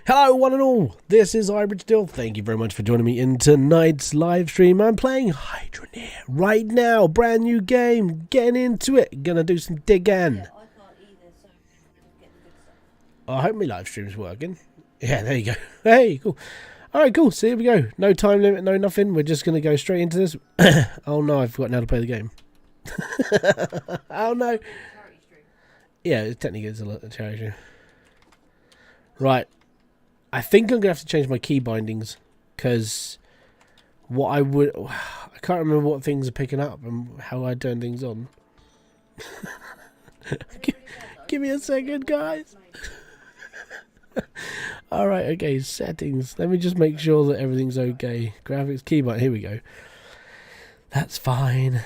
Hello one and all, this is Hybridsteel. Thank you very much for joining me in tonight's live stream. I'm playing Hydroneer right now, brand new game, getting into it, gonna do some digging. I hope my live stream's working. Yeah, there you go. Hey, cool. Alright, cool, so here we go. No time limit, no nothing, we're just gonna go straight into this. Oh no, I forgot how to play the game. Oh no. Yeah, technically it's a charity stream. Right. I think I'm going to have to change my key bindings because I can't remember what things are picking up and how I turn things on. Give me a second, guys. Alright, okay, settings. Let me just make sure that everything's okay. Graphics, key bind, here we go. That's fine.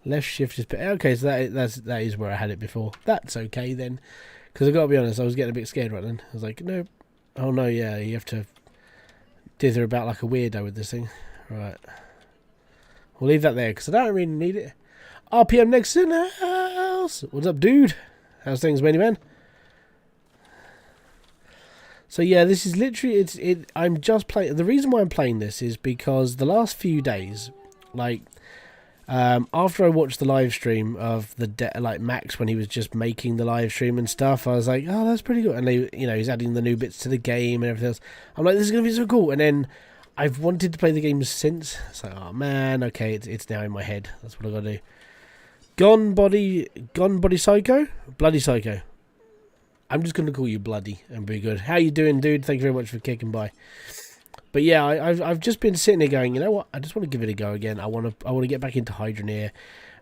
Left shift is... Okay, so that is where I had it before. That's okay then. Because I've got to be honest, I was getting a bit scared right then. I was like, no. Oh no, yeah, you have to dither about like a weirdo with this thing. Right. We'll leave that there because I don't really need it. RPM next in the house. What's up, dude? How's things, many man? So yeah, this is literally, I'm just playing. The reason why I'm playing this is because the last few days, like... after I watched the live stream of like Max when he was just making the live stream and stuff, I was like, oh, that's pretty good. And he's adding the new bits to the game and everything else. I'm like, this is gonna be so cool. And then I've wanted to play the game since. It's like, oh man, okay, it's now in my head. That's what I gotta do. Gone body psycho, bloody psycho. I'm just gonna call you bloody and be good. How you doing, dude? Thank you very much for kicking by. But yeah, I've just been sitting there going, you know what? I just want to give it a go again. I want to get back into Hydroneer,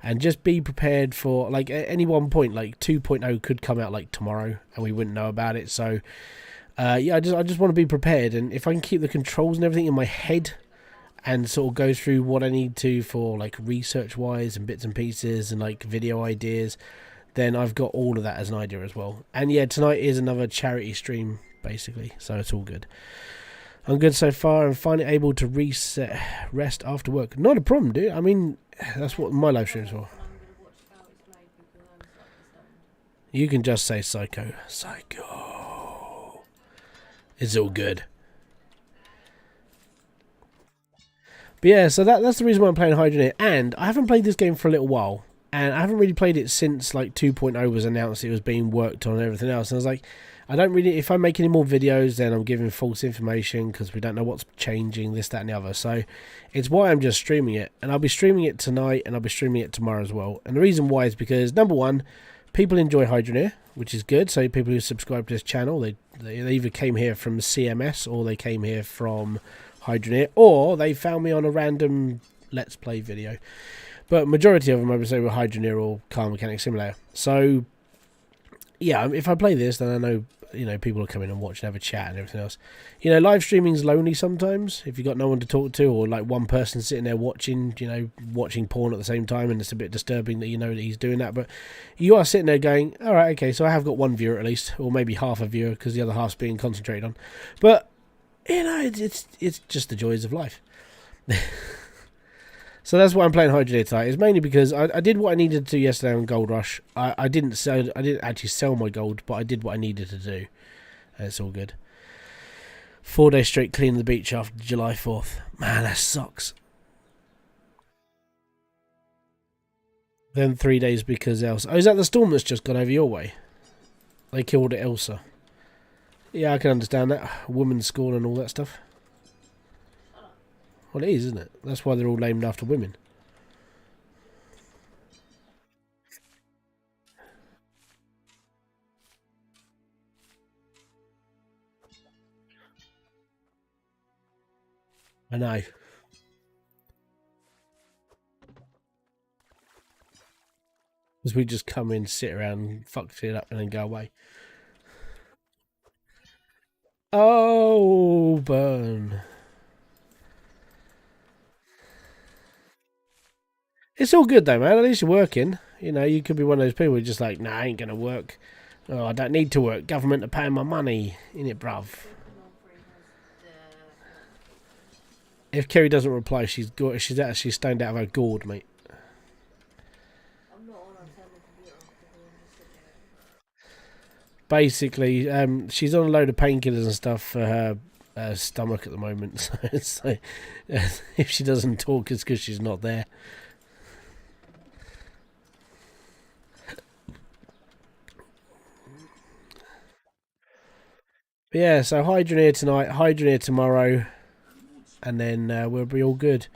and just be prepared for, like, at any one point, like 2.0 could come out like tomorrow, and we wouldn't know about it. So yeah, I just want to be prepared, and if I can keep the controls and everything in my head, and sort of go through what I need to for like research wise and bits and pieces and like video ideas, then I've got all of that as an idea as well. And yeah, tonight is another charity stream basically, so it's all good. I'm good so far. I'm finally able to rest after work. Not a problem, dude. I mean, that's what my live stream's for. You can just say psycho. Psycho. It's all good. But yeah, so that's the reason why I'm playing Hydroneer. And I haven't played this game for a little while. And I haven't really played it since like 2.0 was announced. It was being worked on and everything else. And I was like... I don't really, if I make any more videos, then I'm giving false information because we don't know what's changing, this, that, and the other. So it's why I'm just streaming it. And I'll be streaming it tonight and I'll be streaming it tomorrow as well. And the reason why is because, number one, people enjoy Hydroneer, which is good. So people who subscribe to this channel, they either came here from CMS or they came here from Hydroneer, or they found me on a random Let's Play video. But majority of them, I would say, were Hydroneer or Car Mechanic Simulator. So yeah, if I play this, then I know, people will come in and watch and have a chat and everything else. Live streaming's lonely sometimes if you've got no one to talk to, or like one person sitting there watching, watching porn at the same time, and it's a bit disturbing that that he's doing that. But you are sitting there going, all right, okay, so I have got one viewer at least, or maybe half a viewer because the other half's being concentrated on. But it's just the joys of life. So that's why I'm playing Hydroneer tonight. It's mainly because I did what I needed to do yesterday on Gold Rush. I didn't actually sell my gold, but I did what I needed to do. And it's all good. 4 days straight cleaning the beach after July 4th. Man, that sucks. Then 3 days because Elsa. Oh, is that the storm that's just gone over your way? They killed Elsa. Yeah, I can understand that. Women's school and all that stuff. Well, it is, isn't it? That's why they're all named after women. I know. Because we just come in, sit around, fuck shit up, and then go away. Oh, burn. It's all good though, man. At least you're working. You could be one of those people who's just like, nah, I ain't gonna work. Oh, I don't need to work. Government are paying my money. Innit, bruv? If Kerry doesn't reply, she's actually stoned out of her gourd, mate. basically, she's on a load of painkillers and stuff for her stomach at the moment. So if she doesn't talk, it's because she's not there. But yeah, so Hydroneer tonight, Hydroneer tomorrow, and then we'll be all good.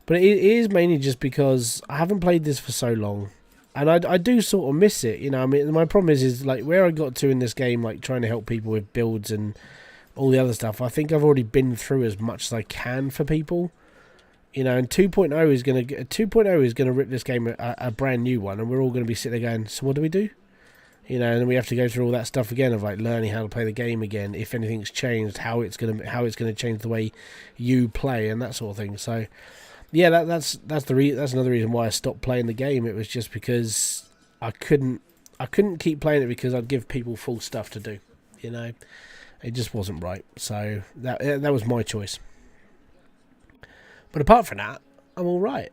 But it is mainly just because I haven't played this for so long. And I do sort of miss it, you know. I mean, my problem is like where I got to in this game, like trying to help people with builds and all the other stuff. I think I've already been through as much as I can for people, you know. And 2.0 is gonna rip this game a brand new one, and we're all gonna be sitting there going, so what do we do? You know, and then we have to go through all that stuff again of like learning how to play the game again, if anything's changed, how it's gonna change the way you play and that sort of thing. So. Yeah, that's another reason why I stopped playing the game. It was just because I couldn't keep playing it because I'd give people full stuff to do. You know, it just wasn't right. So that was my choice. But apart from that, I'm all right.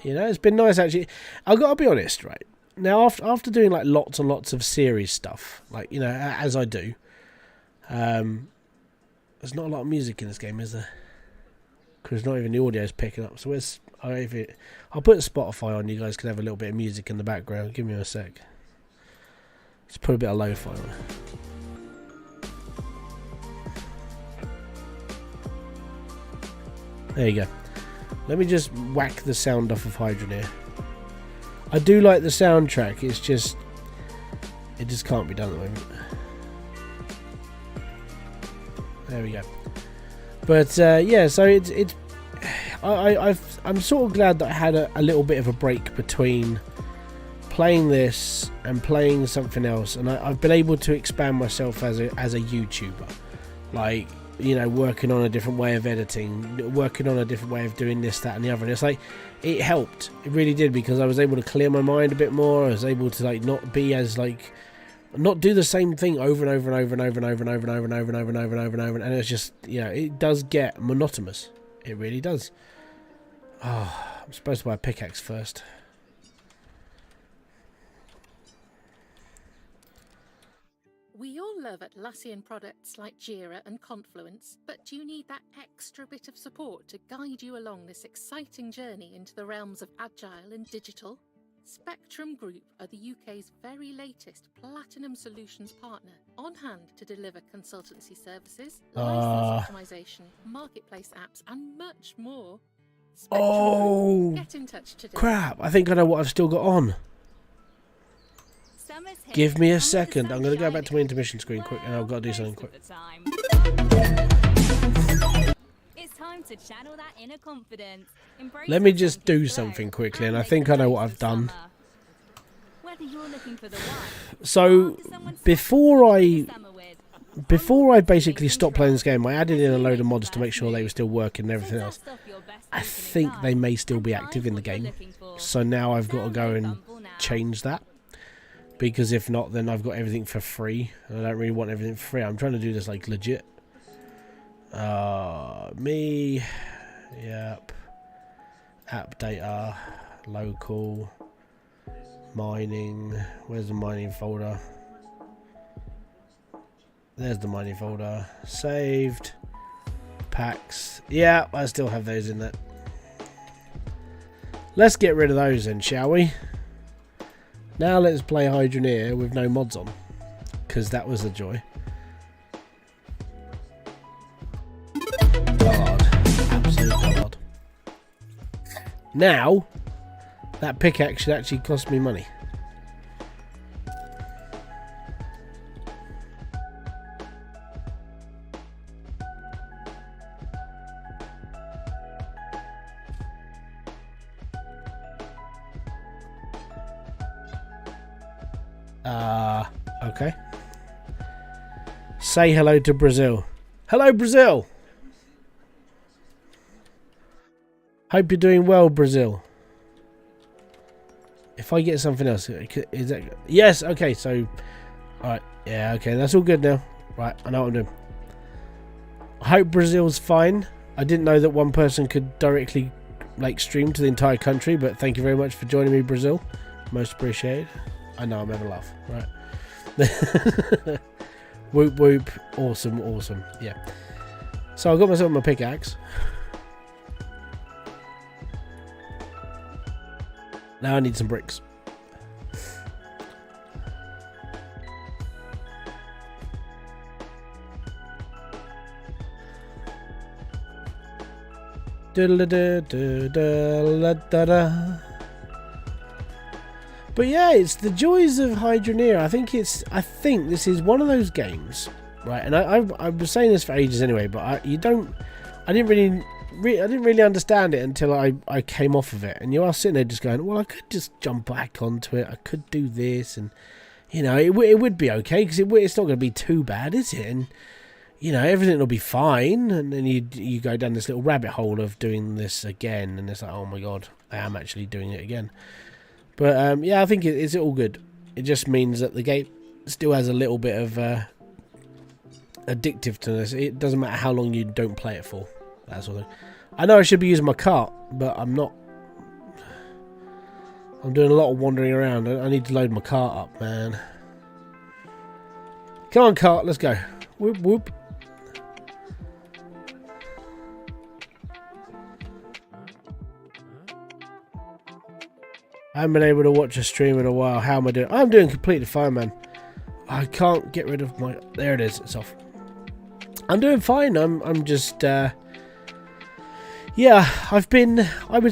You know, it's been nice actually. I've got to be honest, right now after doing like lots and lots of series stuff, like you know as I do. There's not a lot of music in this game, is there? Because not even the audio is picking up. So I'll put Spotify on. You guys can have a little bit of music in the background. Give me a sec. Let's put a bit of lo-fi on. There you go. Let me just whack the sound off of Hydroneer. I do like the soundtrack. It just can't be done at the moment. There we go. But yeah, so I'm sort of glad that I had a little bit of a break between playing this and playing something else, and I've been able to expand myself as a YouTuber, like you know, working on a different way of editing, working on a different way of doing this, that, and the other. And it's like it helped, it really did, because I was able to clear my mind a bit more. I was able to like not be as like. Not do the same thing over and over and over and over and over and over and over and over and over and over and over and over, and it's just, you know, it does get monotonous. It really does. Oh, I'm supposed to buy a pickaxe first. We all love Atlassian products like Jira and Confluence, but do you need that extra bit of support to guide you along this exciting journey into the realms of agile and digital? Spectrum Group are the UK's very latest Platinum Solutions partner, on hand to deliver consultancy services, license optimization, marketplace apps, and much more. Spectrum Group, get in touch today. Crap, I think I know what I've still got on. Give me a second. I'm going to go back to my intermission screen quick, and I've got to do something quick. It's time to channel that inner confidence. Let me just do something quickly, and I think I know what I've done. So before I basically stopped playing this game, I added in a load of mods to make sure they were still working and everything else. I think they may still be active in the game, so now I've got to go and change that, because if not, then I've got everything for free, and I don't really want everything for free. I'm trying to do this like legit. Yep, app data, local, mining. Where's the mining folder? There's the mining folder. Saved, packs. Yeah, I still have those in there. Let's get rid of those then, shall we? Now let's play Hydroneer with no mods on, because that was the joy. Now, that pickaxe should actually cost me money. Okay. Say hello to Brazil. Hello, Brazil! Hope you're doing well, Brazil. If I get something else, is that... Yes, okay, so... Alright, yeah, okay, that's all good now. Right, I know what I'm doing. I hope Brazil's fine. I didn't know that one person could directly, like, stream to the entire country, but thank you very much for joining me, Brazil. Most appreciated. I know, I'm having a laugh. Right. Whoop whoop. Awesome, awesome. Yeah. So I got myself my pickaxe. Now I need some bricks. But yeah, it's the joys of Hydroneer. I think this is one of those games, right? And I was saying this for ages anyway, but I didn't really understand it until I came off of it. And you are sitting there just going, well, I could just jump back onto it. I could do this, and you know, it would be okay because it's not going to be too bad, is it? And you know, everything will be fine. And then you go down this little rabbit hole of doing this again, and it's like, oh my god, I am actually doing it again. But yeah, I think it's all good. It just means that the game still has a little bit of addictiveness. It doesn't matter how long you don't play it for. That sort of thing. I know I should be using my cart, but I'm not. I'm doing a lot of wandering around. I need to load my cart up, man. Come on, cart, let's go. Whoop, whoop. I haven't been able to watch a stream in a while. How am I doing? I'm doing completely fine, man. I can't get rid of my... There it is. It's off. I'm doing fine. I'm just... yeah, I would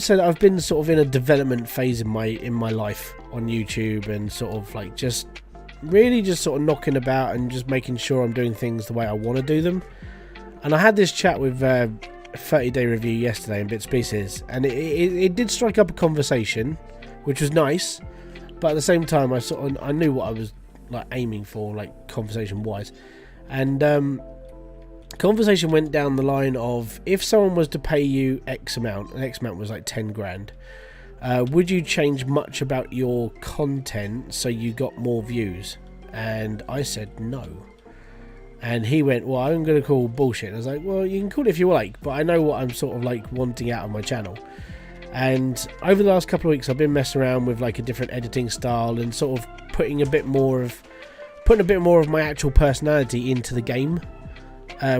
say that I've been sort of in a development phase in my life on YouTube, and sort of like just sort of knocking about and just making sure I'm doing things the way I want to do them. And I had this chat with 30-day review yesterday in bits and pieces, and it did strike up a conversation, which was nice, but at the same time I knew what I was like aiming for, like conversation wise. And conversation went down the line of, if someone was to pay you X amount, and X amount was like 10 grand, would you change much about your content so you got more views? And I said no. And he went, well, I'm going to call bullshit. And I was like, well, you can call it if you like, but I know what I'm sort of like wanting out of my channel. And over the last couple of weeks I've been messing around with like a different editing style, and sort of putting a bit more of my actual personality into the game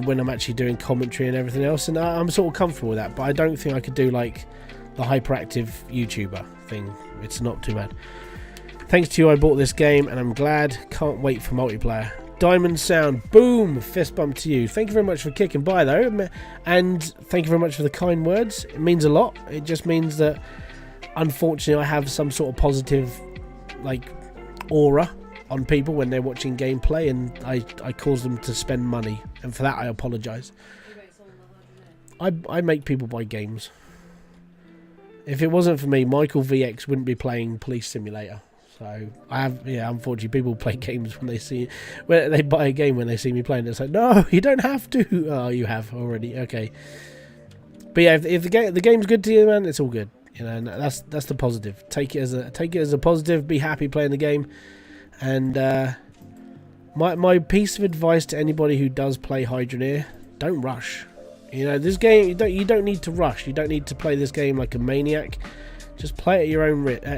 when I'm actually doing commentary and everything else. And I'm sort of comfortable with that, but I don't think I could do like the hyperactive YouTuber thing. It's not too bad. Thanks to you, I bought this game, and I'm glad. Can't wait for multiplayer. Diamond Sound, boom, fist bump to you. Thank you very much for kicking by though, and thank you very much for the kind words. It means a lot. It just means that unfortunately I have some sort of positive like aura on people when they're watching gameplay, and I cause them to spend money, and for that I apologise. I make people buy games. If it wasn't for me, Michael VX wouldn't be playing Police Simulator. So unfortunately, people play games when they buy a game when they see me playing. It's like, no, you don't have to. Oh, you have already. Okay. But yeah, if the game's good to you, man, it's all good. You know, and that's the positive. Take it as a positive. Be happy playing the game. And my piece of advice to anybody who does play Hydroneer: don't rush. You know, this game you don't need to rush. You don't need to play this game like a maniac. Just play at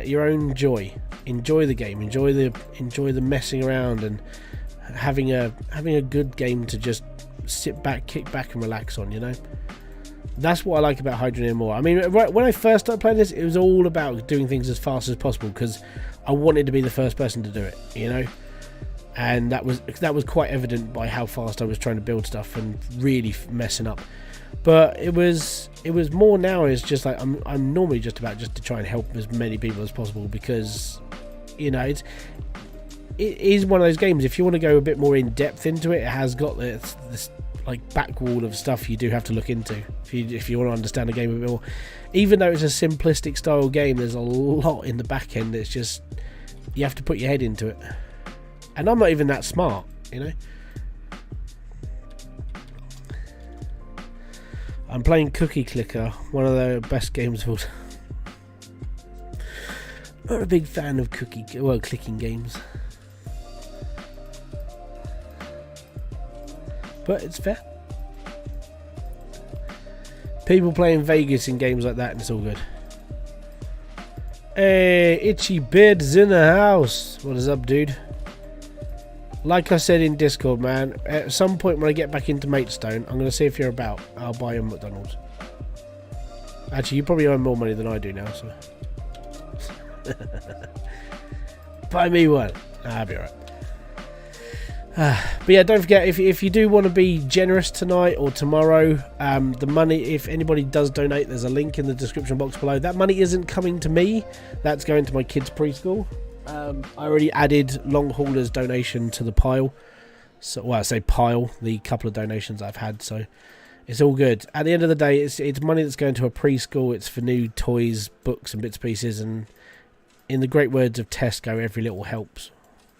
your own joy. Enjoy the game. Enjoy the messing around and having a good game to just sit back, kick back, and relax on. You know, that's what I like about Hydroneer more. I mean, when I first started playing this, it was all about doing things as fast as possible because I wanted to be the first person to do it. You know, and that was quite evident by how fast I was trying to build stuff and really messing up. But it was more now. It's just like I'm normally just to try and help as many people as possible, because you know it is one of those games. If you want to go a bit more in depth into it, it has got this like back wall of stuff you do have to look into if you want to understand the game a bit more. Even though it's a simplistic style game, there's a lot in the back end. It's just you have to put your head into it, and I'm not even that smart, you know. I'm playing Cookie Clicker, one of the best games of all time. Not a big fan of clicking games, but it's fair. People playing Vegas in games like that, and it's all good. Hey, Itchy Bed's in the house. What is up, dude? like I said in Discord, man, at some point when I get back into Matestone, I'm going to see if you're about. I'll buy you a McDonald's. Actually, you probably earn more money than I do now, so. Buy me one. I'll be alright. But yeah, don't forget, if you do want to be generous tonight or tomorrow, the money, if anybody does donate, there's a link in the description box below. That money isn't coming to me. That's going to my kids' preschool. I already added Long Hauler's donation to the pile. So, well, I say pile, the couple of donations I've had, so it's all good. At the end of the day, it's money that's going to a preschool. It's for new toys, books and bits and pieces, and in the great words of Tesco, every little helps.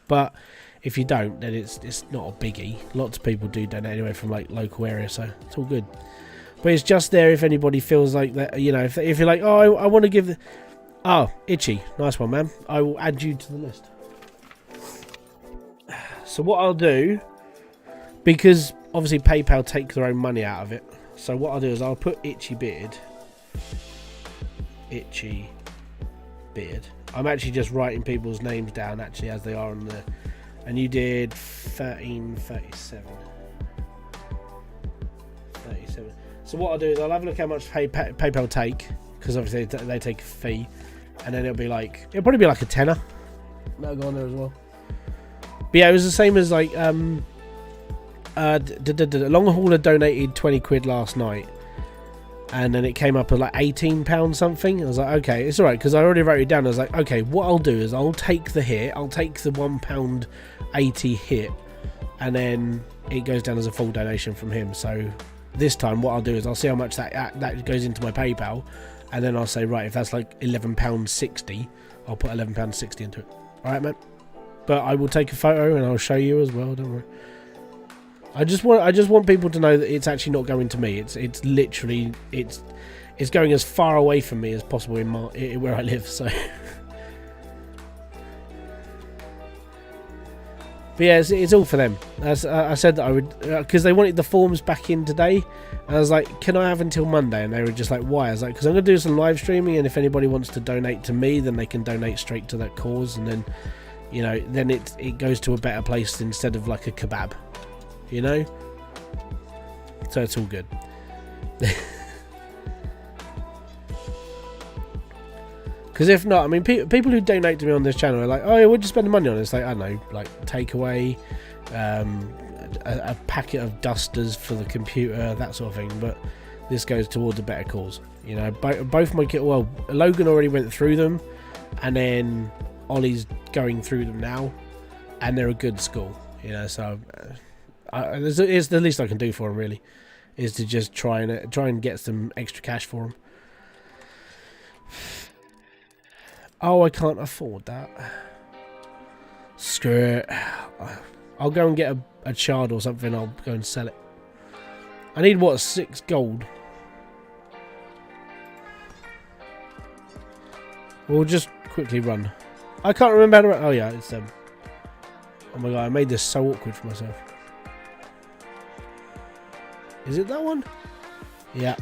But if you don't, then it's not a biggie. Lots of people do donate anyway from like local area, so it's all good. But it's just there if anybody feels like that, you know, if you're like, oh, I want to give the... Oh, Itchy. Nice one, man. I will add you to the list. So what I'll do, because obviously PayPal takes their own money out of it, so what I'll do is I'll put Itchy Beard. Itchy Beard. I'm actually just writing people's names down actually as they are on the... And you did 1337. 37. So what I'll do is I'll have a look how much PayPal take, because obviously they take a fee, and then it'll probably be like a tenner. That'll go on there as well. But yeah, it was the same as like Long Hauler donated 20 quid last night, and then it came up at like £18 something. I was like, okay, it's alright, because I already wrote it down. I was like, okay, what I'll do is I'll take the hit, I'll take the £1.80 hit, and then it goes down as a full donation from him. So this time what I'll do is I'll see how much that goes into my PayPal, and then I'll say, right, if that's like £11.60, I'll put £11.60 into it. Alright, man? But I will take a photo and I'll show you as well, don't worry. I just want people to know that it's actually not going to me. It's literally it's going as far away from me as possible in where I live. So, but yeah, it's all for them. As I said that I would, because they wanted the forms back in today, and I was like, can I have until Monday? And they were just like, why? I was like, because I'm going to do some live streaming, and if anybody wants to donate to me, then they can donate straight to that cause, and then, you know, then it goes to a better place instead of like a kebab. You know, so it's all good. Because if not, I mean, people who donate to me on this channel are like, oh yeah, what'd you spend the money on? It's like, I don't know, like takeaway, a packet of dusters for the computer, that sort of thing. But this goes towards a better cause. You know, both my kids, well, Logan already went through them, and then Ollie's going through them now, and they're a good school. You know, so. It's the least I can do for him, really, is to just try and get some extra cash for him. Oh, I can't afford that. Screw it. I'll go and get a shard or something. I'll go and sell it. I need, what, 6 gold? We'll just quickly run. I can't remember how to run. Oh yeah, it's oh my god, I made this so awkward for myself. Is it that one? Yeah.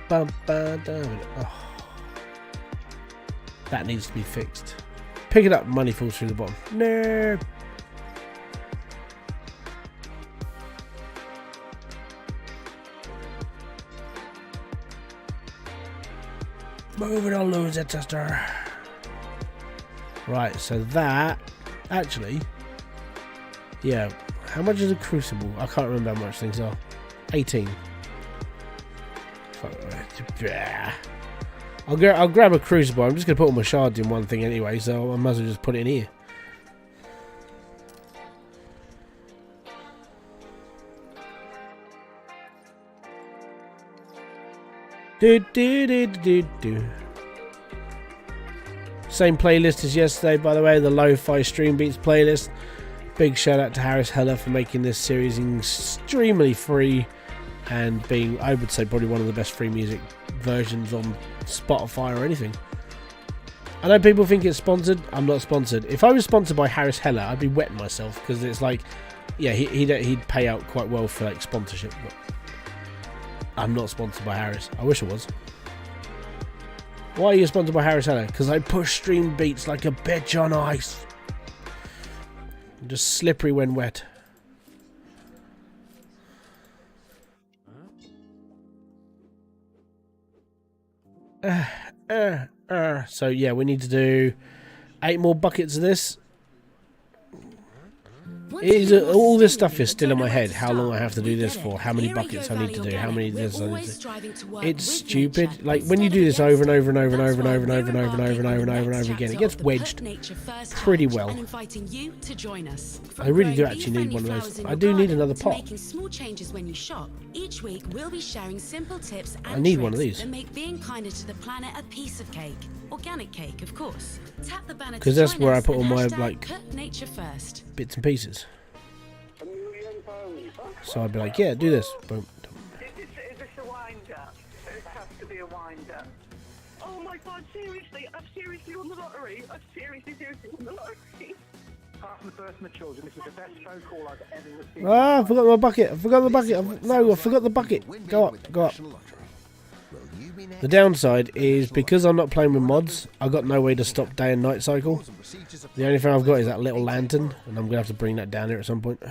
Oh. That needs to be fixed. Pick it up, money falls through the bottom. No. Move it or lose it, sister. Right, so that actually, yeah. How much is a crucible? I can't remember how much things are. 18. I'll grab a crucible. I'm just gonna put all my shards in one thing anyway, so I might as well just put it in here. Do. Same playlist as yesterday, by the way, the Lo-Fi Stream Beats playlist. Big shout out to Harris Heller for making this series extremely free and being, I would say, probably one of the best free music versions on Spotify or anything. I know people think it's sponsored. I'm not sponsored. If I was sponsored by Harris Heller, I'd be wetting myself, because it's like Yeah, he'd pay out quite well for like sponsorship, but I'm not sponsored by Harris. I wish I was. Why are you sponsored by Harris Heller? Because I push stream beats like a bitch on ice. I'm just slippery when wet. So yeah, we need to do 8 more buckets of this. All this stuff is still in my head. How long I have to do this for? How many buckets I need to do? How many this I need to do? It's stupid. Like when you do this over and over and over and over and over and over and over and over and over and over and over again, it gets wedged pretty well. I really do actually need one of those. I do need another pot. I need one of these. Organic cake, of course. Tap the banner because that's where I put all my like bits and pieces. So I'd be like, yeah, do this. Boom. Is this a winder? It has to be a winder. Oh my god, seriously, I've seriously won the lottery. I've seriously won the lottery. Apart from the birth of my children, this is the best phone call I've ever received. Ah, I forgot my bucket. I forgot the bucket. No, I forgot the bucket. Go up, go up. The downside is because I'm not playing with mods, I've got no way to stop day and night cycle. The only thing I've got is that little lantern, and I'm going to have to bring that down here at some point.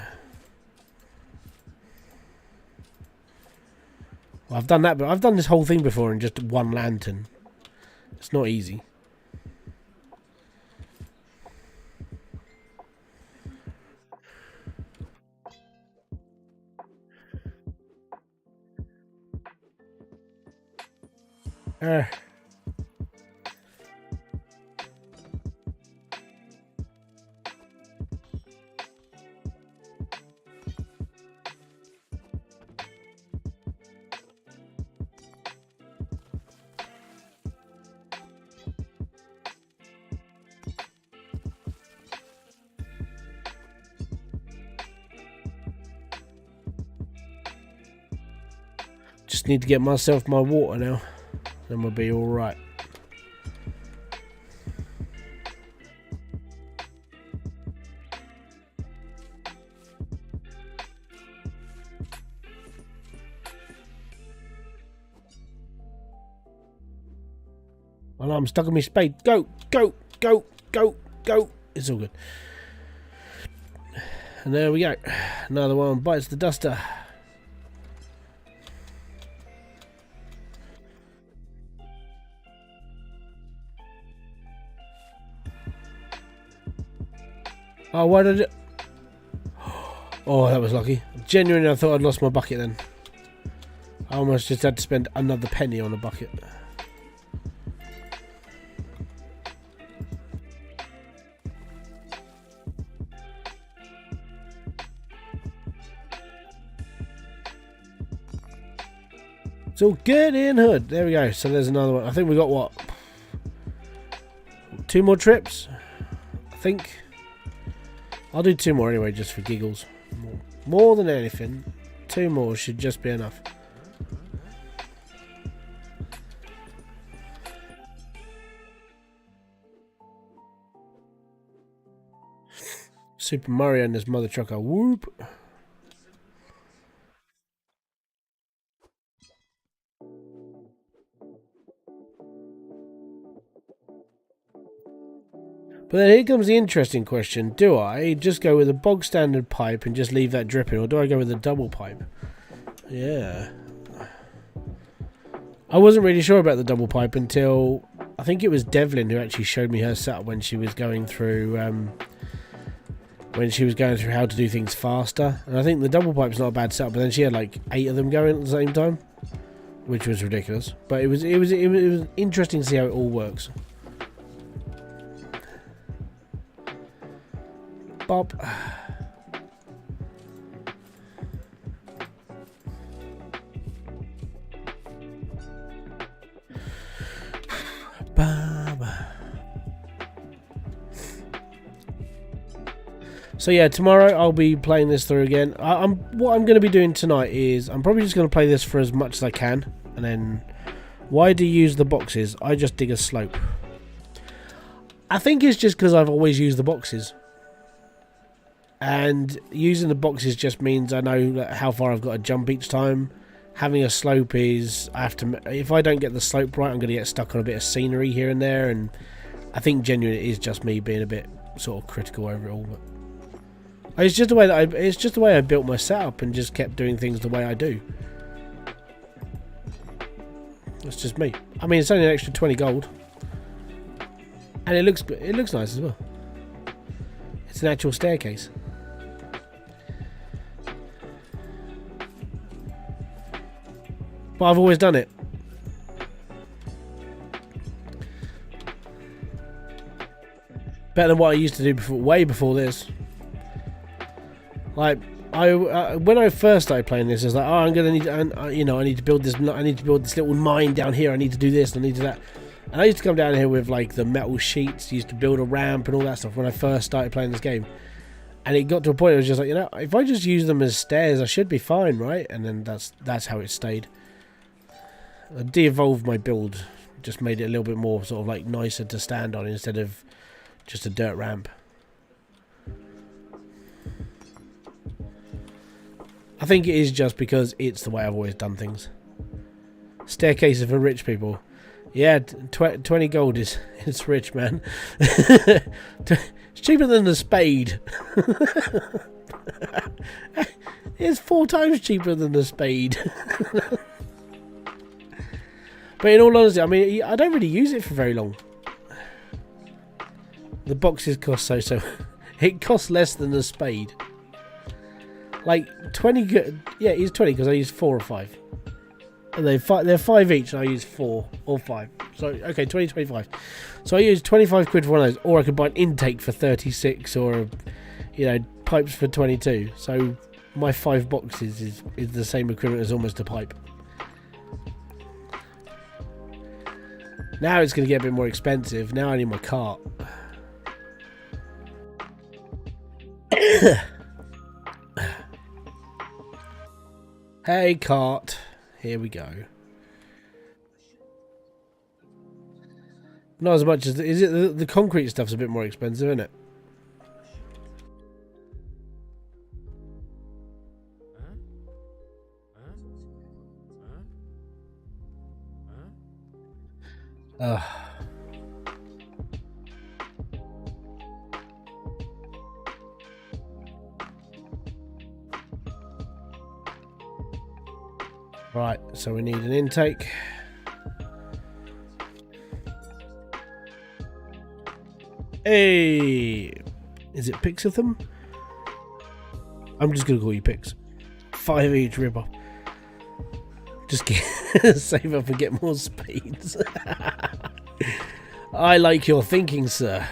Well, I've done that, but I've done this whole thing before in just one lantern. It's not easy. Just need to get myself my water now, then we'll be all right. Well, I'm stuck in my spade. Go, go, go, go, go. It's all good. And there we go. Another one bites the duster. Oh, why did it? Oh, that was lucky. Genuinely, I thought I'd lost my bucket then. I almost just had to spend another penny on a bucket. It's all good in hood. There we go. So there's another one. I think we got what? 2 more trips? I think. I'll do 2 more anyway, just for giggles. More than anything, 2 more should just be enough. Super Mario and his mother trucker. Whoop. But then here comes the interesting question. Do I just go with a bog standard pipe and just leave that dripping, or do I go with a double pipe? Yeah. I wasn't really sure about the double pipe until I think it was Devlin who actually showed me her setup when she was going through how to do things faster. And I think the double pipe's not a bad setup, but then she had like 8 of them going at the same time, which was ridiculous. But it was interesting to see how it all works. Bob. So yeah, tomorrow I'll be playing this through again. What I'm going to be doing tonight is I'm probably just going to play this for as much as I can, and then why do you use the boxes? I just dig a slope. I think it's just because I've always used the boxes. And using the boxes just means I know how far I've got to jump each time. Having a slope is, I have to, if I don't get the slope right, I'm going to get stuck on a bit of scenery here and there, and I think genuinely it is just me being a bit sort of critical over it all. But it's just the way that it's just the way I built my setup and just kept doing things the way I do. That's just me. I mean, it's only an extra 20 gold, and it looks nice as well. It's an actual staircase. But I've always done it. Better than what I used to do before, way before this. Like when I first started playing this, I was like, oh, I'm gonna need, you know, I need to build this. I need to build this little mine down here. I need to do this. I need to do that. And I used to come down here with like the metal sheets. Used to build a ramp and all that stuff when I first started playing this game. And it got to a point where I was just like, you know, if I just use them as stairs, I should be fine, right? And then that's how it stayed. I de-evolved my build, just made it a little bit more sort of like nicer to stand on instead of just a dirt ramp. I think it is just because it's the way I've always done things. Staircases for rich people. Yeah, 20 gold is it's rich, man. It's cheaper than the spade. It's 4 times cheaper than the spade. But in all honesty, I mean, I don't really use it for very long. The boxes cost so. It costs less than the spade. Like 20. Yeah, it's 20 because I use 4 or 5. And they're 5 each, and I use 4 or 5. So okay, 20, 25. So I use 25 quid for one of those, or I could buy an intake for 36, or you know, pipes for 22. So my 5 boxes is the same equivalent as almost a pipe. Now it's going to get a bit more expensive. Now I need my cart. Hey, cart. Here we go. Not as much as... Is it the concrete stuff's a bit more expensive, isn't it? Right, so we need an intake. Hey! Is it picks of them? I'm just gonna call you picks. 5 each, rip off. Just save up and get more spades. I like your thinking, sir.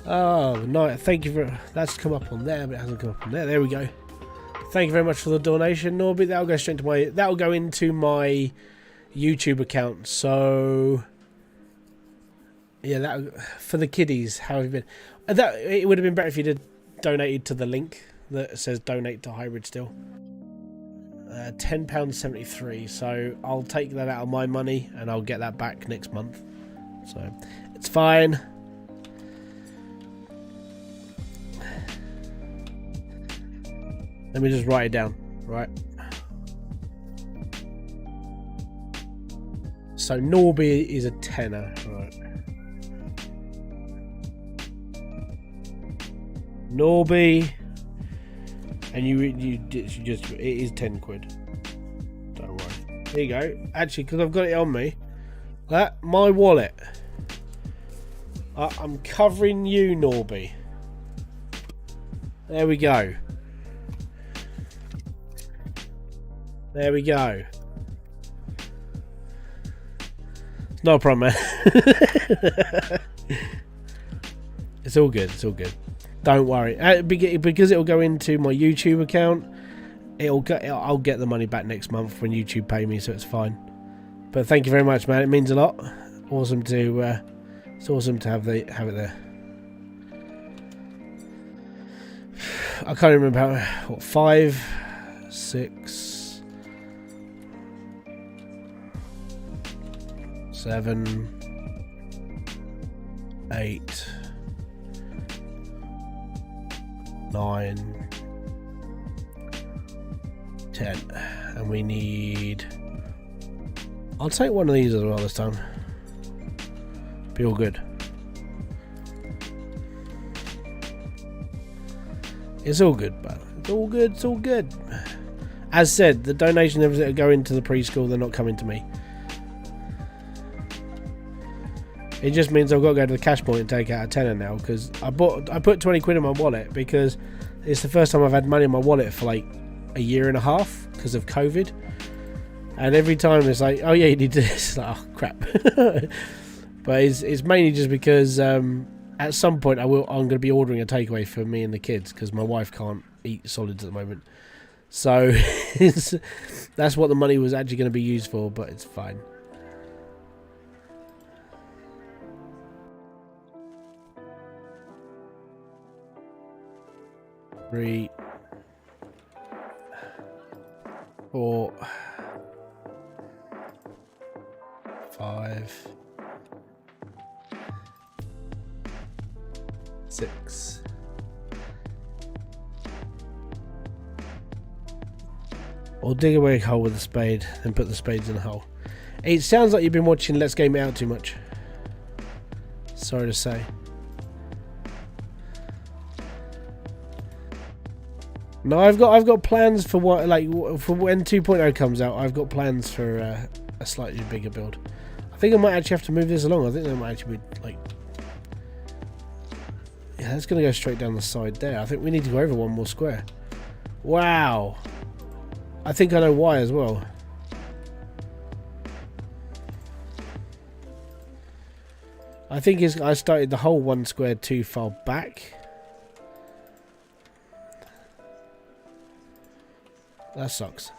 Oh, no, thank you for... That's come up on there, but it hasn't come up on there. There we go. Thank you very much for the donation, Norbit. That'll go straight to my... That'll go into my YouTube account. So... Yeah, that for the kiddies, how have you been? That it would have been better if you'd have donated to the link that says donate to Hybridsteel. £10.73. So I'll take that out of my money and I'll get that back next month. So it's fine. Let me just write it down. Right. So Norby is a tenner. Right. Norby, and you just it is 10 quid. Don't worry. There you go. Actually, because I've got it on me, that my wallet. I'm covering you, Norby. There we go. There we go. It's not a problem, man. It's all good. It's all good. Don't worry, because it'll go into my YouTube account. I'll get the money back next month when YouTube pay me, so it's fine. But thank you very much, man. It means a lot. Awesome to it's awesome to have it there. I can't remember how. What, 5, 6, 7, 8, 9, 10, and we need. I'll take one of these as well this time. Be all good. It's all good, but it's all good. It's all good. As said, the donations that go into the preschool, they're not coming to me. It just means I've got to go to the cash point and take out a tenner now, because I put 20 quid in my wallet because it's the first time I've had money in my wallet for like a year and a half because of COVID. And every time it's like, oh yeah, you need this. Like, oh crap. But it's mainly just because at some point I'm going to be ordering a takeaway for me and the kids because my wife can't eat solids at the moment. So that's what the money was actually going to be used for, but it's fine. Three, 4, 5, 6. Or dig away a hole with a spade and put the spades in a hole. It sounds like you've been watching Let's Game It Out too much. Sorry to say. No, I've got plans for what, like, for when 2.0 comes out. I've got plans for a slightly bigger build. I think I might actually have to move this along. I think that might actually be like, yeah, that's gonna go straight down the side there. I think we need to go over one more square. Wow. I think I know why as well. I think I started the whole one square too far back. That sucks.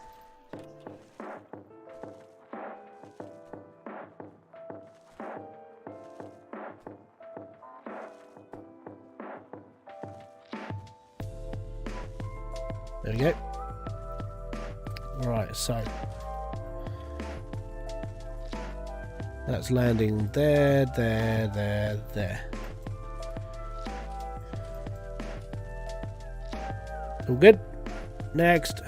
There we go. Right, so that's landing there, there, there, there. All good. Next.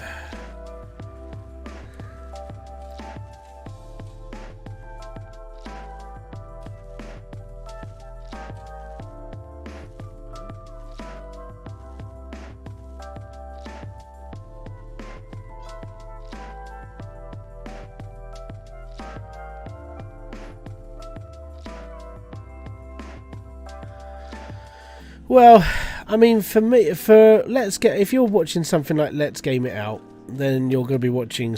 Well, I mean, for me, if you're watching something like Let's Game It Out, then you're going to be watching a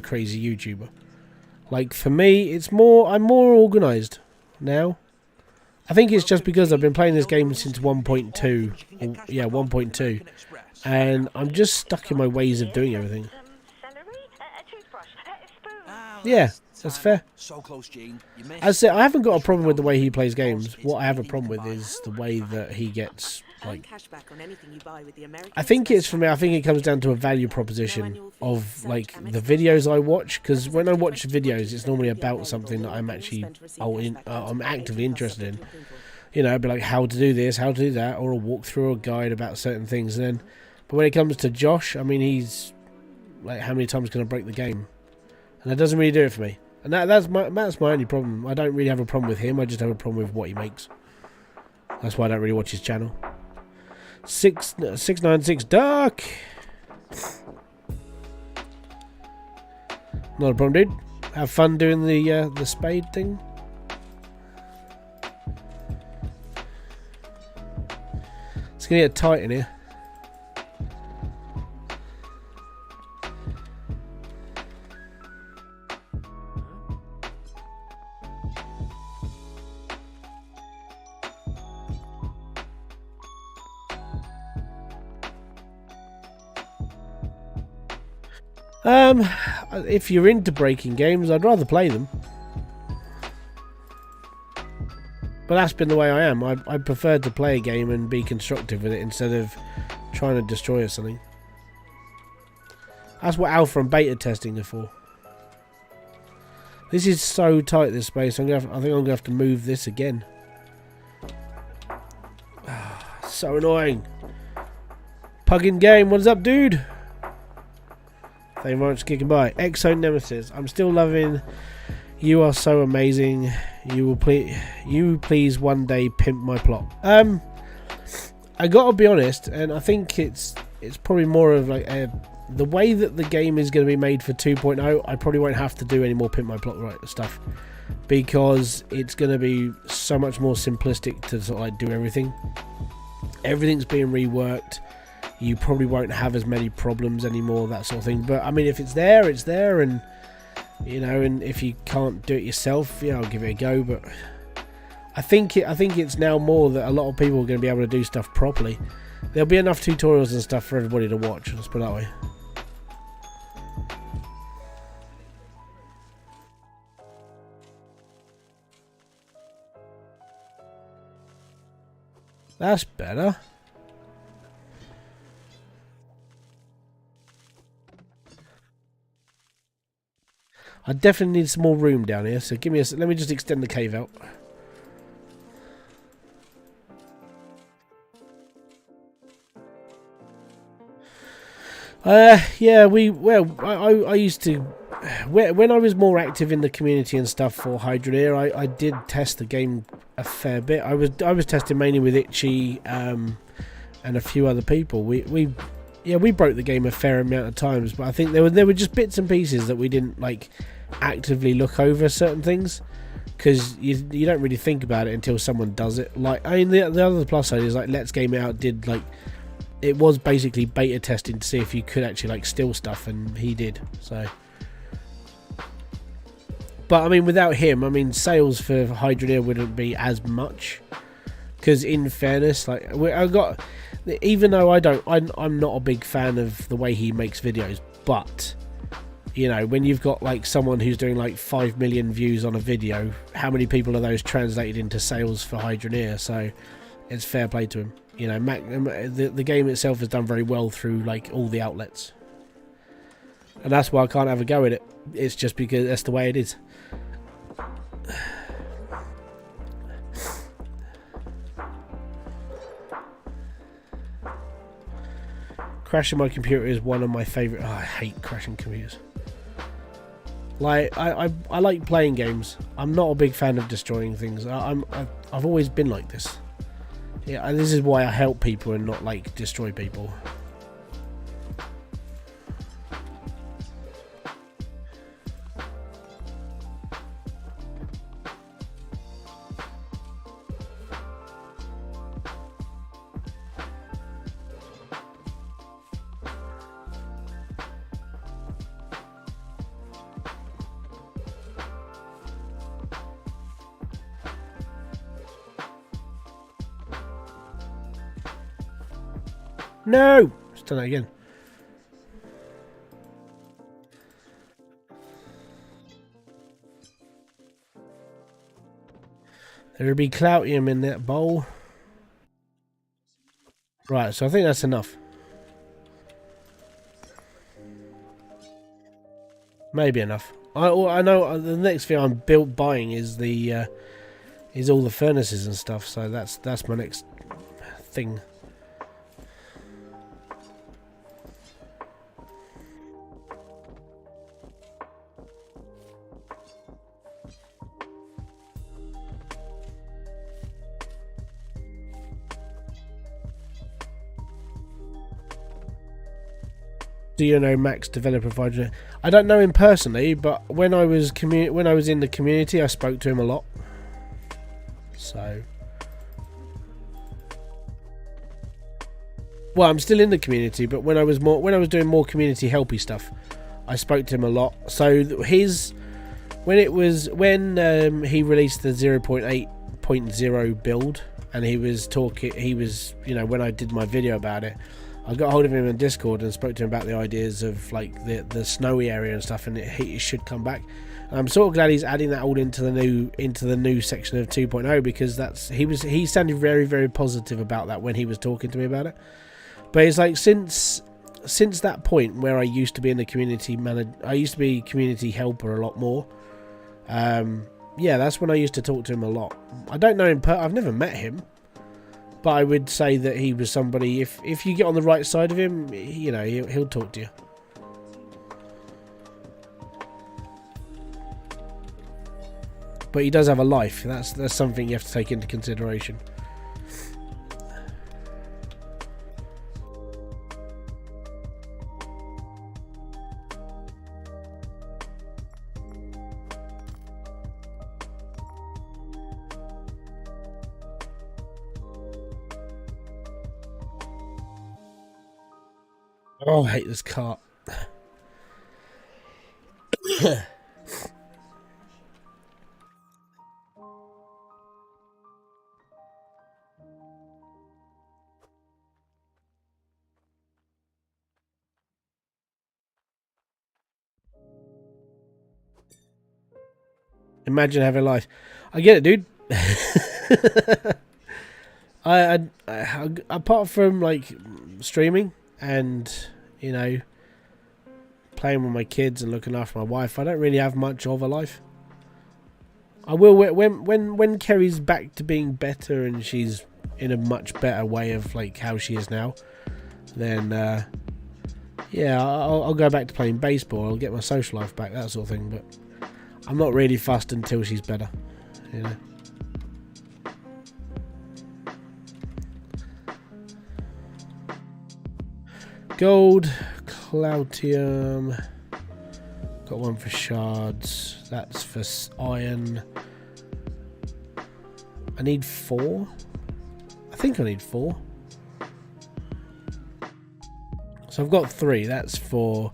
crazy YouTuber. Like, for me, I'm more organised now. I think it's just because I've been playing this game since 1.2. Yeah, 1.2. And I'm just stuck in my ways of doing everything. Yeah, that's fair. As I said, I haven't got a problem with the way he plays games. What I have a problem with is the way that he gets, like, I think it's, for me, I think it comes down to a value proposition of, like, the videos I watch. Because when I watch videos, it's normally about something that I'm actually, I'm actively interested in. You know, it'd be like how to do this, how to do that, or a walkthrough or a guide about certain things. And then, but when it comes to Josh, I mean, he's, like, how many times can I break the game? And that doesn't really do it for me. And that's my only problem. I don't really have a problem with him. I just have a problem with what he makes. That's why I don't really watch his channel. 696 Dark. Not a problem, dude. Have fun doing the spade thing. It's gonna get tight in here. If you're into breaking games, I'd rather play them. But that's been the way I am. I prefer to play a game and be constructive with it instead of trying to destroy something. That's what alpha and beta testing are for. This is so tight, this space. I think I'm gonna have to move this again. So annoying. Pugging game, what is up, dude? Thank you very much for kicking by. Exo Nemesis, I'm still loving. You are so amazing. You please one day pimp my plot. I gotta be honest, and I think it's probably more of like the way that the game is going to be made for 2.0. I probably won't have to do any more pimp my plot right stuff, because it's going to be so much more simplistic to sort of like do everything. Everything's being reworked. You probably won't have as many problems anymore, that sort of thing. But I mean, if it's there, it's there, and you know, and if you can't do it yourself, yeah, I'll give it a go. But I think it's now more that a lot of people are going to be able to do stuff properly. There'll be enough tutorials and stuff for everybody to watch. Let's put it that way. That's better. I definitely need some more room down here, so give me let me just extend the cave out. Yeah, I used to, when I was more active in the community and stuff for Hydroneer, I did test the game a fair bit. I was testing mainly with Itchy and a few other people. We broke the game a fair amount of times, but I think there were just bits and pieces that we didn't like actively look over certain things, because you don't really think about it until someone does it. Like, I mean, the other plus side is like Let's Game It Out did, like, it was basically beta testing to see if you could actually like steal stuff, and he did. So, but I mean, without him, I mean, sales for Hydroneer wouldn't be as much, because in fairness, like, even though I'm not a big fan of the way he makes videos, but you know, when you've got like someone who's doing like 5 million views on a video, how many people are those translated into sales for Hydroneer? So it's fair play to him. You know, the game itself has done very well through like all the outlets, and that's why I can't have a go at it. It's just because that's the way it is. Crashing my computer is one of my favourite. Oh, I hate crashing computers. Like, I like playing games. I'm not a big fan of destroying things. I've always been like this. Yeah, and this is why I help people and not like destroy people. No! Let's do that again. There'll be cloutium in that bowl. Right, so I think that's enough. Maybe enough. I know the next thing I'm buying is the is all the furnaces and stuff. So that's my next thing. Do you know Max, developer of Hydroneer? I don't know him personally, but when I was in the community, I spoke to him a lot. So, well, I'm still in the community, but when I was doing more community helpy stuff, I spoke to him a lot. So when he released the 0.8.0 build, and he was you know, when I did my video about it, I got hold of him in Discord and spoke to him about the ideas of like the snowy area and stuff, and it should come back. And I'm sort of glad he's adding that all into the new section of 2.0, because he sounded very, very positive about that when he was talking to me about it. But it's like since that point where I used to be in the community I used to be community helper a lot more. Yeah, that's when I used to talk to him a lot. I don't know him. I've never met him, but I would say that he was somebody. If you get on the right side of him, you know, he'll talk to you. But he does have a life. That's something you have to take into consideration. Oh, I hate this cart. Imagine having life. I get it, dude. Apart from like streaming and, you know, playing with my kids and looking after my wife, I don't really have much of a life. I will when Kerry's back to being better and she's in a much better way of like how she is now, then yeah, I'll go back to playing baseball. I'll get my social life back, that sort of thing. But I'm not really fussed until she's better, you know. Gold, Cloutium. Got one for shards. That's for iron. I need 4. I think I need 4. So I've got 3. That's for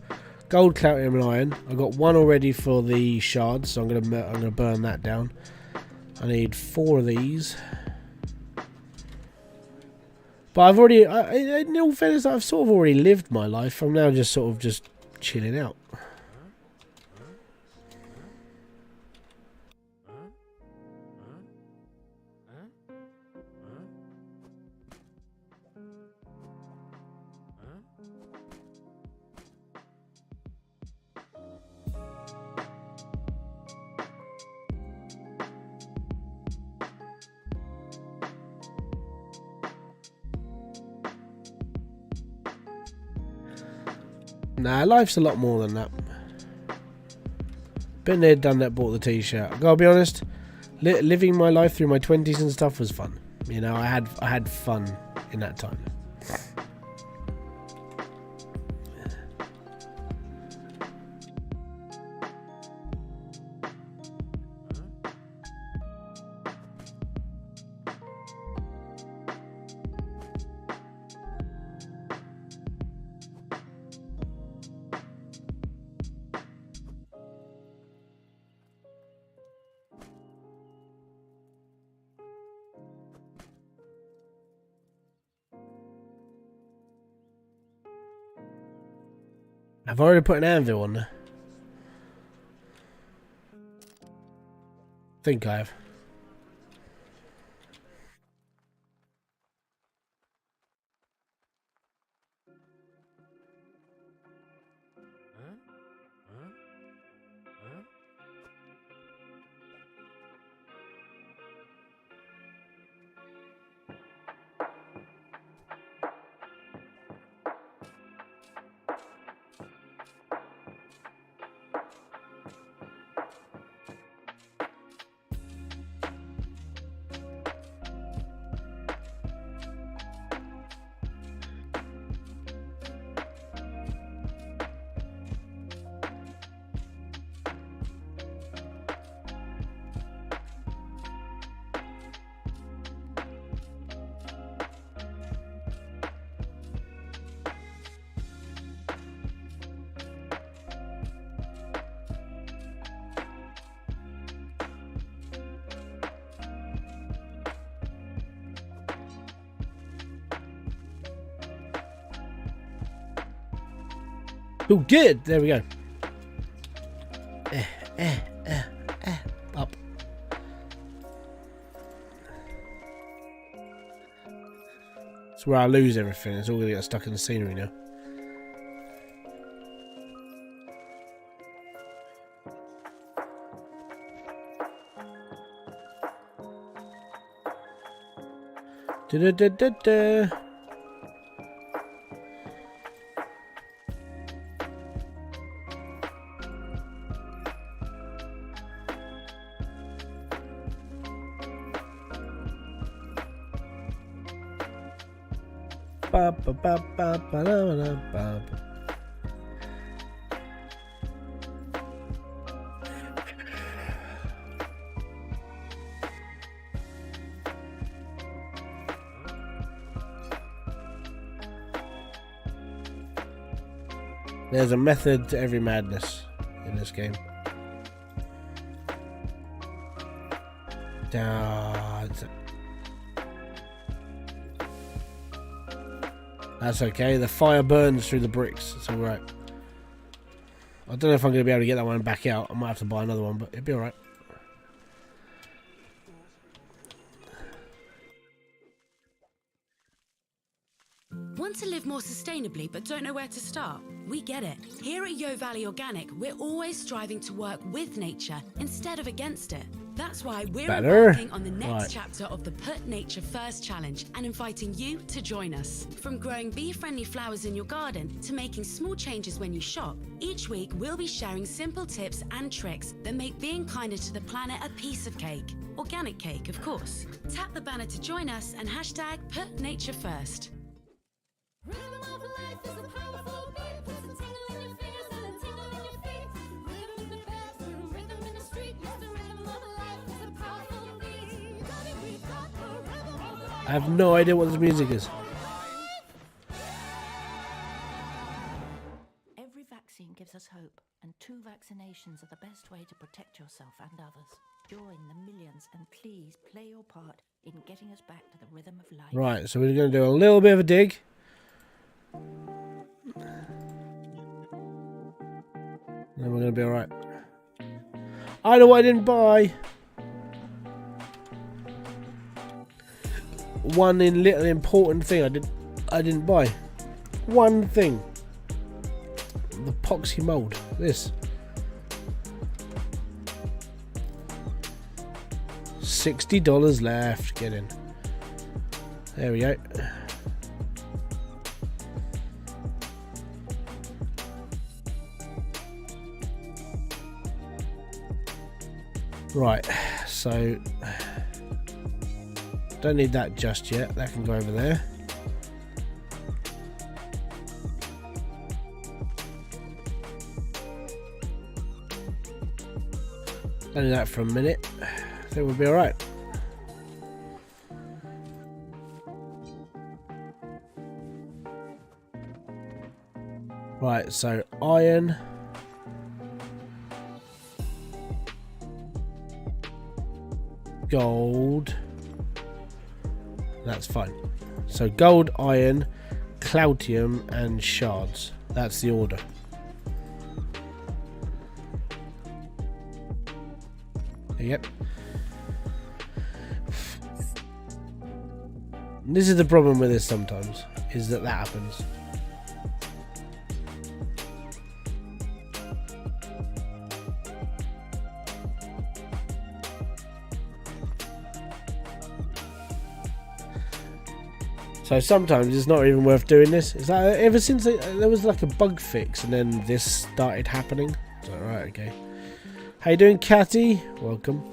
gold, Cloutium, and iron. I've got 1 already for the shards, so I'm gonna burn that down. I need 4 of these. But I've already, in all fairness, I've sort of already lived my life. I'm now just sort of just chilling out. Nah, life's a lot more than that. Been there, done that, bought the t-shirt. I gotta be honest, living my life through my 20s and stuff was fun. You know, I had fun in that time. I've already put an anvil on there. Think I have. Oh, good. There we go. Up. It's where I lose everything. It's all going to get stuck in the scenery now. Da-da-da-da-da. Ba, ba, ba, ba, ba, da, da, ba. There's a method to every madness in this game. That's okay. The fire burns through the bricks. It's all right. I don't know if I'm going to be able to get that one back out. I might have to buy another one, but it'll be all right. Want to live more sustainably but don't know where to start? We get it. Here at Yo Valley Organic, we're always striving to work with nature instead of against it. That's why we're embarking on the next chapter of the Put Nature First Challenge and inviting you to join us. From growing bee-friendly flowers in your garden to making small changes when you shop, each week we'll be sharing simple tips and tricks that make being kinder to the planet a piece of cake. Organic cake, of course. Tap the banner to join us and hashtag Put Nature First. Rhythm of life is a powerful beat. Puts a tingle in your fingers and a tingle in your feet. Rhythm in the bathroom, rhythm in the street. Yes, the rhythm of life is a powerful beat. Got it, we got the rhythm of life. I have no idea what this music is. Every vaccine gives us hope, and 2 vaccinations are the best way to protect yourself and others. Join the millions and please play your part in getting us back to the rhythm of life. Right, so we're going to do a little bit of a dig. Then we're going to be alright. I know what I didn't buy. One little important thing I didn't buy. One thing. The epoxy mold. This. $60 left. Get in. There we go. Right, so don't need that just yet. That can go over there. Don't need that for a minute. I think we'll be alright. Right, so iron. Gold. That's fine. So gold, iron, cloutium and shards. That's the order. Yep. This is the problem with this sometimes, is that happens. So sometimes it's not even worth doing this. It's like ever since there was like a bug fix and then this started happening. It's like, right, okay. How you doing, Catty? Welcome.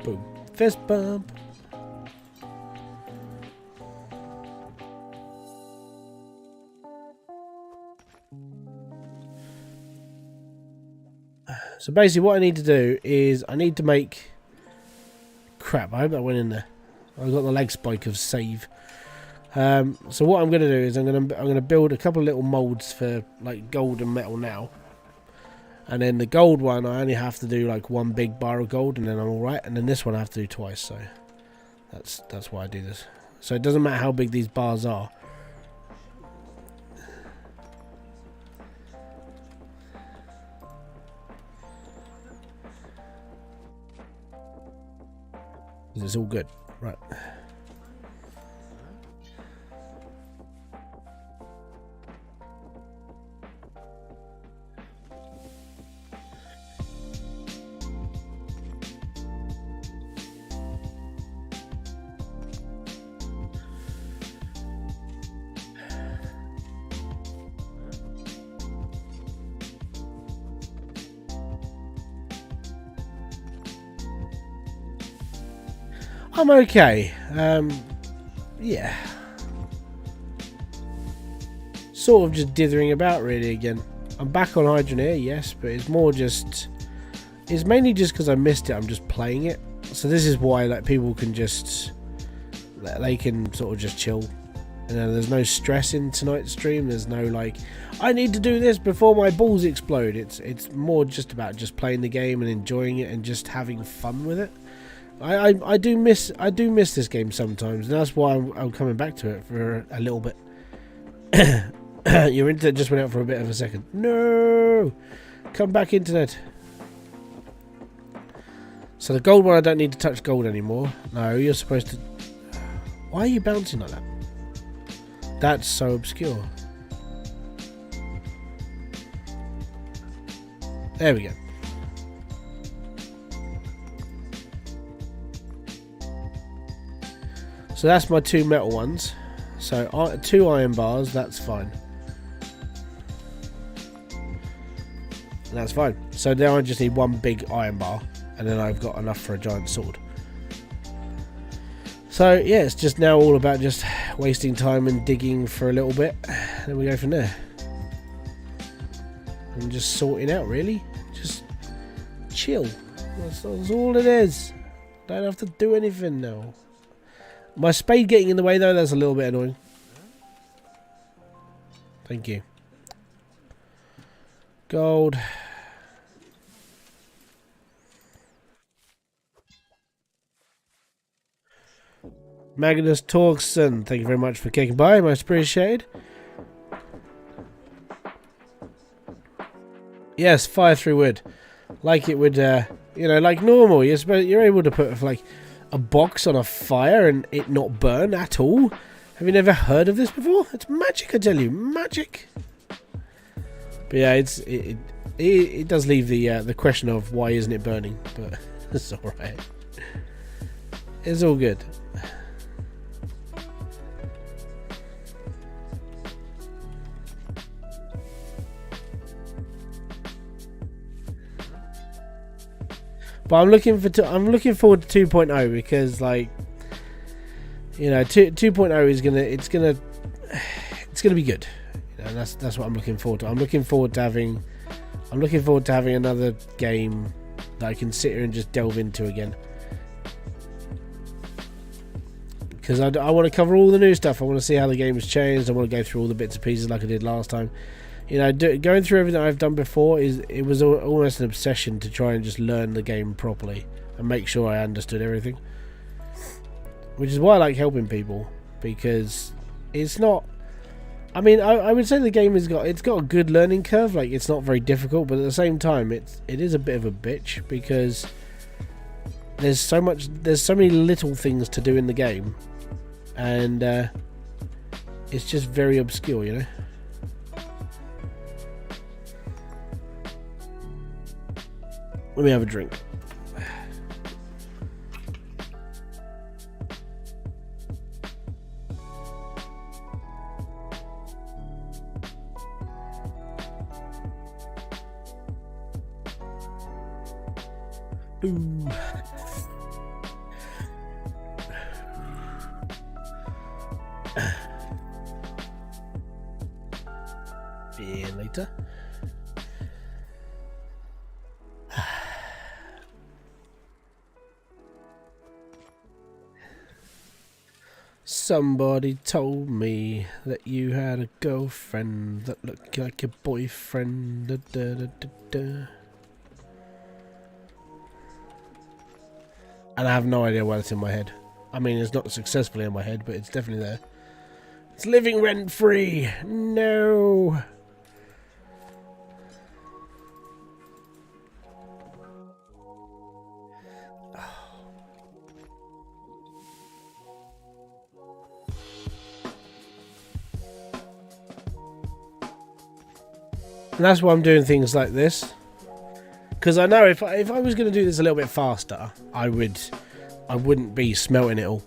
Boom. Fist bump. So basically what I need to do is I need to make... Crap, I hope that went in there. I've got the leg spike of save. So what I'm going to do is I'm going to build a couple of little molds for like gold and metal now. And then the gold one I only have to do like 1 big bar of gold and then I'm alright. And then this one I have to do twice, so that's why I do this. So it doesn't matter how big these bars are. It's all good. Right. I'm okay. Yeah. Sort of just dithering about really again. I'm back on Hydroneer, yes, but it's more just... It's mainly just because I missed it, I'm just playing it. So this is why like people can just... They can sort of just chill. You know, there's no stress in tonight's stream. There's no like, I need to do this before my balls explode. It's more just about just playing the game and enjoying it and just having fun with it. I do miss this game sometimes, and that's why I'm coming back to it for a little bit. Your internet just went out for a bit of a second. No, come back, internet. So the gold one, I don't need to touch gold anymore. No, you're supposed to. Why are you bouncing like that? That's so obscure. There we go. So that's my 2 metal ones. So 2 iron bars, that's fine. And that's fine. So now I just need 1 big iron bar, and then I've got enough for a giant sword. So yeah, it's just now all about just wasting time and digging for a little bit. Then we go from there. And just sorting out really. Just chill. That's all it is. Don't have to do anything now. My spade getting in the way though, that's a little bit annoying. Thank you. Gold. Magnus Torgson, thank you very much for kicking by, most appreciated. Yes, fire through wood. Like it would, you know, like normal. You're able to put like a box on a fire and it not burn at all. Have you never heard of this before? It's magic, I tell you, magic. But yeah, it does leave the question of why isn't it burning, but it's all right. It's all good. But I'm looking forward to 2.0 because, like, you know, 2.0 is it's gonna be good. You know, and that's what I'm looking forward to. I'm looking forward to having another game that I can sit here and just delve into again. Because I want to cover all the new stuff. I want to see how the game has changed. I want to go through all the bits and pieces like I did last time. You know, going through everything I've done before it was almost an obsession to try and just learn the game properly and make sure I understood everything. Which is why I like helping people, because it's not. I mean, I would say the game it's got a good learning curve. Like, it's not very difficult, but at the same time, it is a bit of a bitch because there's so many little things to do in the game, and it's just very obscure, you know. Let me have a drink. Boom. See you later. Somebody told me that you had a girlfriend that looked like your boyfriend. Da, da, da, da, da. And I have no idea why it's in my head. I mean, it's not successfully in my head, but it's definitely there. It's living rent free. No. And that's why I'm doing things like this, because I know if I was going to do this a little bit faster, I wouldn't be smelting it all.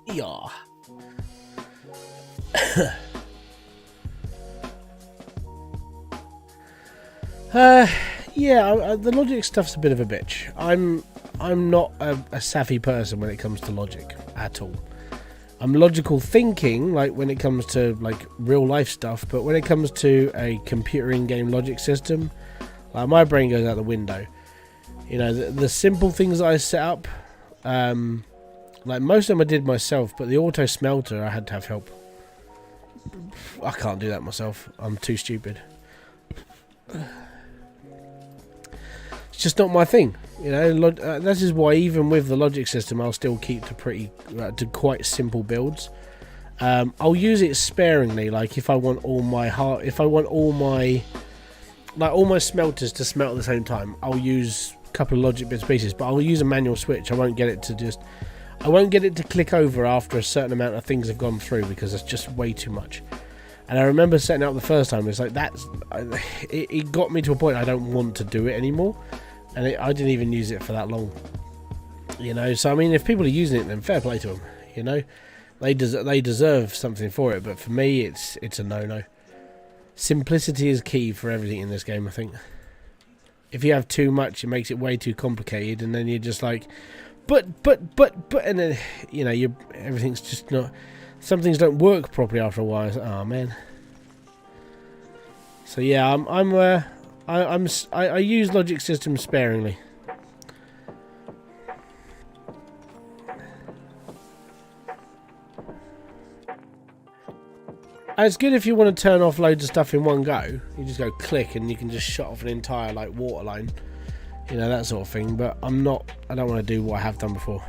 Yeah. Yeah, the logic stuff's a bit of a bitch. I'm not a savvy person when it comes to logic at all. I'm logical thinking, like when it comes to like real life stuff, but when it comes to a computer in-game logic system, like my brain goes out the window. You know, the simple things that I set up, like most of them I did myself, but the auto smelter I had to have help. I can't do that myself. I'm too stupid. It's just not my thing. You know, this is why even with the logic system, I'll still keep to quite simple builds. I'll use it sparingly. Like if I want all my smelters to smelt at the same time, I'll use a couple of logic bits and pieces. But I'll use a manual switch. I won't get it to click over after a certain amount of things have gone through because it's just way too much. And I remember setting up the first time. It's like it got me to a point I don't want to do it anymore. And I didn't even use it for that long, you know. So I mean, if people are using it, then fair play to them. You know, they deserve something for it. But for me, it's a no-no. Simplicity is key for everything in this game, I think. If you have too much, it makes it way too complicated, and then you're just like, but, and then you know, everything's just not. Some things don't work properly after a while. It's like, oh man. So yeah, I use logic systems sparingly. And it's good if you want to turn off loads of stuff in one go. You just go click and you can just shut off an entire like water line, you know, that sort of thing. But I don't want to do what I have done before.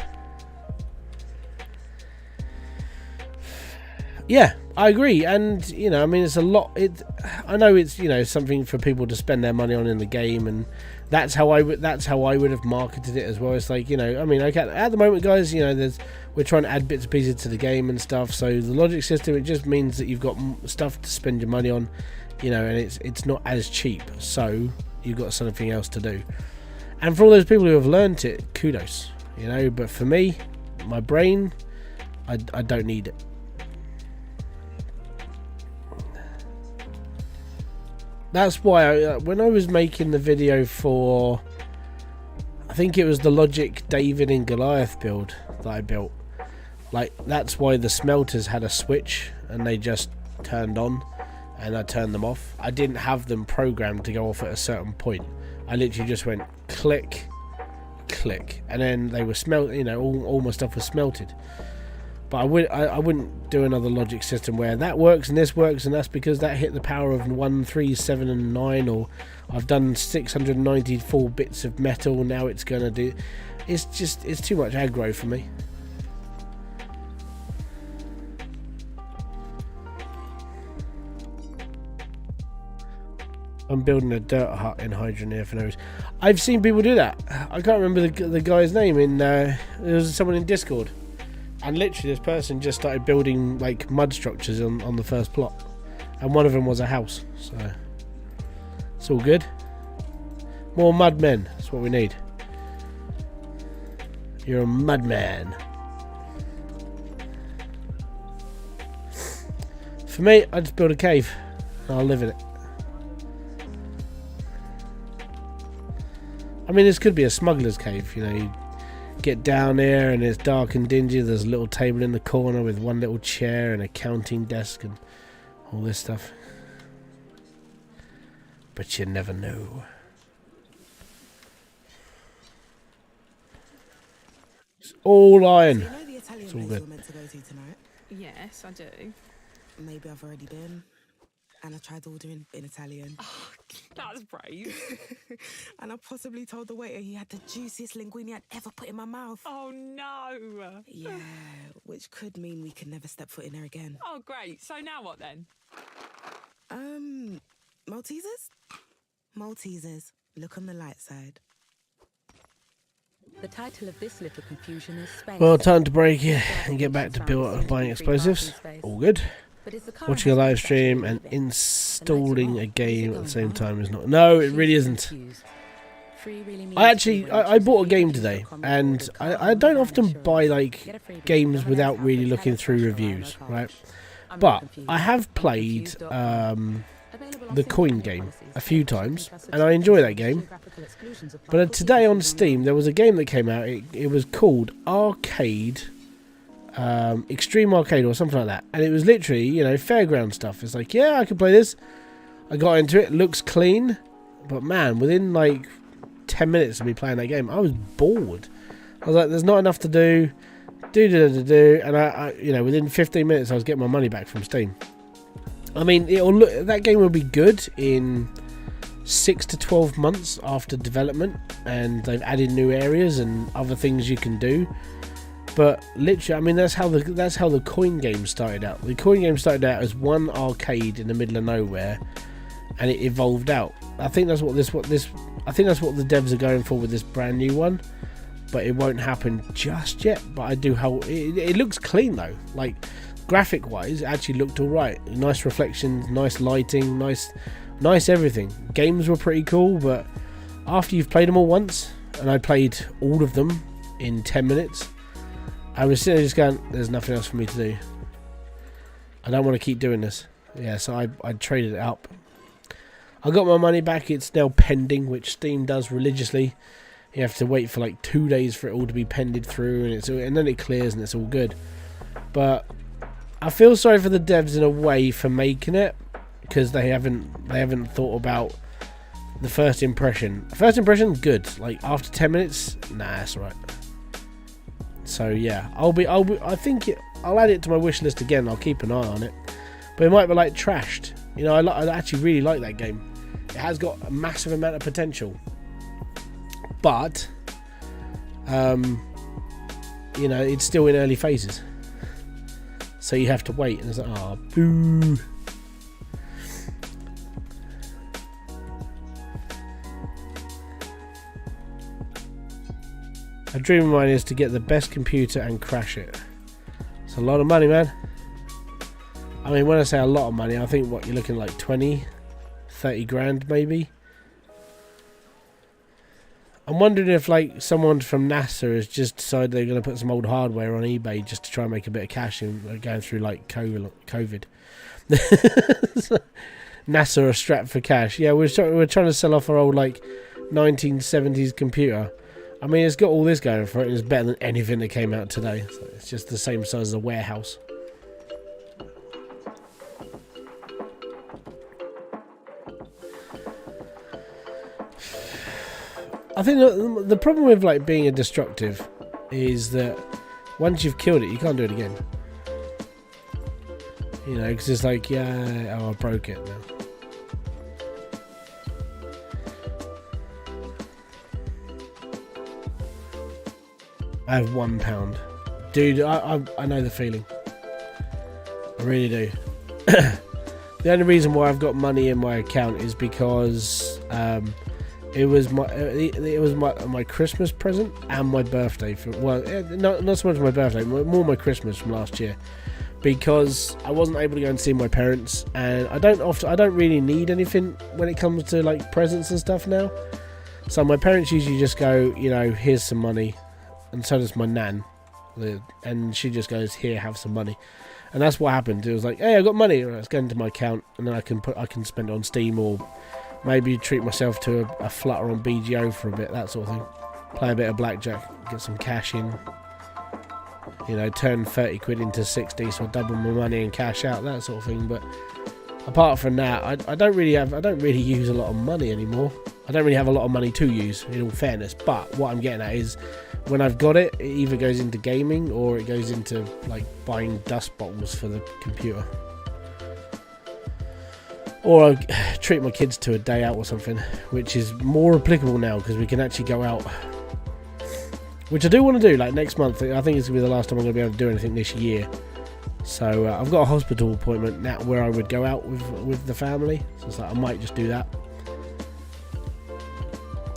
Yeah, I agree, and you know, I mean, it's a lot. I know it's, you know, something for people to spend their money on in the game, and that's how I would have marketed it as well. It's like, you know, I mean, okay, at the moment, guys, you know, we're trying to add bits and pieces to the game and stuff. So the logic system, it just means that you've got stuff to spend your money on, you know, and it's not as cheap. So you've got something else to do. And for all those people who have learnt it, kudos, you know. But for me, my brain, I don't need it. That's why when I was making the video for, I think it was the Logic David and Goliath build that I built, like that's why the smelters had a switch and they just turned on and I turned them off. I didn't have them programmed to go off at a certain point. I literally just went click, click, and then they were smelt. You know, all my stuff was smelted. But I wouldn't do another logic system where that works and this works, and that's because that hit the power of 1, 3, 7, and 9, or I've done 694 bits of metal. Now it's gonna do. It's too much aggro for me. I'm building a dirt hut in Hydroneer for no reason. I've seen people do that. I can't remember the guy's name. There was someone in Discord. And literally this person just started building like mud structures on the first plot. And one of them was a house. So it's all good. More mud men. That's what we need. You're a mud man. For me, I just build a cave. And I'll live in it. I mean, this could be a smuggler's cave, you know. You get down there and it's dark and dingy. There's a little table in the corner with one little chair and a counting desk and all this stuff. But you never know. It's all iron. Do you know the Italian It's all place good. we're meant to go to tonight? Yes, I do. Maybe I've already been. And I tried ordering in Italian. Oh, that's brave. And I possibly told the waiter he had the juiciest linguine I'd ever put in my mouth. Oh, no. Yeah, which could mean we can never step foot in there again. Oh, great. So now what then? Maltesers? Maltesers. Look on the light side. The title of this little confusion is Space. Well, time to break it and get back to buying explosives. All good. Watching a live stream and installing a game at the same time is not. No, it really isn't. I bought a game today, and I don't often buy like games without really looking through reviews, right? But I have played the coin game a few times, and I enjoy that game. But today on Steam, there was a game that came out. It was called Arcade, Extreme Arcade or something like that. And it was literally, you know, fairground stuff. It's like, yeah, I can play this. I got into it. Looks clean. But man, within like 10 minutes of me playing that game, I was bored. I was like, there's not enough to do. And I you know, within 15 minutes, I was getting my money back from Steam. I mean, that game will be good in 6 to 12 months after development, and they've added new areas and other things you can do. But literally, I mean, that's how the coin game started out. The coin game started out as one arcade in the middle of nowhere, and it evolved out. I think that's what the devs are going for with this brand new one. But it won't happen just yet. But I do hope it looks clean though. Like graphic wise, it actually looked alright. Nice reflections, nice lighting, nice everything. Games were pretty cool, but after you've played them all once, and I played all of them in 10 minutes, I was sitting there just going, there's nothing else for me to do. I don't want to keep doing this. Yeah, so I traded it up. I got my money back. It's now pending, which Steam does religiously. You have to wait for like 2 days for it all to be pended through, and then it clears and it's all good. But I feel sorry for the devs in a way for making it, because they haven't thought about the first impression. First impression, good. Like after 10 minutes, nah, that's alright. So yeah, I think I'll add it to my wish list again. I'll keep an eye on it, but it might be like trashed. You know, I actually really like that game. It has got a massive amount of potential. But, you know, it's still in early phases. So you have to wait. And it's like, oh, boo. A dream of mine is to get the best computer and crash it. It's a lot of money, man. I mean, when I say a lot of money, I think what you're looking at, like 20, 30 grand maybe. I'm wondering if like someone from NASA has just decided they're going to put some old hardware on eBay just to try and make a bit of cash in going through like COVID. NASA are strapped for cash. Yeah, we're trying to sell off our old like 1970s computer. I mean, it's got all this going for it, and it's better than anything that came out today. So it's just the same size as a warehouse. I think the problem with like being a destructive is that once you've killed it, you can't do it again. You know, because it's like, yeah, oh, I broke it now. I have £1. Dude, I know the feeling. I really do. The only reason why I've got money in my account is because it was my Christmas present and my birthday. Not so much my birthday, more my Christmas from last year, because I wasn't able to go and see my parents, and I don't really need anything when it comes to like presents and stuff now. So my parents usually just go, you know, here's some money, and so does my nan, and she just goes, here, have some money. And that's what happened. It was like, hey, I got money. Right, let's get into my account, and then I can spend it on Steam, or maybe treat myself to a flutter on BGO for a bit, that sort of thing. Play a bit of blackjack, get some cash in. You know, turn 30 quid into 60, so I double my money and cash out, that sort of thing. But apart from that, I don't really use a lot of money anymore. I don't really have a lot of money to use, in all fairness. But what I'm getting at is, when I've got it, it either goes into gaming or it goes into like buying dust bottles for the computer, or I treat my kids to a day out or something, which is more applicable now because we can actually go out, which I do want to do. Like next month, I think it's gonna be the last time I'm gonna be able to do anything this year. So I've got a hospital appointment now where I would go out with the family. So it's like I might just do that.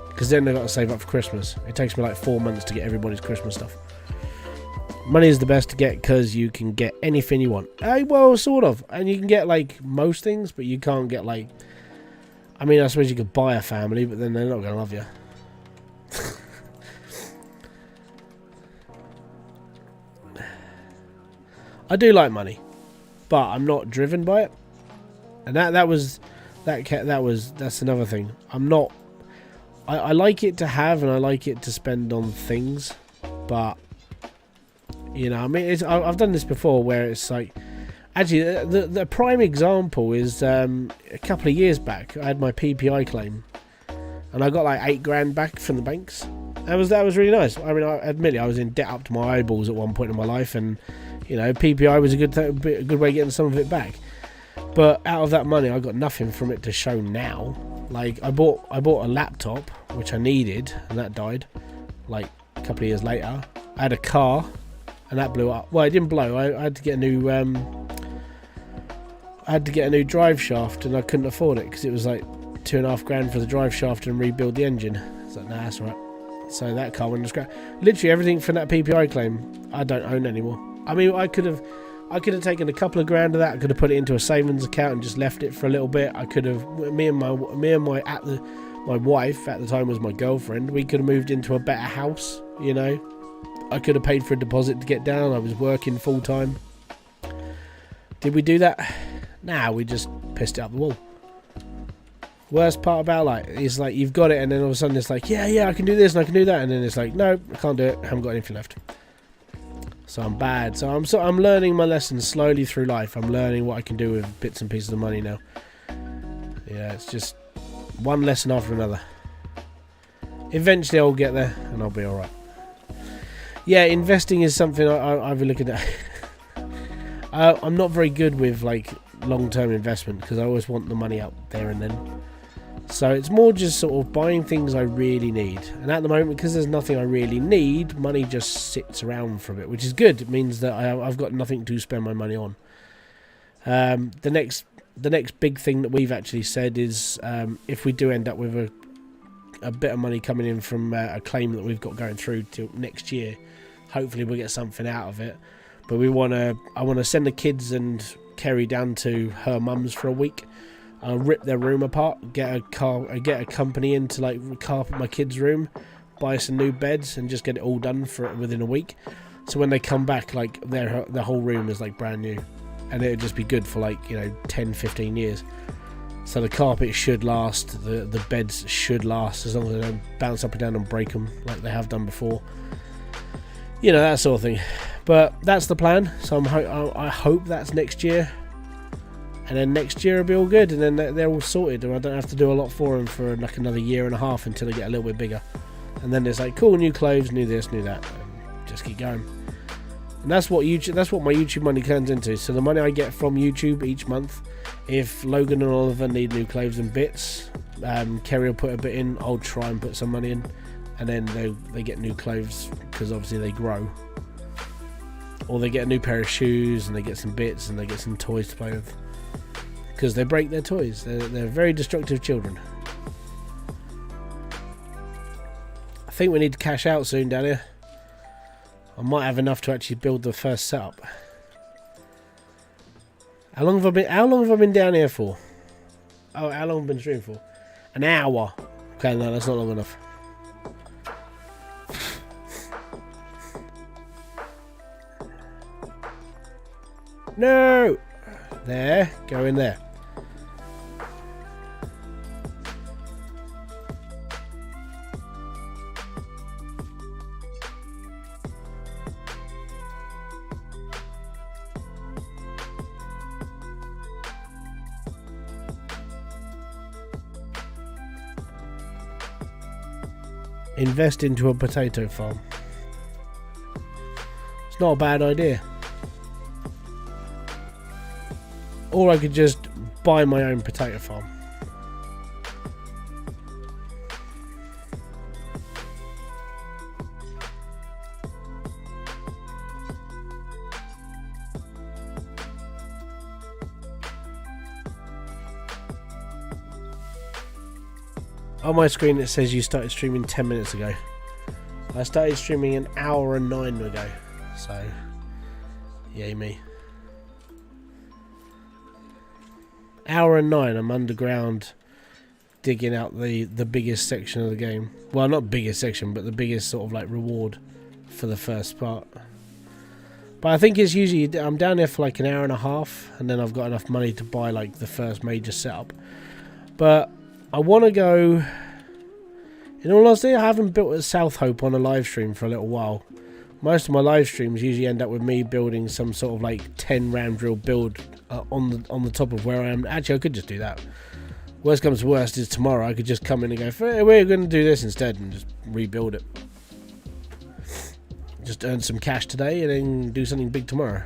Because then I've got to save up for Christmas. It takes me like 4 months to get everybody's Christmas stuff. Money is the best to get because you can get anything you want. Well, sort of. And you can get like most things, but you can't get like... I mean, I suppose you could buy a family, but then they're not going to love you. I do like money, but I'm not driven by it. And that was That's another thing. I'm not. I like it to have and I like it to spend on things, but you know, I mean, I've done this before where it's like, actually, the prime example is a couple of years back. I had my PPI claim, and I got like $8,000 back from the banks. That was really nice. I mean, I admit I was in debt up to my eyeballs at one point in my life, and you know, PPI was a good way of getting some of it back. But out of that money, I got nothing from it to show now. Like I bought a laptop which I needed, and that died like a couple of years later. I had a car, and that blew up. Well, it didn't blow. I had to get a new drive shaft, and I couldn't afford it because it was like $2,500 for the drive shaft and rebuild the engine. It's like, nah, that's all right. So that car went to scrap. Literally everything from that PPI claim, I don't own anymore. I mean, I could have taken a couple of grand of that. I could have put it into a savings account and just left it for a little bit. I could have my wife at the time was my girlfriend. We could have moved into a better house. You know, I could have paid for a deposit to get down. I was working full time. Did we do that? Nah, we just pissed it up the wall. Worst part about like is like you've got it, and then all of a sudden it's like yeah I can do this and I can do that, and then it's like no, I can't do it. I haven't got anything left. So I'm bad. So I'm learning my lessons slowly through life. I'm learning what I can do with bits and pieces of money now. Yeah, it's just one lesson after another. Eventually I'll get there and I'll be alright. Yeah, investing is something I've been looking at. I'm not very good with like long-term investment because I always want the money up there and then. So it's more just sort of buying things I really need. And at the moment, because there's nothing I really need, money just sits around for a bit, which is good. It means that I've got nothing to spend my money on. The next big thing that we've actually said is if we do end up with a bit of money coming in from a claim that we've got going through till next year, hopefully we'll get something out of it. But I want to send the kids and Kerry down to her mum's for a week. I'll rip their room apart, get a company in to like carpet my kids' room, buy some new beds, and just get it all done within a week. So when they come back, like their whole room is like brand new, and it'll just be good for like 10-15 years. So the carpet should last, the beds should last as long as they don't bounce up and down and break them like they have done before. You know, that sort of thing. But that's the plan. So I hope that's next year. And then next year it'll be all good, and then they're all sorted, and I don't have to do a lot for them for like another year and a half until they get a little bit bigger. And then it's like, cool, new clothes, new this, new that, and just keep going. And that's what my YouTube money turns into. So the money I get from YouTube each month, if Logan and Oliver need new clothes and bits, Kerry will put a bit in. I'll try and put some money in, and then they get new clothes because obviously they grow. Or they get a new pair of shoes, and they get some bits, and they get some toys to play with. Because they break their toys. They're very destructive children. I think we need to cash out soon down here. I might have enough to actually build the first setup. How long have I been down here for? Oh, how long have I been streaming for? An hour. Okay, no, that's not long enough. No! There, go in there. Invest into a potato farm. It's not a bad idea. Or I could just buy my own potato farm. On my screen it says you started streaming 10 minutes ago. I started streaming an hour and 9 ago. So, yay me. Hour and 9, I'm underground digging out the biggest section of the game. Well, not biggest section, but the biggest sort of like reward for the first part. But I think it's usually, I'm down there for like an hour and a half, and then I've got enough money to buy like the first major setup. But I want to go. In all honesty, I haven't built a South Hope on a live stream for a little while. Most of my live streams usually end up with me building some sort of like 10 round drill build on the top of where I am. Actually, I could just do that. Worst comes to worst is tomorrow I could just come in and go, hey, we're going to do this instead and just rebuild it. Just earn some cash today and then do something big tomorrow.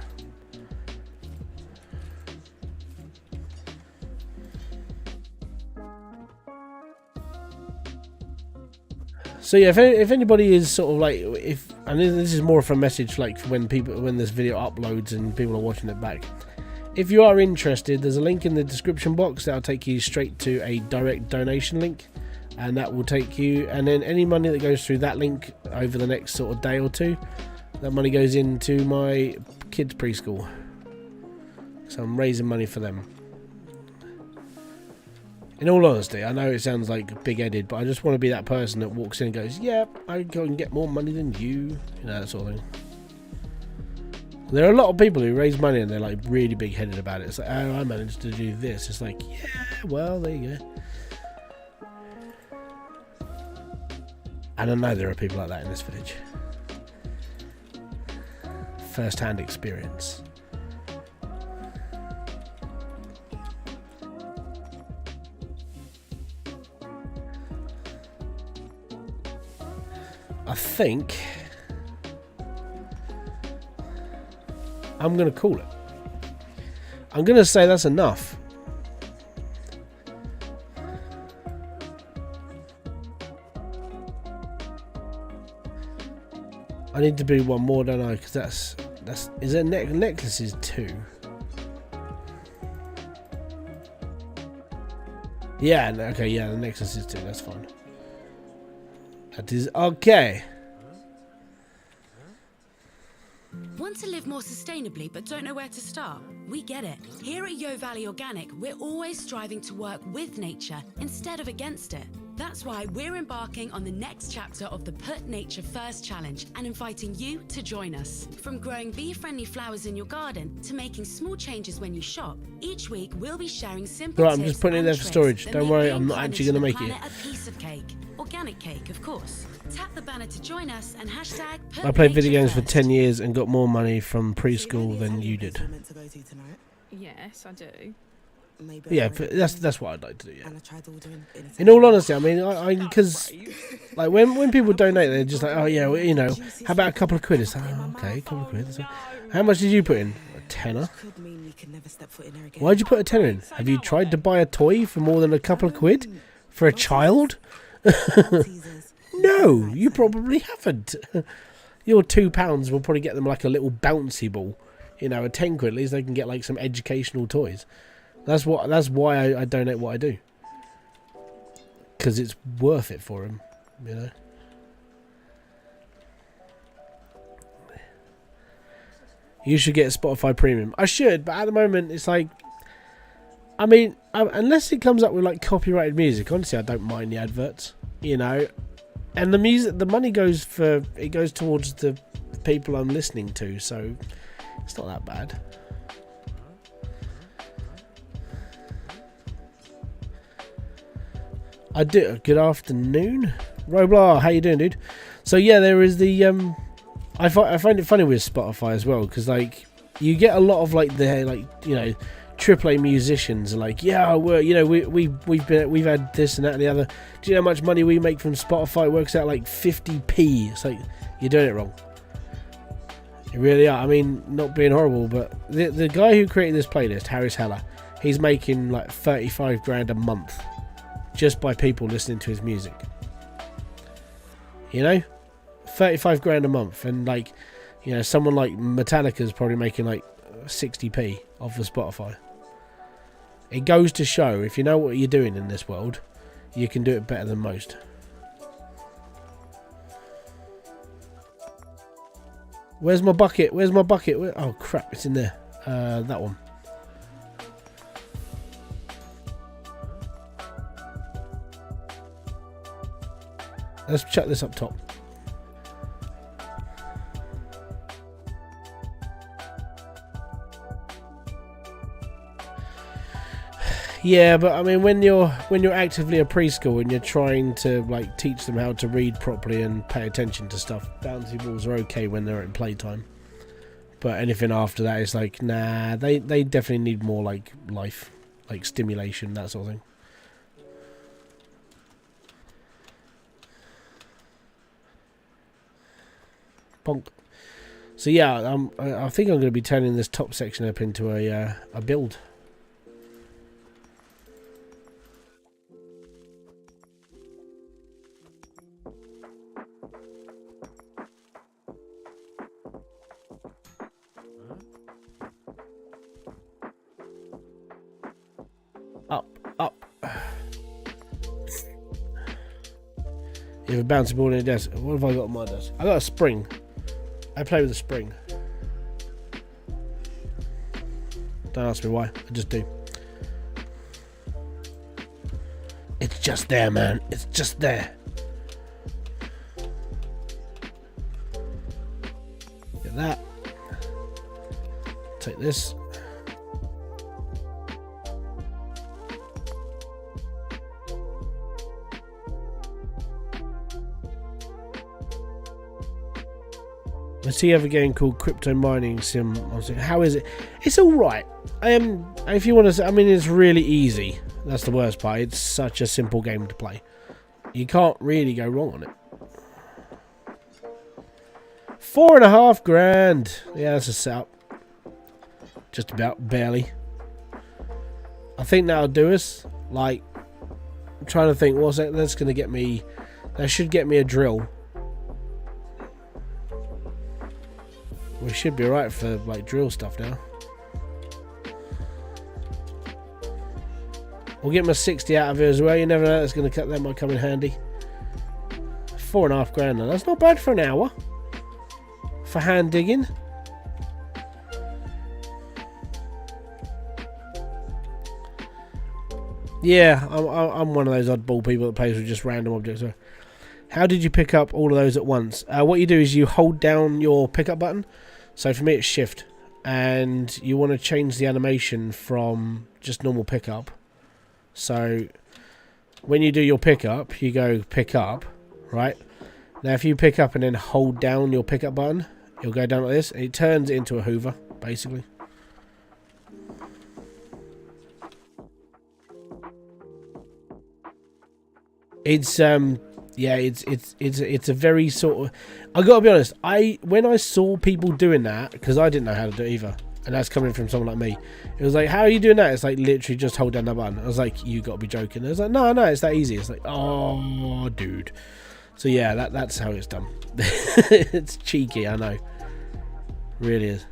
So yeah, if anybody is sort of like, and this is more of a message like when this video uploads and people are watching it back. If you are interested, there's a link in the description box that'll take you straight to a direct donation link, and that will take you. And then any money that goes through that link over the next sort of day or two, that money goes into my kids' preschool. So I'm raising money for them. In all honesty, I know it sounds like big-headed, but I just want to be that person that walks in and goes, yeah, I go and get more money than you. You know, that sort of thing. There are a lot of people who raise money and they're like really big-headed about it. It's like, oh, I managed to do this. It's like, yeah, well, there you go. And I know there are people like that in this village. First-hand experience. I think I'm going to call it. I'm going to say that's enough. I need to do one more, don't I? Because that's is there necklaces too? Yeah, okay, yeah, the necklaces too. That's fine. That is okay. Want to live more sustainably but don't know where to start? We get it. Here at Yo Valley Organic, we're always striving to work with nature instead of against it. That's why we're embarking on the next chapter of the Put Nature First Challenge and inviting you to join us. From growing bee-friendly flowers in your garden to making small changes when you shop, each week we'll be sharing simple Right, tips I'm just putting it and there for tricks storage. that Don't make worry, being I'm not kind actually to going to the make it. planet a piece of cake. Organic cake, of course. Tap the banner to join us and hashtag Put I played video Nature games for First. 10 years and got more money from preschool than you did. Yes, I do. Yeah, that's what I'd like to do. Yeah. In all honesty, I mean, because like when people donate, they're just like, oh yeah, well, you know, how about a couple of quid? It's like, oh, okay, a couple of quid. So, how much did you put in? A tenner. Why'd you put a tenner in? Have you tried to buy a toy for more than a couple of quid for a child? No, you probably haven't. Your £2 will probably get them like a little bouncy ball. You know, a 10 quid, at least they can get like some educational toys. That's why I donate what I do. Because it's worth it for them, you know. You should get Spotify Premium. I should, but at the moment it's like, I mean, unless it comes up with like copyrighted music, honestly, I don't mind the adverts, you know. And the music, the money goes towards the people I'm listening to, so it's not that bad. I do. Good afternoon, Roblar. How you doing, dude? So yeah, there is the I find it funny with Spotify as well, because like you get a lot of like the you know AAA musicians are like, yeah, we're, you know, we've had this and that and the other. Do you know how much money we make from Spotify? It works out like 50p. It's like, you're doing it wrong. You really are. I mean, not being horrible, but the guy who created this playlist, Harris Heller, he's making like 35 grand a month just by people listening to his music. You know, 35 grand a month, and like, you know, someone like Metallica's probably making like 60p off of Spotify. It goes to show, if you know what you're doing in this world, you can do it better than most. Where's my bucket? Where's my bucket? Oh crap, it's in there. That one. Let's chuck this up top. Yeah, but I mean, when you're actively a preschool and you're trying to like teach them how to read properly and pay attention to stuff, bouncy balls are okay when they're in playtime. But anything after that is like, nah, they definitely need more like life, like stimulation, that sort of thing. Bonk. So yeah, I think I'm going to be turning this top section up into a build. Up. You have a bouncy ball in your desk. What have I got on my desk? I got a spring. I play with a spring. Don't ask me why. I just do. It's just there, man. It's just there. Get that. Take this. I see you have a game called Crypto Mining Sim. How is it? It's all right. If you want to, I mean, it's really easy. That's the worst part. It's such a simple game to play. You can't really go wrong on it. 4.5 grand. Yeah, that's a setup. Just about barely. I think that'll do us. Like, I'm trying to think. What's that? That's going to get me. That should get me a drill. We should be alright for like drill stuff now. We'll get my 60 out of here as well. You never know, that's going to cut. That might come in handy. 4.5 grand. Now that's not bad for an hour for hand digging. Yeah, I'm one of those oddball people that plays with just random objects. So how did you pick up all of those at once? What you do is you hold down your pickup button. So for me it's shift, and you want to change the animation from just normal pickup. So when you do your pickup, you go pick up, right? Now if you pick up and then hold down your pickup button, it'll go down like this, and it turns it into a hoover, basically. It's yeah, it's a very sort of. I gotta be honest. When I saw people doing that, because I didn't know how to do it either, and that's coming from someone like me. It was like, how are you doing that? It's like literally just hold down that button. I was like, you gotta be joking. I was like, no, it's that easy. It's like, oh, dude. So yeah, that's how it's done. It's cheeky, I know. Really is.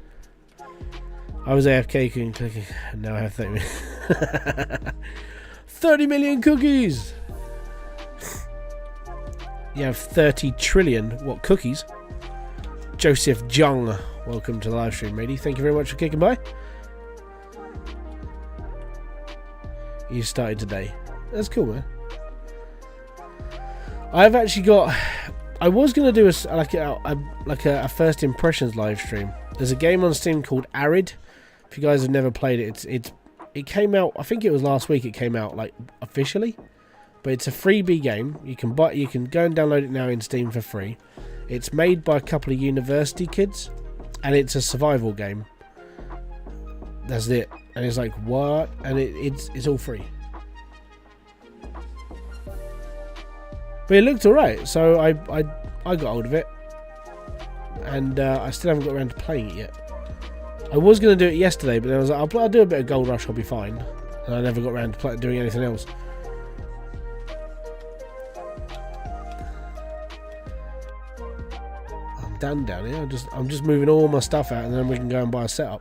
I was AFK cooking. Now I have 30 million. 30 million cookies. You have 30 trillion, what, cookies? Joseph Jung, welcome to the live stream, matey. Thank you very much for kicking by. You started today. That's cool, man. I've actually got. I was gonna do a first impressions live stream. There's a game on Steam called Arid. If you guys have never played it, it came out. I think it was last week. It came out like officially. But it's a freebie game. You can go and download it now in Steam for free. It's made by a couple of university kids, and it's a survival game. That's it. And it's like, what? And it's all free. But it looked alright, so I got hold of it, and I still haven't got around to playing it yet. I was going to do it yesterday, but then I was like, I'll do a bit of Gold Rush, I'll be fine. And I never got around to doing anything else. Down here. I'm just moving all my stuff out, and then we can go and buy a setup.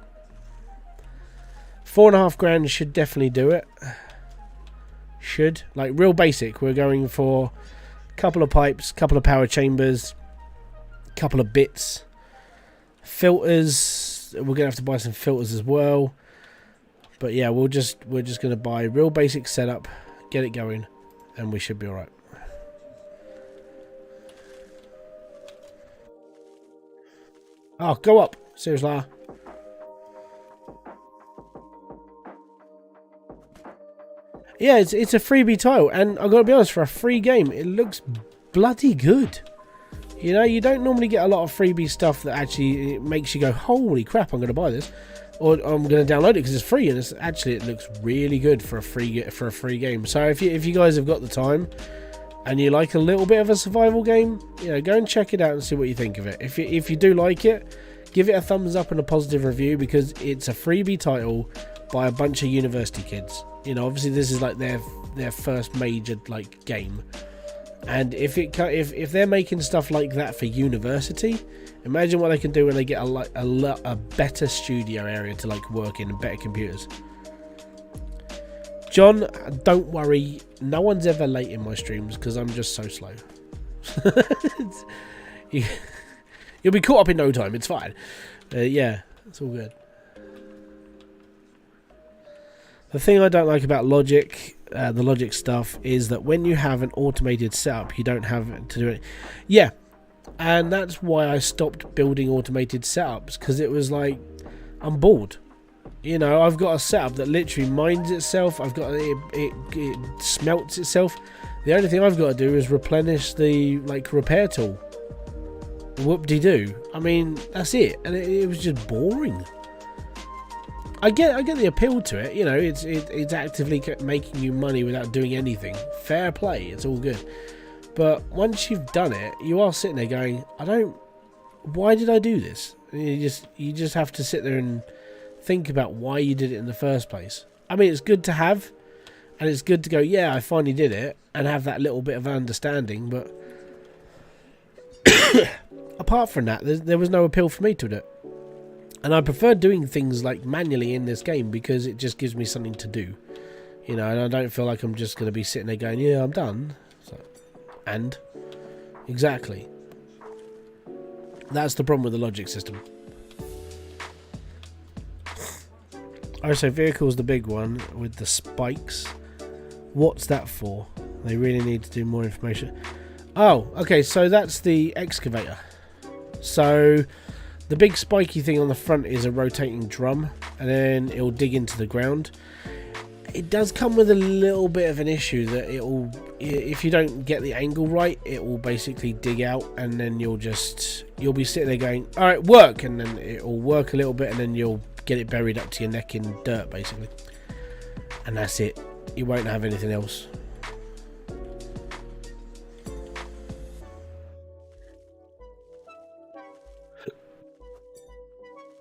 4.5 grand should definitely do it. Should, like, real basic. We're going for a couple of pipes, couple of power chambers, couple of bits, filters. We're gonna have to buy some filters as well. But yeah, we're just gonna buy real basic setup, get it going, and we should be all right. Oh, go up. Seriously. Yeah, it's a freebie title, and I've got to be honest, for a free game, it looks bloody good. You know, you don't normally get a lot of freebie stuff that actually makes you go, holy crap, I'm going to buy this, or I'm going to download it because it's free, and it looks really good for a free game. So if you guys have got the time and you like a little bit of a survival game, you know, go and check it out and see what you think of it. If you do like it, give it a thumbs up and a positive review, because it's a freebie title by a bunch of university kids. You know, obviously this is like their first major like game. And if they're making stuff like that for university, imagine what they can do when they get a better studio area to like work in and better computers. John, don't worry, no one's ever late in my streams because I'm just so slow. You'll be caught up in no time. It's fine. Yeah, it's all good. The thing I don't like about Logic, the Logic stuff, is that when you have an automated setup, you don't have to do it. Yeah, and that's why I stopped building automated setups, because it was like, I'm bored. You know, I've got a setup that literally mines itself. I've got it smelts itself. The only thing I've got to do is replenish the like repair tool. Whoop-de-doo. I mean, that's it, and it was just boring. I get the appeal to it, you know, it's actively making you money without doing anything. Fair play, it's all good. But once you've done it, you are sitting there going, why did I do this? And you just have to sit there and think about why you did it in the first place. I mean, it's good to have, and it's good to go, yeah, I finally did it, and have that little bit of understanding, but apart from that, there was no appeal for me to it. And I prefer doing things like manually in this game because it just gives me something to do. You know, and I don't feel like I'm just going to be sitting there going, yeah, I'm done. So, and? Exactly. That's the problem with the Logic system. Oh, so vehicle's the big one with the spikes. What's that for? They really need to do more information. Oh, okay, so that's the excavator. So the big spiky thing on the front is a rotating drum, and then it'll dig into the ground. It does come with a little bit of an issue that if you don't get the angle right, it will basically dig out, and then you'll be sitting there going, all right, work, and then it'll work a little bit, and then you'll get it buried up to your neck in dirt, basically. And that's it. You won't have anything else.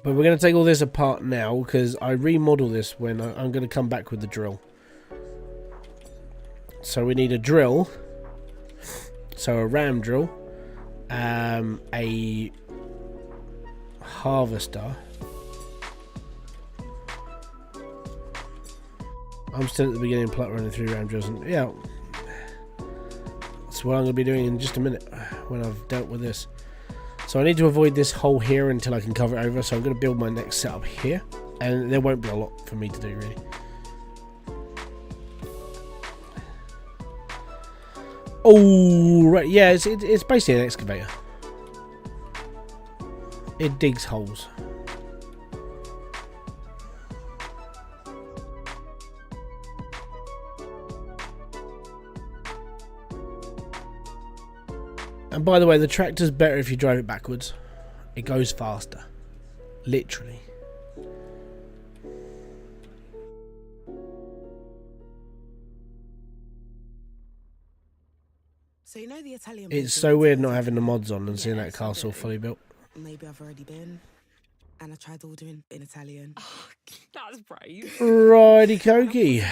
But we're going to take all this apart now, because I remodel this when I'm going to come back with the drill. So we need a drill. So a ram drill. A harvester. I'm still at the beginning, plot running through ram drills. And yeah, that's what I'm going to be doing in just a minute when I've dealt with this. So I need to avoid this hole here until I can cover it over. So I'm going to build my next setup here. And there won't be a lot for me to do, really. Oh, right. Yeah, it's basically an excavator. It digs holes. And by the way, the tractor's better if you drive it backwards. It goes faster. Literally. So you know the Italian. It's so weird not having the mods on and seeing that castle fully built. Maybe I've already been, and I tried ordering in Italian. Oh, that's brave. Righty cokey.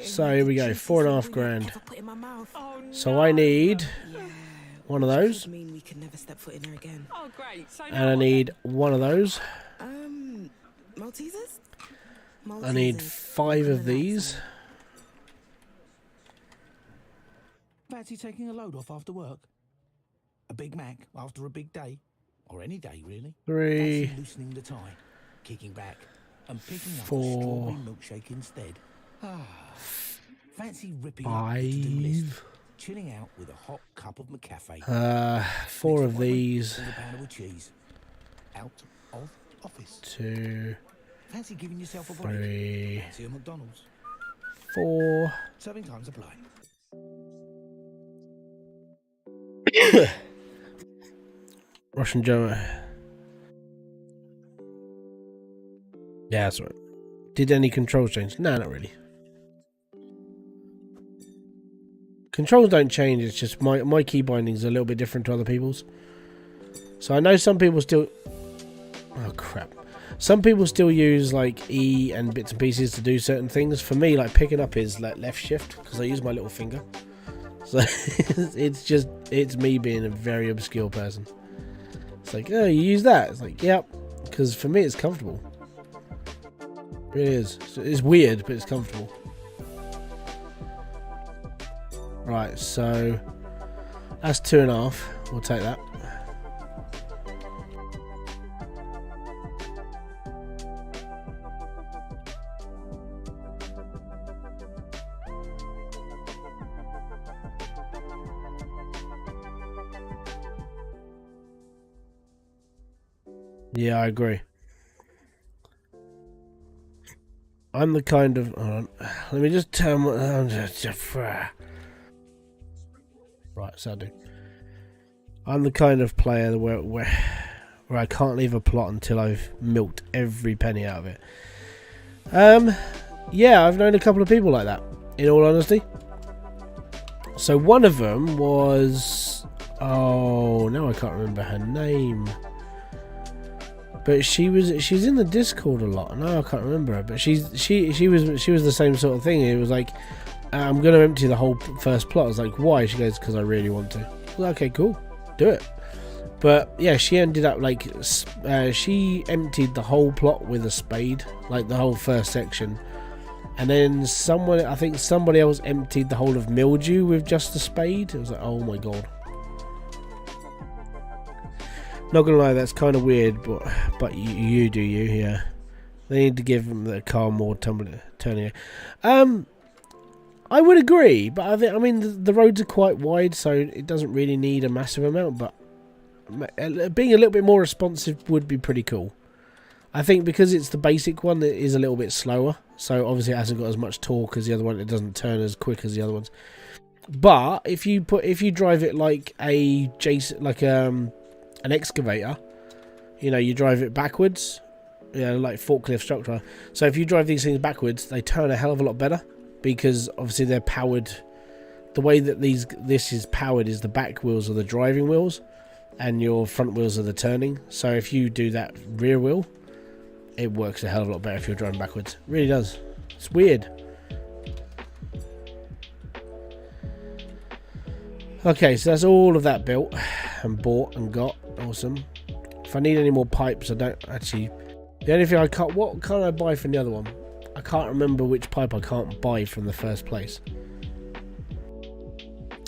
So here we go, $4.5 grand. Oh, no. So I need one of those. Mean we can never step foot in there again. Oh, great. So And I need one of those. Maltesers? I need 5 of these. Fancy taking a load off after work? A Big Mac after a big day? Or any day, really? 3, Fancy loosening the tie, kicking back, and picking up a 4, strawberry milkshake instead? Fancy ripping up the to-do list, 5. chilling out with a hot cup of McCafe. 4 of these. And a pound of cheese. Out of office. 2, Fancy giving yourself a break? 3, Fancy a McDonald's. 4. Serving times apply. Russian German. Yeah, that's right. Did any controls change? No, not really. Controls don't change, it's just my key bindings are a little bit different to other people's. So I know some people still... Oh, crap. Some people still use, like, E and bits and pieces to do certain things. For me, like, picking up is, like, left shift, because I use my little finger. So, it's me being a very obscure person. It's like, oh, you use that? It's like, yep. Because for me, it's comfortable. It really is. It's weird, but it's comfortable. Right, so that's 2.5. We'll take that. Yeah, I agree. I'm the kind of... Hold on. Let me just turn... Right, so I do. I'm the kind of player where I can't leave a plot until I've milked every penny out of it. Yeah, I've known a couple of people like that, in all honesty. So one of them was... Oh, now I can't remember her name. But she's in the Discord a lot. No, I can't remember her. But she was the same sort of thing. It was like, I'm going to empty the whole first plot. I was like, why? She goes, because I really want to. Well, okay, cool, do it. But yeah, she ended up like she emptied the whole plot with a spade, like the whole first section, and then I think somebody else emptied the whole of Mildew with just a spade. It was like, oh my god. Not gonna lie, that's kind of weird, but you do you, yeah. They need to give them the car more turning. I would agree, but I mean the roads are quite wide, so it doesn't really need a massive amount. But being a little bit more responsive would be pretty cool. I think because it's the basic one that is a little bit slower, so obviously it hasn't got as much torque as the other one. It doesn't turn as quick as the other ones. But if you drive it like an excavator, you know, you drive it backwards, you know, like forklift structure. So if you drive these things backwards, they turn a hell of a lot better because obviously they're powered. The way that this is powered is the back wheels are the driving wheels and your front wheels are the turning. So if you do that rear wheel, it works a hell of a lot better if you're driving backwards. It really does. It's weird. Okay, so that's all of that built and bought and got. Awesome. If I need any more pipes, I don't actually... The only thing I can't... What can I buy from the other one? I can't remember which pipe I can't buy from the first place.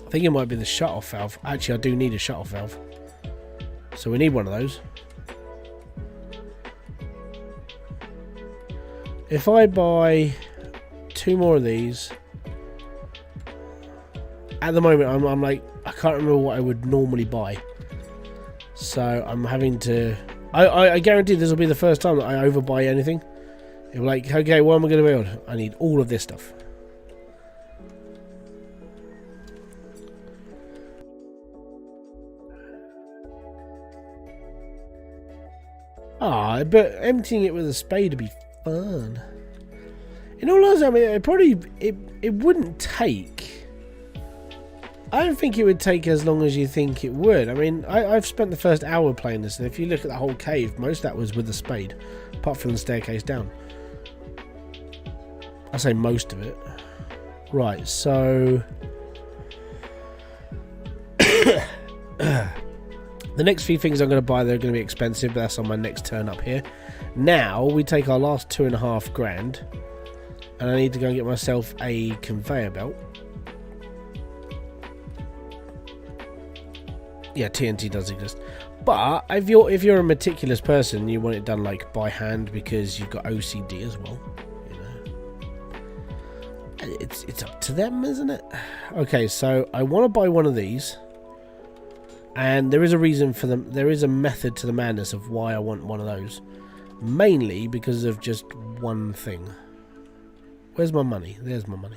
I think it might be the shut-off valve. Actually, I do need a shut-off valve. So we need one of those. If I buy 2 more of these... At the moment, I'm like... I can't remember what I would normally buy. So I'm having to... I guarantee this will be the first time that I overbuy anything. It'll be like, okay, what am I going to build? I need all of this stuff. Ah, but emptying it with a spade would be fun. In all honesty, I mean, it wouldn't take... I don't think it would take as long as you think it would. I mean, I've spent the first hour playing this, and if you look at the whole cave, most of that was with a spade, apart from the staircase down. I say most of it. Right, so... the next few things I'm going to buy, they're going to be expensive, but that's on my next turn up here. Now, we take our last 2.5 grand, and I need to go and get myself a conveyor belt. Yeah, TNT does exist, but if you're a meticulous person, you want it done like by hand because you've got OCD as well. You know, it's up to them, isn't it? Okay, so I want to buy one of these, and there is a reason for them. There is a method to the madness of why I want one of those, mainly because of just one thing. Where's my money? There's my money.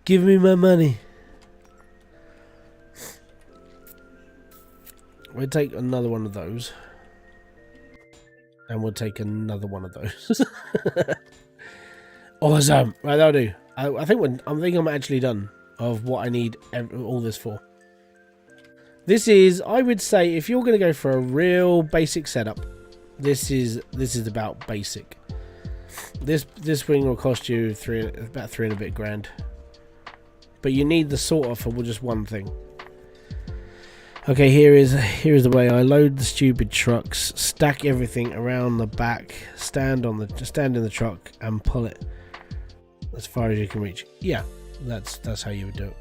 Give me my money. We'll take another one of those. And we'll take another one of those. Awesome. Right, that'll do. I think I'm actually done of what I need all this for. This is, I would say, if you're going to go for a real basic setup, this is about basic. This thing will cost you about $3 and a bit grand. But you need the sorter for just one thing. Okay, here is the way. I load the stupid trucks, stack everything around the back, stand in the truck and pull it as far as you can reach. Yeah, that's how you would do it.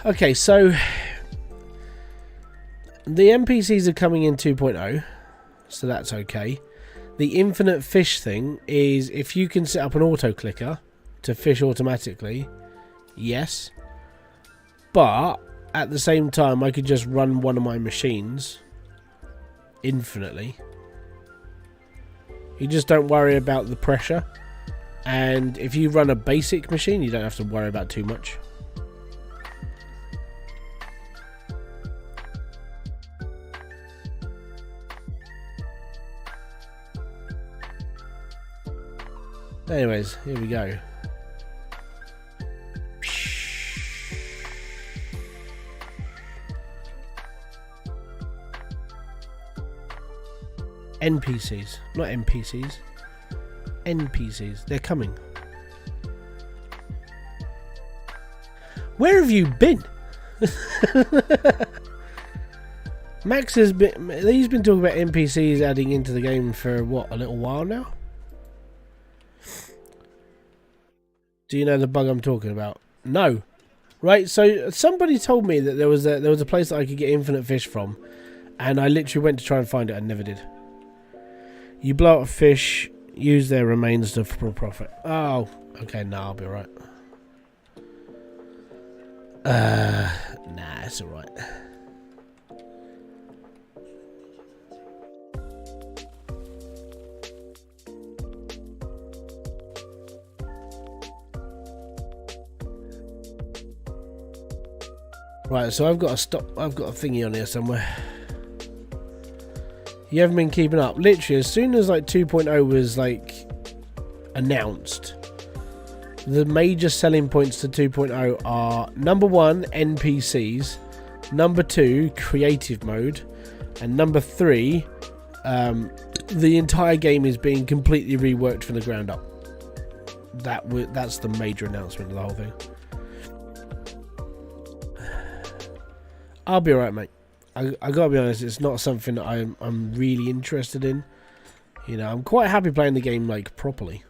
Okay, so the NPCs are coming in 2.0, so that's okay. The infinite fish thing is if you can set up an auto clicker to fish automatically, yes. But at the same time, I could just run one of my machines infinitely. You just don't worry about the pressure, and if you run a basic machine, you don't have to worry about too much. Anyways, here we go. NPCs, not NPCs. NPCs, they're coming. Where have you been? Max has been. He's been talking about NPCs adding into the game for what, a little while now. Do you know the bug I'm talking about? No. Right, so somebody told me that there was a place that I could get infinite fish from, and I literally went to try and find it and never did. You blow out a fish, use their remains for profit. Oh, okay, nah, I'll be alright. Nah, it's alright. Right, so I've got a thingy on here somewhere. You haven't been keeping up. Literally, as soon as like 2.0 was like announced, the major selling points to 2.0 are number 1, NPCs, number 2, creative mode, and number 3, the entire game is being completely reworked from the ground up. That's the major announcement of the whole thing. I'll be alright, mate. I gotta be honest, it's not something that I'm really interested in. You know, I'm quite happy playing the game like properly.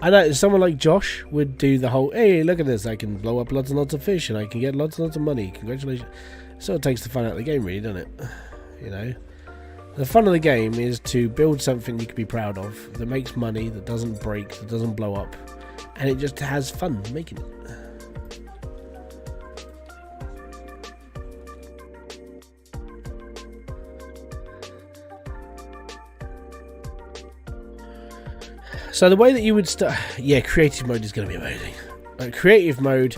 I know someone like Josh would do the whole, hey, look at this, I can blow up lots and lots of fish and I can get lots and lots of money. Congratulations. So it takes the fun out of the game, really, doesn't it? You know, the fun of the game is to build something you can be proud of, that makes money, that doesn't break, that doesn't blow up, and it just has fun making it. So the way that you would start, yeah, creative mode is going to be amazing. Creative mode.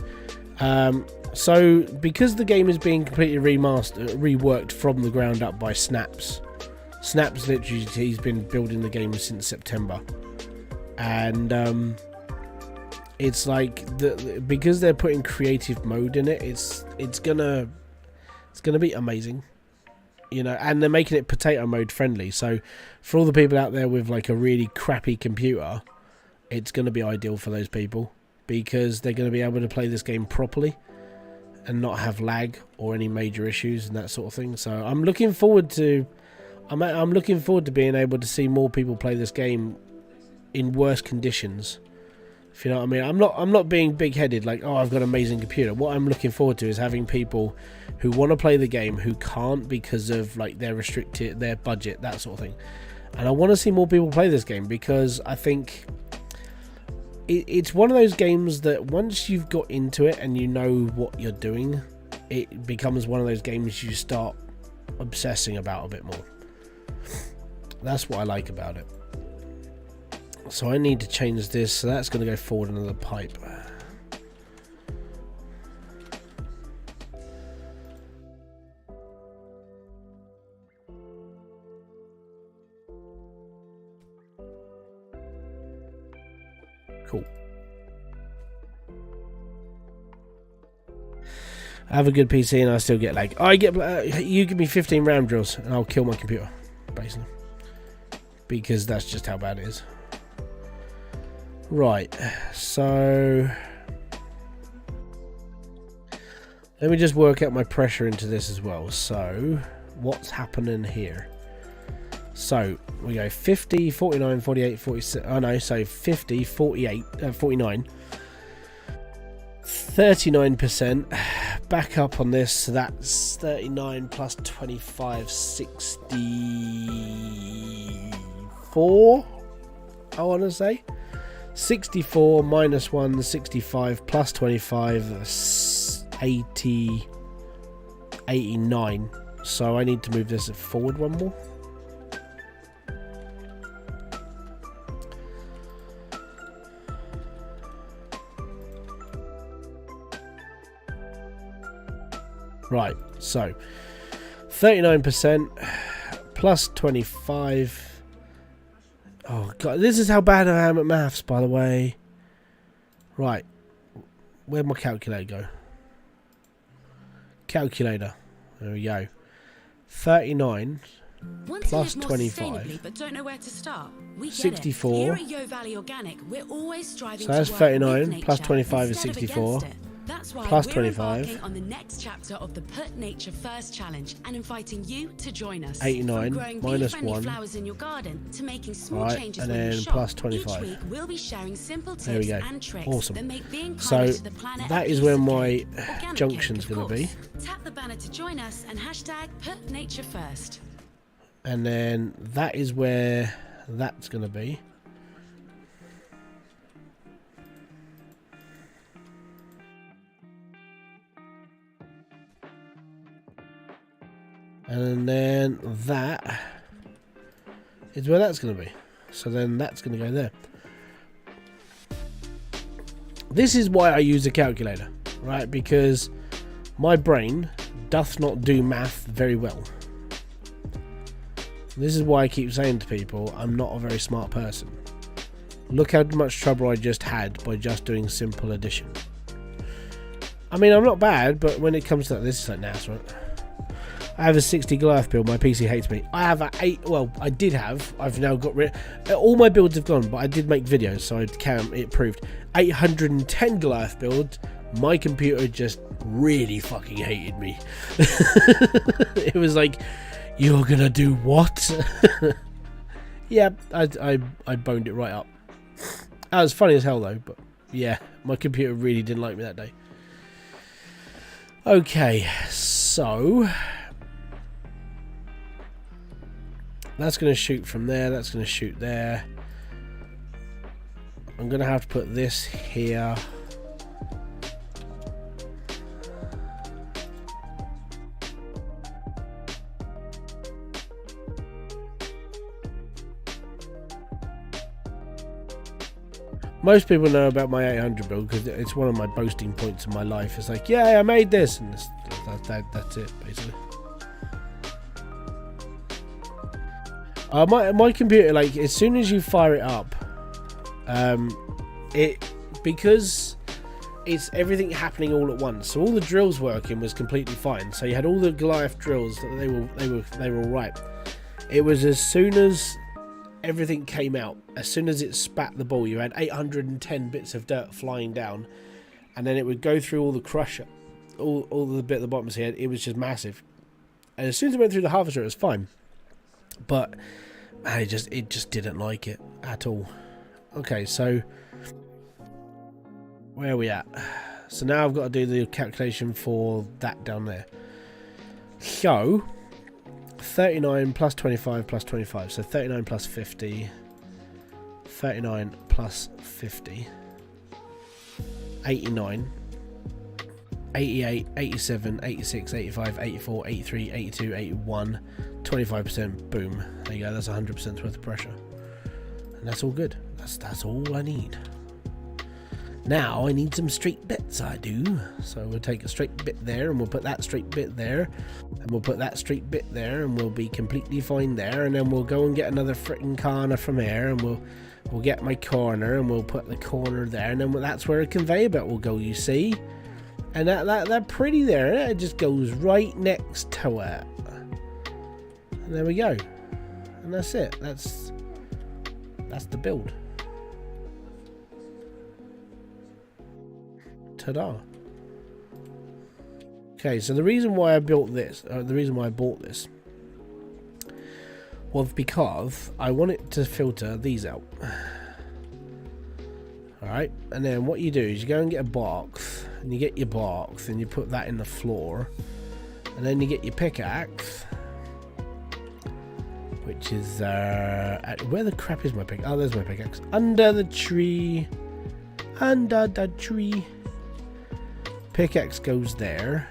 So because the game is being completely reworked from the ground up by Snaps. Snaps literally, he's been building the game since September, and it's like because they're putting creative mode in it, it's gonna be amazing. You know, and they're making it potato mode friendly, so for all the people out there with like a really crappy computer, it's going to be ideal for those people, because they're going to be able to play this game properly and not have lag or any major issues and that sort of thing. So I'm looking forward to being able to see more people play this game in worse conditions. If you know what I mean. I'm not being big-headed like, oh, I've got an amazing computer. What I'm looking forward to is having people who want to play the game who can't because of like their budget, that sort of thing. And I want to see more people play this game because I think it's one of those games that once you've got into it and you know what you're doing, it becomes one of those games you start obsessing about a bit more. That's what I like about it. So I need to change this, so that's going to go forward into the pipe. Cool. I have a good PC and I still get lag. I get you give me 15 RAM drills and I'll kill my computer, basically, because that's just how bad it is. Right, so let me just work out my pressure into this as well. So what's happening here? So we go 50, 49, 48, 46. Oh no, so 50, 48, 49, 39%. Back up on this, so that's 39 plus 25, 64. I want to say 64 minus 1, 65 plus 25, 80, 89. So I need to move this forward one more. Right, so 39% plus 25. Oh god, this is how bad I am at maths, by the way. Right, where'd my calculator go? Calculator, there we go. 39 plus 25. But don't know where to start. We get 64. It. Here at Yo Valley Organic, we're always striving So that's to work 39 with plus nature 25 is instead of 64. against it. That's why Plus we're 25. embarking on the next chapter of the Put Nature First Challenge and inviting you to join us. 89 From growing minus bee-friendly 1. flowers in your garden to making small Right, changes and when you then shop. plus 25. Each week we'll be sharing simple There we tips go. and tricks Awesome. that make being So kinder to the planet that a is piece where of my cake. Organic junction's cake, of going to be. course. Tap the banner to join us and hashtag Put Nature First. And then that is where that's going to be. And then that is where that's going to be. So then that's going to go there. This is why I use a calculator, right? Because my brain doth not do math very well. This is why I keep saying to people, I'm not a very smart person. Look how much trouble I just had by just doing simple addition. I mean, I'm not bad, but when it comes to that, this is like NAS, right? I have a 60 Goliath build. My PC hates me. I have a 8. Well, I did have. I've now got rid. All my builds have gone, but I did make videos, so it proved 810 Goliath build. My computer just really fucking hated me. It was like, you're gonna do what? Yeah, I boned it right up. That was funny as hell though. But yeah, my computer really didn't like me that day. Okay, so that's going to shoot from there. That's going to shoot there. I'm going to have to put this here. Most people know about my 800 build because it's one of my boasting points in my life. It's like, yeah, I made this, and that's it, basically. My computer, like, as soon as you fire it up, because it's everything happening all at once. So all the drills working was completely fine. So you had all the Goliath drills, they were all right. It was as soon as everything came out, as soon as it spat the ball, you had 810 bits of dirt flying down, and then it would go through all the crusher, all the bit at the bottom. So it was just massive. And as soon as it went through the harvester, it was fine. But man, it just didn't like it at all. Okay, so where are we at? So now I've got to do the calculation for that down there. So 39 plus 25 plus 25. So 39 plus 50. 39 plus 50. 89. 88, 87, 86, 85, 84, 83, 82, 81, 25%. Boom. There you go. That's 100% worth of pressure. And that's all good. That's all I need. Now I need some straight bits, I do. So we'll take a straight bit there, and we'll put that straight bit there, and we'll put that straight bit there, and we'll be completely fine there. And then we'll go and get another frickin' corner from here, and we'll get my corner, and we'll put the corner there, and then that's where a conveyor belt will go, you see. And that pretty there, it just goes right next to it. And there we go. And that's it. That's the build. Ta-da. Okay, so the reason why I built this, the reason why I bought this, was because I want it to filter these out. Alright, and then what you do is you go and get a box, and you get your box, and you put that in the floor, and then you get your pickaxe, which is, where the crap is my pickaxe? Oh, there's my pickaxe. Under the tree. Under the tree. Pickaxe goes there.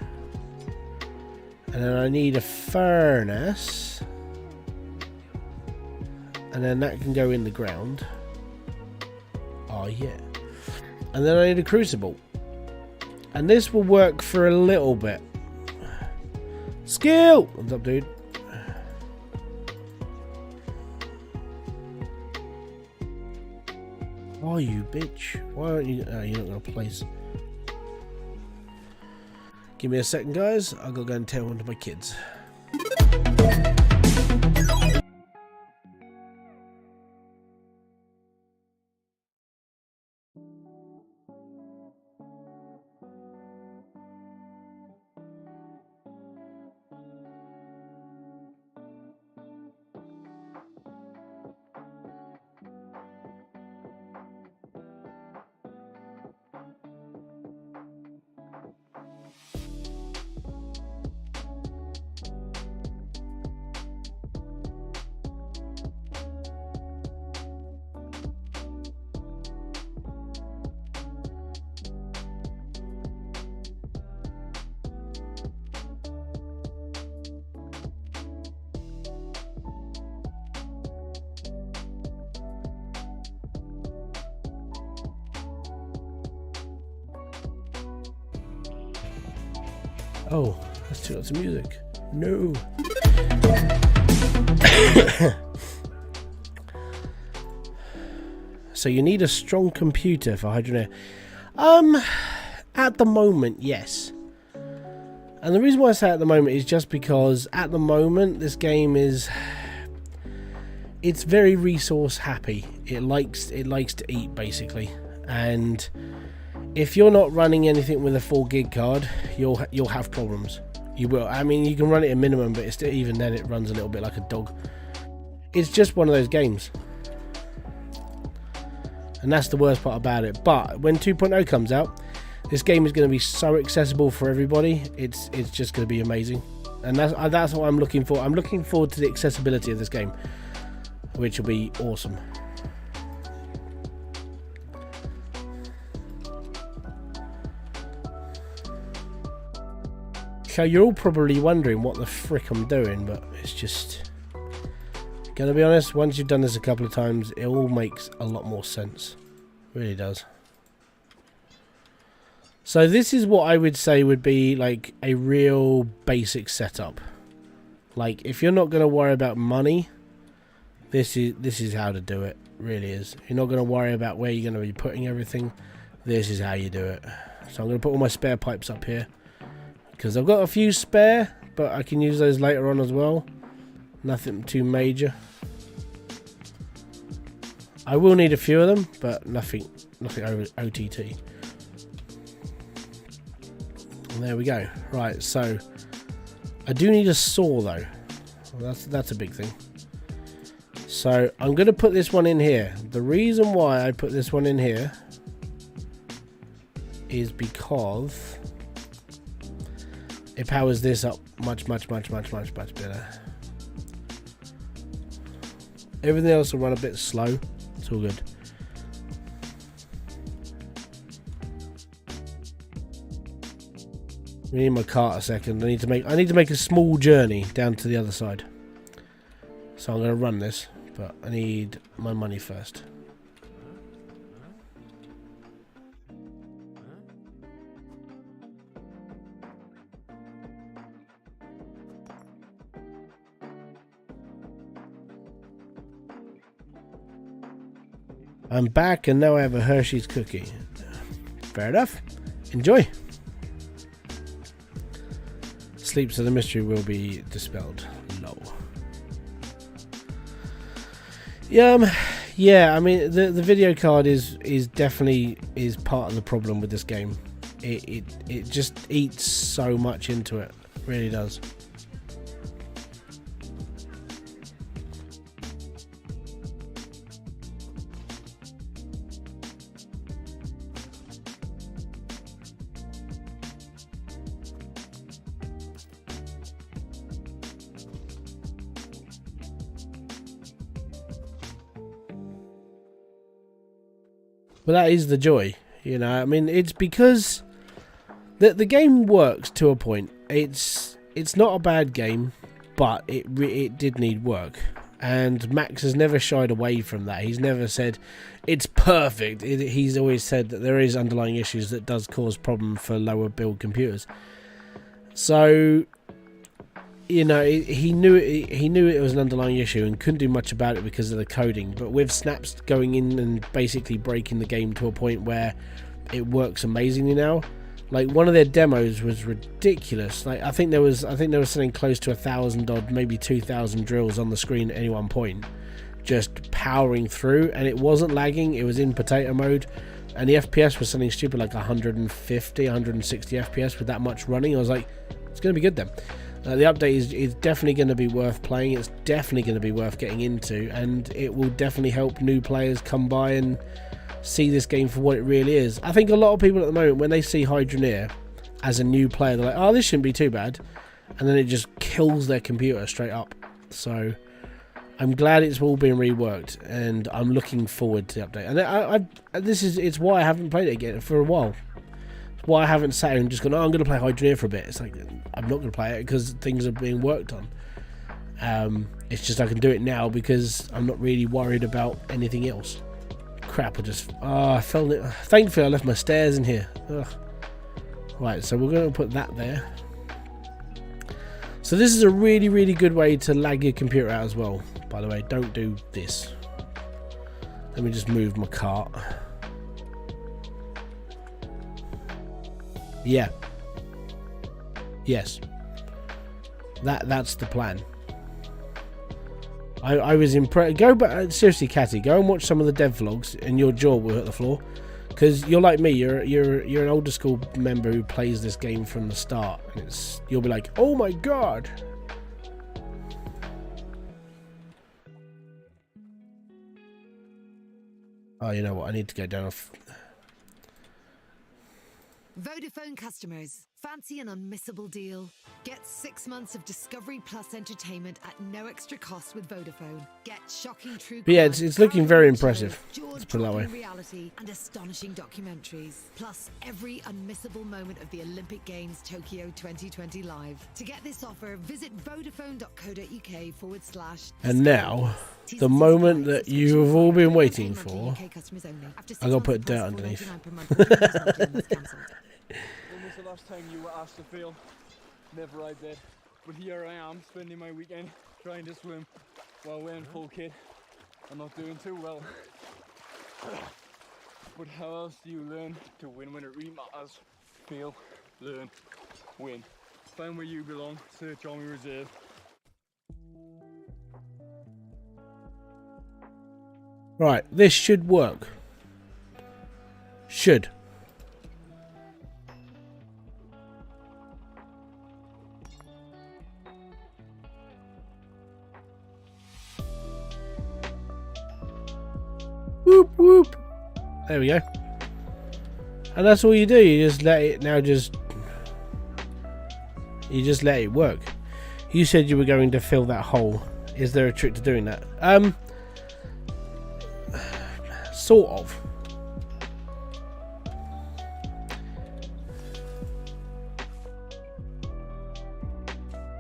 And then I need a furnace. And then that can go in the ground. Oh yeah. And then I need a crucible. And this will work for a little bit. Skill! What's up, dude? Oh, you bitch. Why aren't you... Oh, you're not going to place... Give me a second, guys. I'll go and tell one to my kids. Oh, that's too lots of music. No. So you need a strong computer for Hydroneer. At the moment, yes. And the reason why I say at the moment is just because at the moment this game is... It's very resource happy. It likes to eat, basically. And... if you're not running anything with a 4 gig card, you'll have problems. You will. I mean, you can run it at minimum, but even then it runs a little bit like a dog. It's just one of those games. And that's the worst part about it. But when 2.0 comes out, this game is going to be so accessible for everybody. It's just going to be amazing. And that's what I'm looking for. I'm looking forward to the accessibility of this game, which will be awesome. So you're all probably wondering what the frick I'm doing, but it's just... Gonna be honest, once you've done this a couple of times, it all makes a lot more sense. It really does. So this is what I would say would be like a real basic setup. Like, if you're not gonna worry about money, this is how to do it. It really is. You're not gonna worry about where you're gonna be putting everything. This is how you do it. So I'm gonna put all my spare pipes up here. Because I've got a few spare, but I can use those later on as well. Nothing too major. I will need a few of them, but nothing over OTT. And there we go. Right, so I do need a saw though. Well, that's a big thing. So I'm going to put this one in here. The reason why I put this one in here is because it powers this up much better. Everything else will run a bit slow. It's all good. We need my cart a second. I need to make a small journey down to the other side. So I'm going to run this, but I need my money first. I'm back and now I have a Hershey's cookie. Fair enough. Enjoy. Sleep so the mystery will be dispelled. Lol. Yeah, I mean the video card is definitely part of the problem with this game. It just eats so much into it. It really does. But that is the joy, you know. I mean, it's because the game works to a point. It's not a bad game, but it did need work. And Max has never shied away from that. He's never said it's perfect. He's always said that there is underlying issues that does cause problem for lower build computers. So, you know, he knew it was an underlying issue and couldn't do much about it because of the coding. But with Snaps going in and basically breaking the game to a point where it works amazingly now, like one of their demos was ridiculous. Like I think there was something close to 1,000 odd, maybe 2,000 drills on the screen at any one point, just powering through, and it wasn't lagging. It was in potato mode, and the FPS was something stupid like 150, 160 FPS with that much running. I was like, it's gonna be good then. The update is definitely going to be worth playing. It's definitely going to be worth getting into, and it will definitely help new players come by and see this game for what it really is. I think a lot of people at the moment, when they see Hydroneer as a new player, they're like, oh, this shouldn't be too bad, and then it just kills their computer straight up. So I'm glad it's all been reworked, and I'm looking forward to the update. And it's why I haven't played it again for a while. Why I haven't sat here and just gone, oh, I'm going to play Hydroneer for a bit. It's like, I'm not going to play it because things are being worked on. It's just I can do it now because I'm not really worried about anything else. Crap, I felt it. Thankfully, I left my stairs in here. Ugh. Right, so we're going to put that there. So this is a really, really good way to lag your computer out as well. By the way, don't do this. Let me just move my cart. Yeah. Yes. That's the plan. I was impressed. Go back, seriously, Catty. Go and watch some of the dev vlogs, and your jaw will hit the floor. Because you're like me. You're an older school member who plays this game from the start, and you'll be like, oh my god. Oh, you know what? I need to go down. Vodafone customers, fancy an unmissable deal? Get 6 months of Discovery Plus entertainment at no extra cost with Vodafone. Get shocking true But yeah, it's looking very impressive. Let's put it that way. Reality and astonishing documentaries, plus every unmissable moment of the Olympic Games Tokyo 2020 live. To get this offer, visit vodafone.co.uk/. And now, the moment that you have all been waiting for. I gotta put dirt underneath. When was the last time you were asked to feel? Never I did. But here I am, spending my weekend trying to swim while wearing full kit. I'm not doing too well. But how else do you learn to win when it really matters? Feel, learn, win. Find where you belong, search Army Reserve. Right, this should work. Should. Whoop whoop. There we go. And that's all you do. You just let it you just let it work. You said you were going to fill that hole. Is there a trick to doing that? Sort of.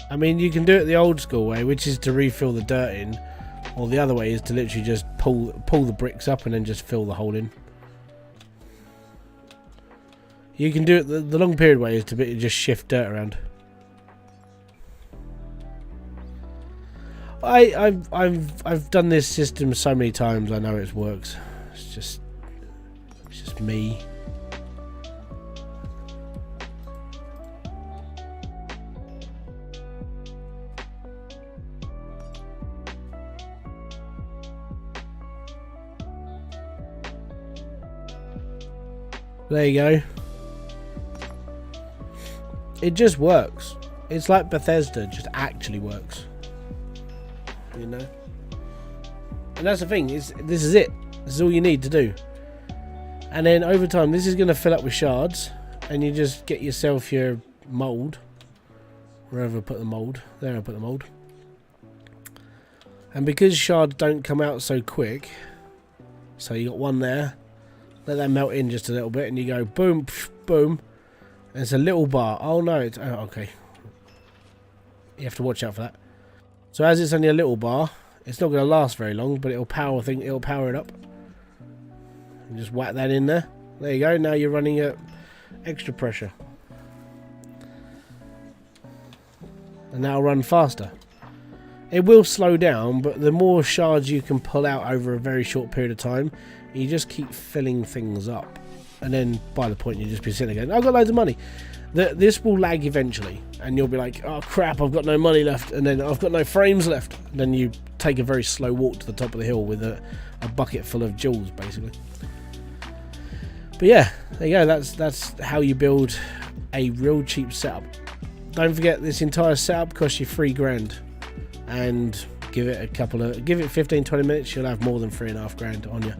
I mean, you can do it the old school way, which is to refill the dirt in, or the other way is to literally just pull the bricks up and then just fill the hole in. You can do it the long period way is to just shift dirt around. I've done this system so many times. I know it works. It's just me. There you go. It just works. It's like Bethesda, just actually works. You know? And that's the thing, this is it. This is all you need to do. And then over time, this is going to fill up with shards. And you just get yourself your mould. Wherever I put the mould. There I put the mould. And because shards don't come out so quick, so you got one there. Let that melt in just a little bit, and you go boom, psh, boom. And it's a little bar. Oh no, it's okay. You have to watch out for that. So as it's only a little bar, it's not going to last very long, but it'll power it up. And just whack that in there. There you go. Now you're running at extra pressure, and that'll run faster. It will slow down, but the more shards you can pull out over a very short period of time, you just keep filling things up. And then by the point you just be sitting there going, I've got loads of money. This will lag eventually. And you'll be like, oh crap, I've got no money left. And then I've got no frames left. And then you take a very slow walk to the top of the hill with a bucket full of jewels, basically. But yeah, there you go. That's how you build a real cheap setup. Don't forget, this entire setup costs you $3,000. And give it 15-20 minutes, you'll have more than $3,500 on you.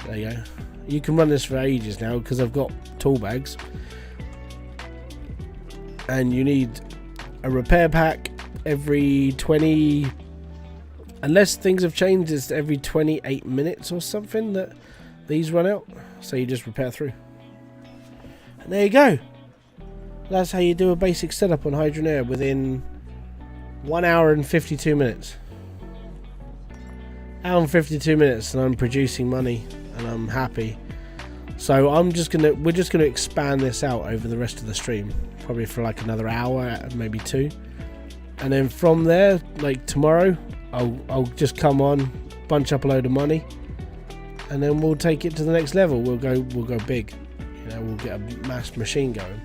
There you go. You can run this for ages now because I've got tool bags. And you need a repair pack every 20... Unless things have changed, it's every 28 minutes or something that these run out. So you just repair through. And there you go. That's how you do a basic setup on Hydroneer within 1 hour and 52 minutes. Hour and 52 minutes and I'm producing money and I'm happy. So we're just gonna expand this out over the rest of the stream, probably for like another hour, maybe 2. And then from there, like tomorrow, I'll just come on, bunch up a load of money, and then we'll take it to the next level. We'll go big. You know, we'll get a mass machine going.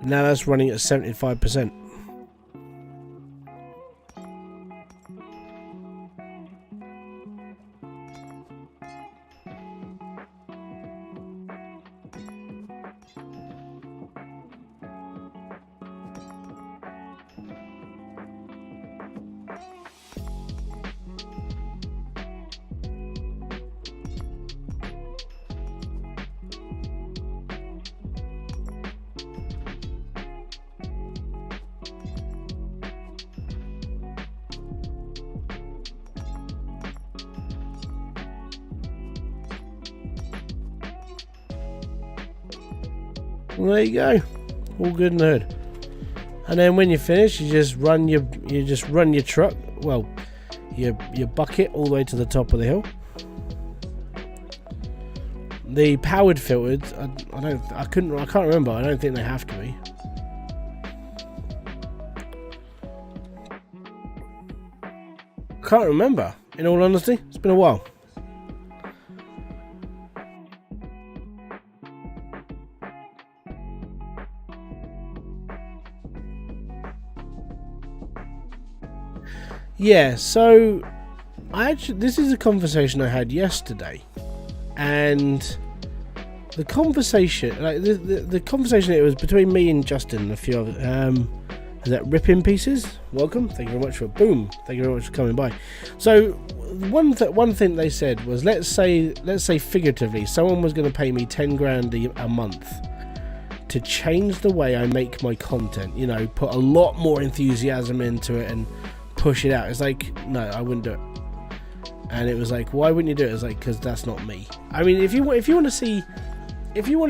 Now that's running at 75%. Well, there you go, all good and good. And then when you finish, you just run your truck, well, your bucket all the way to the top of the hill. The powered filtered, I can't remember. I don't think they have to be. Can't remember. In all honesty, it's been a while. Yeah, so this is a conversation I had yesterday, and the conversation, like the conversation, it was between me and Justin and a few other. Is that Ripping Pieces? Welcome. Thank you very much for boom. Thank you very much for coming by. So one thing they said was, let's say figuratively, someone was going to pay me 10 grand a month to change the way I make my content. You know, put a lot more enthusiasm into it and push it out. It's like, no, I wouldn't do it. And it was like, why wouldn't you do it? It's like, because that's not me. I mean, if you want to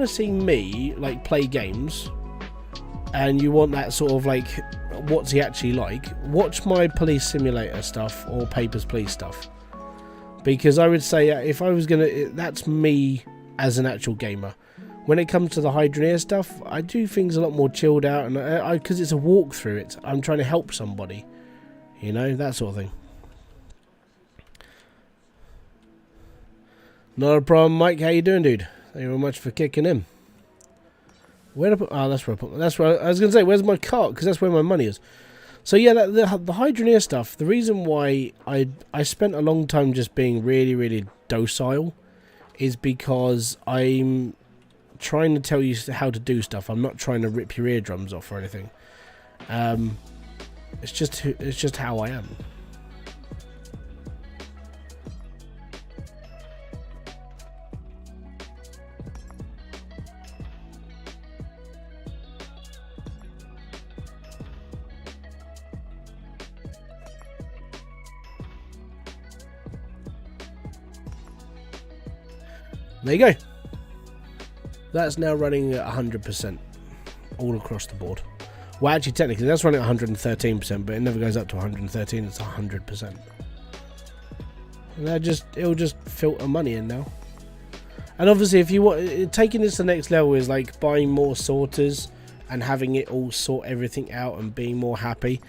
see me like play games, and you want that sort of like, what's he actually like, watch my Police Simulator stuff or Papers, Please stuff. Because I would say, if I was gonna, that's me as an actual gamer. When it comes to the Hydroneer stuff, I do things a lot more chilled out, and because it's a walkthrough, I'm trying to help somebody, you know, that sort of thing. Not a problem, Mike. How you doing, dude? Thank you very much for kicking in. Where to put? Oh, that's where I put. That's where I was going to say. Where's my cart? Because that's where my money is. So yeah, the Hydroneer stuff. The reason why I spent a long time just being really, really docile is because I'm trying to tell you how to do stuff. I'm not trying to rip your eardrums off or anything. It's just how I am. There you go. That's now running at 100% all across the board. Well, actually, technically, that's running at 113%, but it never goes up to 113. It's 100%. And it'll just filter money in now. And obviously, if you want, taking this to the next level is like buying more sorters and having it all sort everything out and being more happy.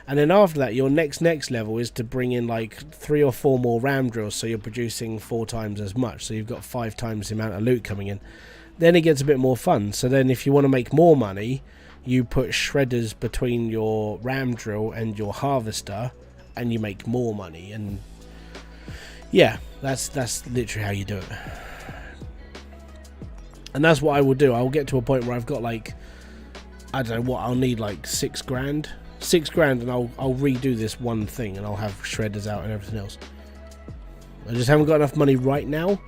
And then after that, your next level is to bring in like 3 or 4 more ram drills, so you're producing 4 times as much. So you've got 5 times the amount of loot coming in. Then it gets a bit more fun. So then if you want to make more money, you put shredders between your ram drill and your harvester, and you make more money. And yeah, that's literally how you do it. And that's what I will do. I will get to a point where I've got like, I don't know what, I'll need like 6 grand. 6 grand, and I'll redo this one thing, and I'll have shredders out and everything else. I just haven't got enough money right now,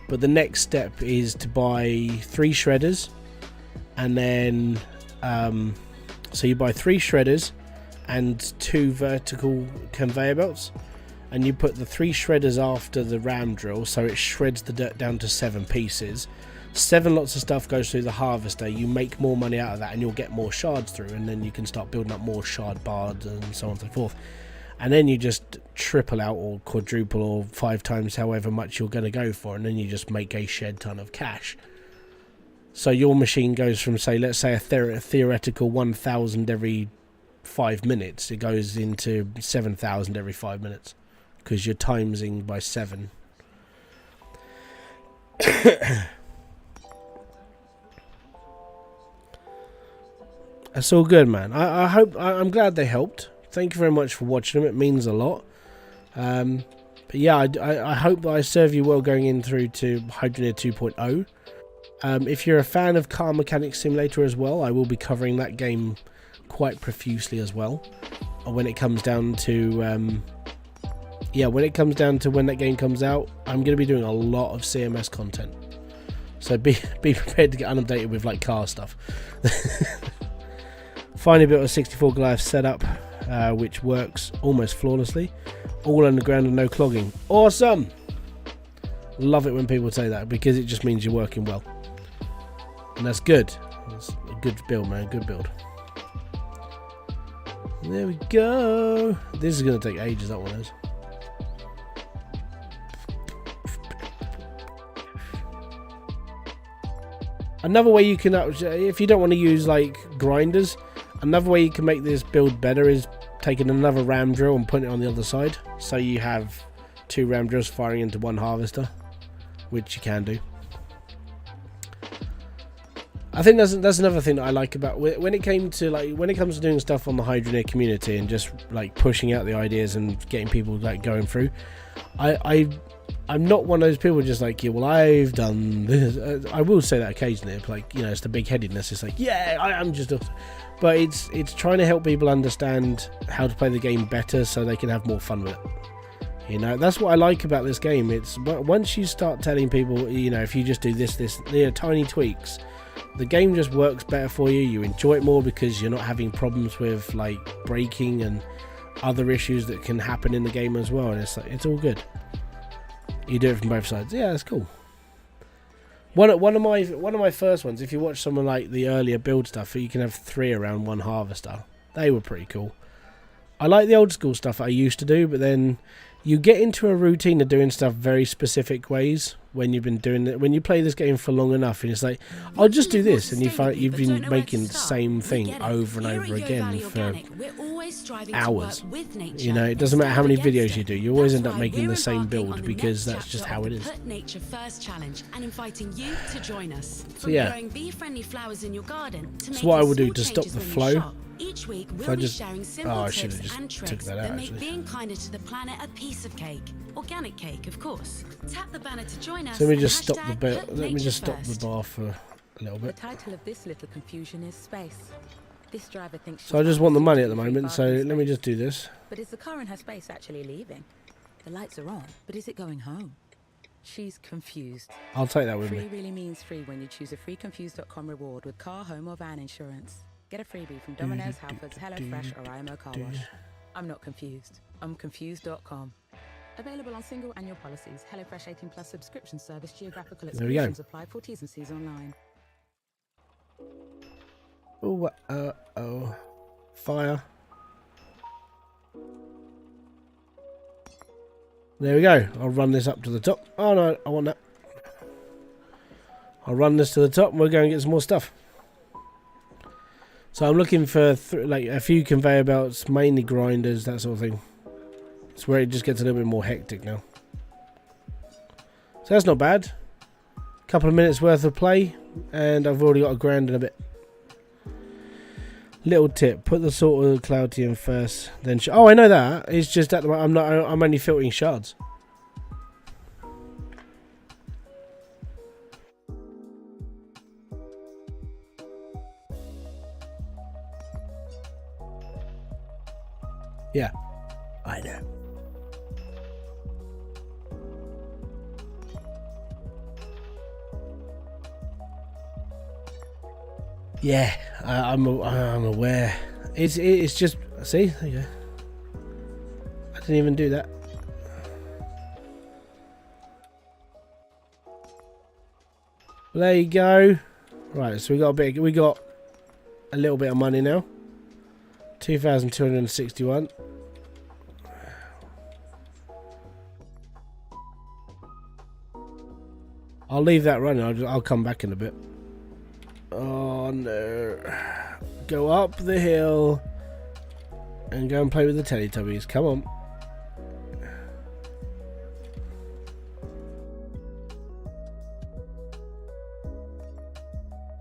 but the next step is to buy 3 shredders, and then so you buy 3 shredders and 2 vertical conveyor belts, and you put the 3 shredders after the ram drill, so it shreds the dirt down to 7 pieces. 7 lots of stuff goes through the harvester. You make more money out of that, and you'll get more shards through, and then you can start building up more shard bars and so on and so forth. And then you just triple out or quadruple or 5 times however much you're going to go for, and then you just make a shed ton of cash. So your machine goes from, say, let's say a theoretical 1,000 every 5 minutes, it goes into 7,000 every 5 minutes, because you're timesing by 7. That's all good, man. I'm glad they helped. Thank you very much for watching them. It means a lot. But yeah, I hope that I serve you well going in through to Hydroneer 2.0. If you're a fan of Car Mechanic Simulator as well, I will be covering that game quite profusely as well. When it comes down to when that game comes out, I'm going to be doing a lot of CMS content. So be prepared to get inundated with like car stuff. Finally built a 64 Goliath setup, which works almost flawlessly. All underground and no clogging. Awesome! Love it when people say that, because it just means you're working well. And that's good. It's a good build, man. Good build. There we go. This is going to take ages, that one is. Another way you can, if you don't want to use like grinders, another way you can make this build better is taking another ram drill and putting it on the other side. So you have 2 ram drills firing into 1 harvester, which you can do. I think that's another thing that I like about when it comes to doing stuff on the Hydroneer community and just like pushing out the ideas and getting people like going through. I'm not one of those people just like, yeah, well, I've done this. I will say that occasionally, like, you know, it's the big headedness. It's like, yeah, I am just, but it's trying to help people understand how to play the game better so they can have more fun with it. You know, that's what I like about this game. It's once you start telling people, you know, if you just do this, you know, tiny tweaks, the game just works better for you. You enjoy it more because you're not having problems with like breaking and other issues that can happen in the game as well. And it's like, it's all good. You do it from both sides. Yeah, that's cool. One of my first ones, if you watch someone like the earlier build stuff, you can have 3 around 1 harvester. They were pretty cool. I like the old school stuff I used to do, but then you get into a routine of doing stuff very specific ways when you've been doing it. When you play this game for long enough, and it's like, I'll just do this, and you find you've been making the same thing over and over again for hours. You know, it doesn't matter how many videos you do, you always end up making the same build because that's just how it is. Put nature first challenge and inviting you to join us. So yeah, growing bee-friendly flowers in your garden to so what I will do to stop the flow. Each week If we'll I be just, sharing simple I should tips have and just took tricks that out that make actually. being kinder to the planet a piece of cake. Organic cake, of course. Tap the banner to join us. So let me and just stop the hashtag bit. put Let me nature just stop the first. bar for a little The bit. title of this little confusion is space. This driver thinks So I just want the money at the moment. So let me just do this. But is the car in her space actually leaving? The lights are on, but is it going home? She's confused. I'll take that with Free me. really means free when you choose a freeconfused.com reward with car, home or van insurance. Get a freebie from Domino's, Halfords, HelloFresh or IMO Car Wash. I'm not confused. I'm confused.com. Available on single annual policies. HelloFresh 18 plus subscription service. Geographical There we go. exclusions apply for T's and C's online. Oh, oh, fire. There we go. I'll run this up to the top. Oh no, I want that. I'll run this to the top and we'll go and get some more stuff. So I'm looking for like a few conveyor belts, mainly grinders, that sort of thing. It's where it just gets a little bit more hectic now. So that's not bad. Couple of minutes worth of play and I've already got $1,000 and a bit. Little tip: put the salt of cloudy in first, then. Oh, I know that. It's just at the moment I'm only filtering shards. Yeah, I know. Yeah, I'm aware. It's just, see, there you go. I didn't even do that. There you go. Right, so we got a little bit of money now. 2,261. I'll leave that running. I'll come back in a bit. Oh no. Go up the hill and go and play with the Teletubbies. Come on.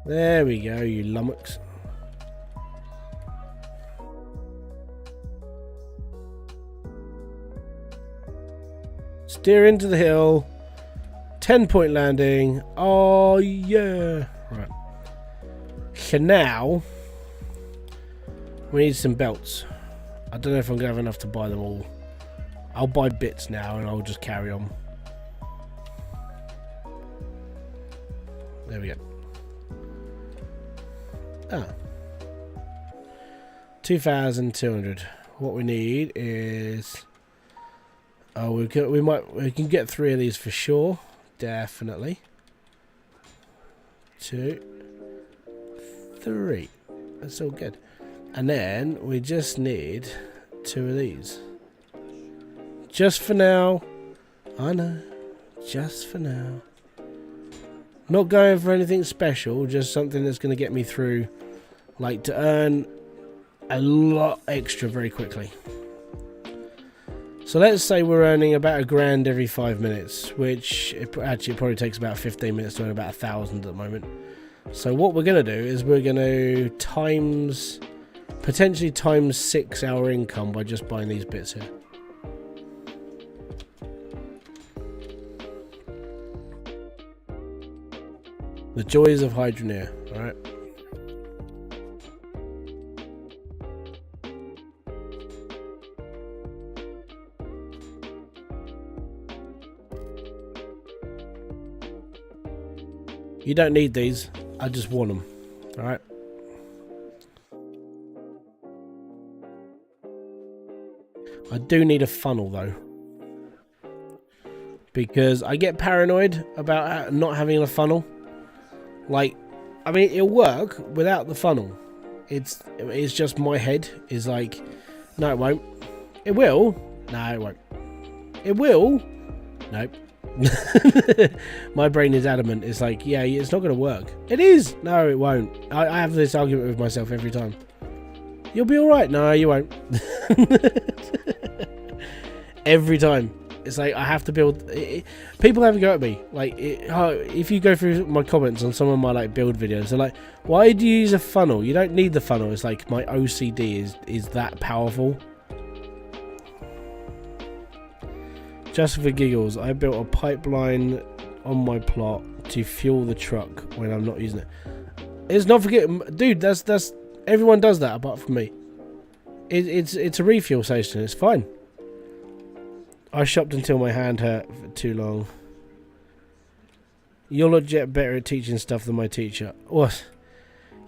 There we go, you lummox. Steer into the hill. 10-point landing. Oh yeah. Right. So now we need some belts. I don't know if I'm gonna have enough to buy them all. I'll buy bits now and I'll just carry on. There we go. Ah. 2,200. What we need is, oh, we can get 3 of these for sure. Definitely. 2, 3. That's all good. And then we just need 2 of these. Just for now. I know. Just for now. Not going for anything special. Just something that's going to get me through. Like to earn a lot extra very quickly. So let's say we're earning about $1,000 every 5 minutes, which actually probably takes about 15 minutes to earn about 1,000 at the moment. So what we're going to do is we're going to potentially times 6 our income by just buying these bits here. The joys of Hydroneer. Alright. You don't need these. I just want them. Alright. I do need a funnel though. Because I get paranoid about not having a funnel. Like, I mean, it'll work without the funnel. It's just my head is like, no, it won't. It will. No, it won't. It will. Nope. My brain is adamant. It's like, yeah, it's not going to work. It is. No, it won't. I have this argument with myself every time. You'll be all right. No, you won't. Every time. It's like I have to build. People have a go at me. Like, if you go through my comments on some of my like build videos, they're like, "Why do you use a funnel? You don't need the funnel." It's like my OCD is that powerful. Just for giggles, I built a pipeline on my plot to fuel the truck when I'm not using it. It's not forgetting, dude. That's everyone does that apart from me. It's a refuel station. It's fine. I shopped until my hand hurt for too long. You're legit better at teaching stuff than my teacher. What?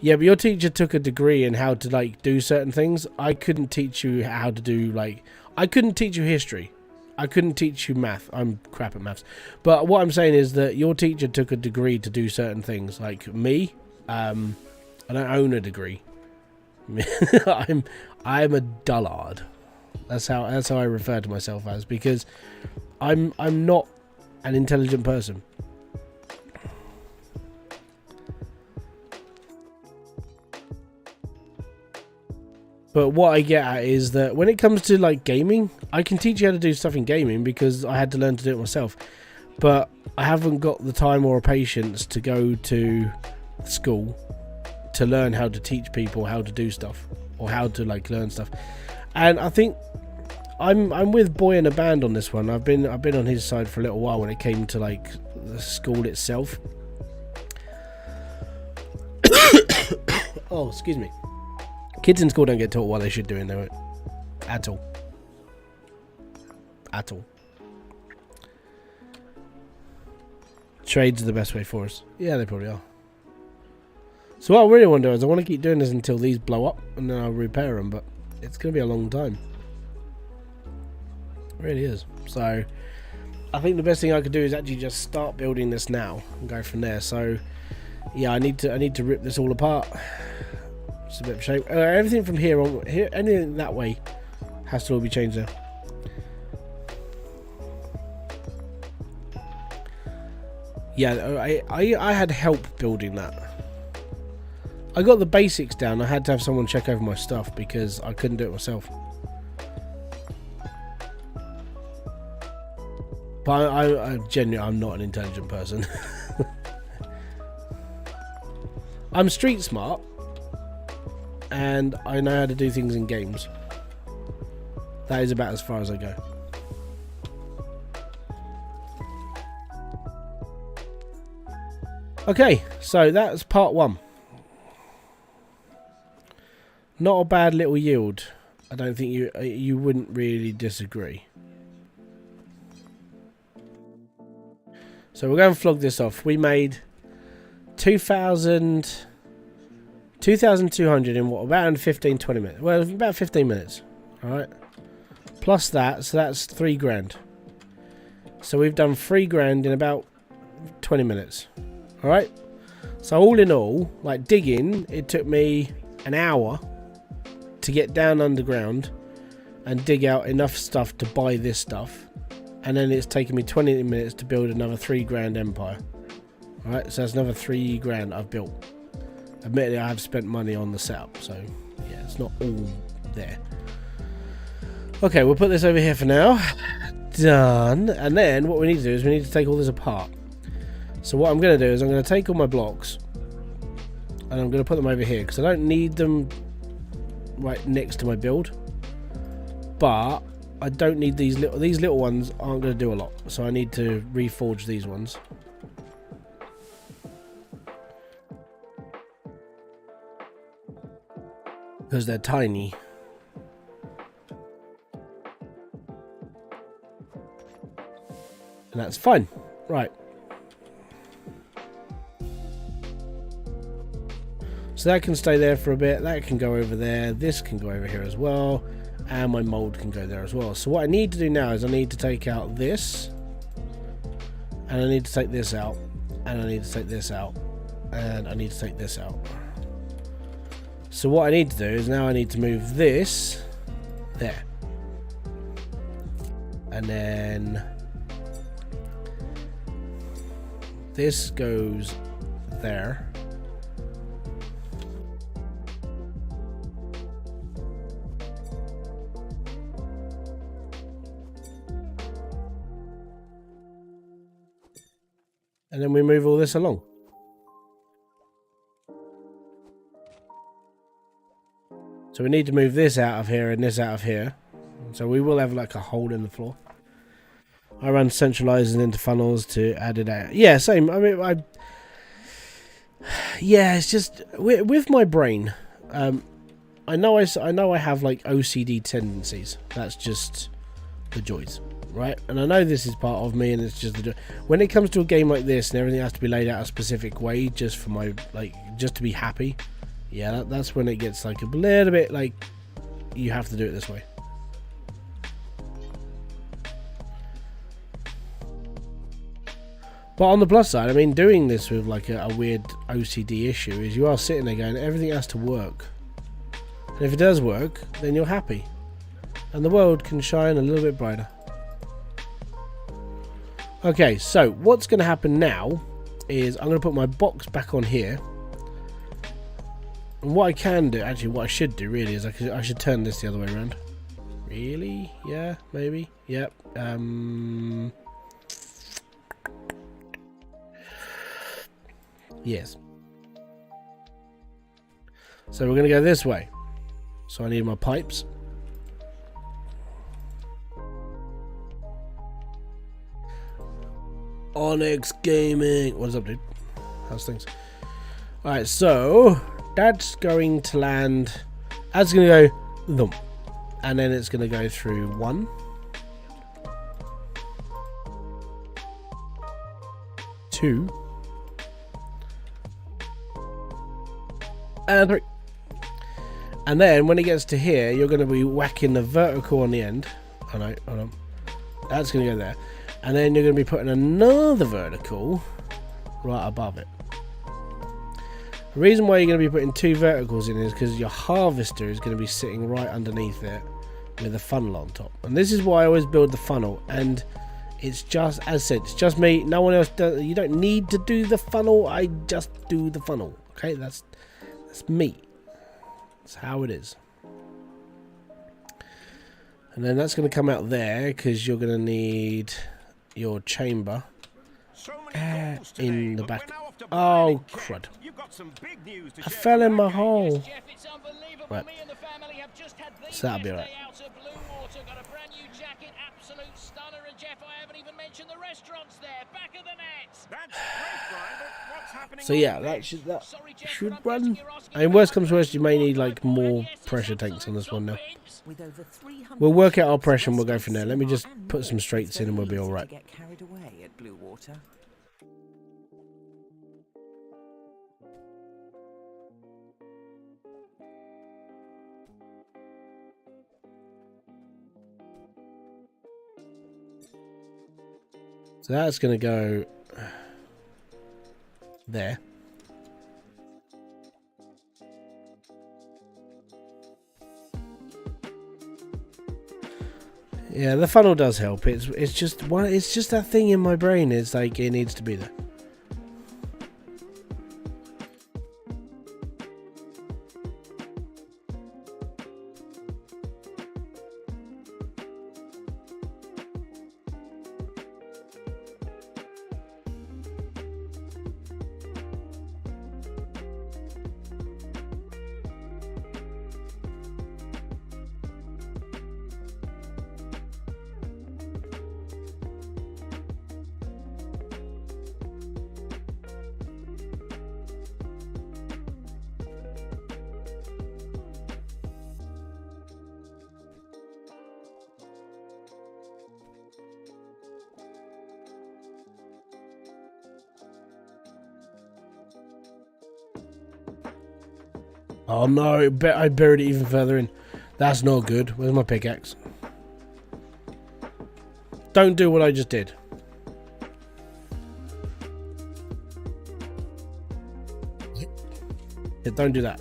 Yeah, but your teacher took a degree in how to like do certain things. I couldn't teach you how to do like. I couldn't teach you history. I couldn't teach you math. I'm crap at maths. But what I'm saying is that your teacher took a degree to do certain things. Like me, I don't own a degree. I'm a dullard. That's how I refer to myself as, because I'm not an intelligent person. But what I get at is that when it comes to like gaming, I can teach you how to do stuff in gaming because I had to learn to do it myself. But I haven't got the time or patience to go to school to learn how to teach people how to do stuff or how to like learn stuff. And I think I'm with Boy in a band on this one. I've been on his side for a little while when it came to like the school itself. Oh, excuse me. Kids in school don't get taught what they should do in there at all. At all. Trades are the best way for us. Yeah, they probably are. So what I really want to do is I want to keep doing this until these blow up and then I'll repair them, but it's going to be a long time. It really is. So I think the best thing I could do is actually just start building this now and go from there. So yeah, I need to rip this all apart. It's a bit of a shame. Everything from here on, anything that way has to all be changed now. Yeah, I had help building that. I got the basics down. I had to have someone check over my stuff because I couldn't do it myself. But I genuinely, I'm not an intelligent person. I'm street smart, and I know how to do things in games. That is about as far as I go. Okay, so that's part one. Not a bad little yield. I don't think you wouldn't really disagree. So we're going to flog this off. We made 2,200 in what, about 15-20 minutes. Well, about 15 minutes. Alright. Plus that, so that's 3 grand. So we've done 3 grand in about 20 minutes. Alright. So all in all, like digging, it took me an hour to get down underground and dig out enough stuff to buy this stuff. And then it's taken me 20 minutes to build another 3 grand empire. Alright, so that's another 3 grand I've built. Admittedly, I have spent money on the setup, so yeah, it's not all there. Okay, we'll put this over here for now. Done. And then what we need to do is we need to take all this apart. So what I'm going to do is I'm going to take all my blocks and I'm going to put them over here because I don't need them right next to my build. But I don't need these little ones aren't going to do a lot. So I need to reforge these ones. because they're tiny. And that's fine. Right. So that can stay there for a bit. That can go over there. This can go over here as well. And my mold can go there as well. So what I need to do now is I need to take out this. And I need to take this out. And I need to take this out. And I need to take this out. So what I need to do is now I need to move this there. And then this goes there. And then we move all this along. So we need to move this out of here and this out of here. So we will have like a hole in the floor. I run centralizers into funnels to add it out. Yeah, same. I mean, yeah, it's just with my brain. I know I have like OCD tendencies. That's just the joys, right? And I know this is part of me, and it's just the joy. When it comes to a game like this, and everything has to be laid out a specific way, just for my just to be happy. Yeah, that's when it gets like a little bit like you have to do it this way. But on the plus side, I mean, doing this with like a weird OCD issue is you are sitting there going, everything has to work. And if it does work, then you're happy. And the world can shine a little bit brighter. Okay, so what's going to happen now is I'm going to put my box back on here. And what I can do, actually what I should do really is I should turn this the other way around. Really? Yeah, maybe. Yep. Yes. So we're going to go this way. So I need my pipes. Onyx Gaming. What is up, dude? How's things? Alright, so that's going to land. That's going to go thump. And then it's going to go through 1, 2, and 3. And then when it gets to here, you're going to be whacking the vertical on the end. Oh no, hold on. That's going to go there. And then you're going to be putting another vertical right above it. The reason why you're going to be putting 2 verticals in is because your harvester is going to be sitting right underneath it with a funnel on top. And this is why I always build the funnel. And it's just, as I said, it's just me. No one else does. You don't need to do the funnel. I just do the funnel. Okay, that's me. That's how it is. And then that's going to come out there because you're going to need your chamber in the back. Oh, crud. I fell in my hole. Right. So that'll be alright. So yeah, that should run. I mean, worst comes to worst, you may need like more pressure tanks on this one now. We'll work out our pressure and we'll go from there. Let me just put some straights in and we'll be alright. So that's going to go there. Yeah, the funnel does help. It's just that thing in my brain. It's like it needs to be there. Oh no, I buried it even further in. That's not good. Where's my pickaxe? Don't do what I just did. Yeah, don't do that.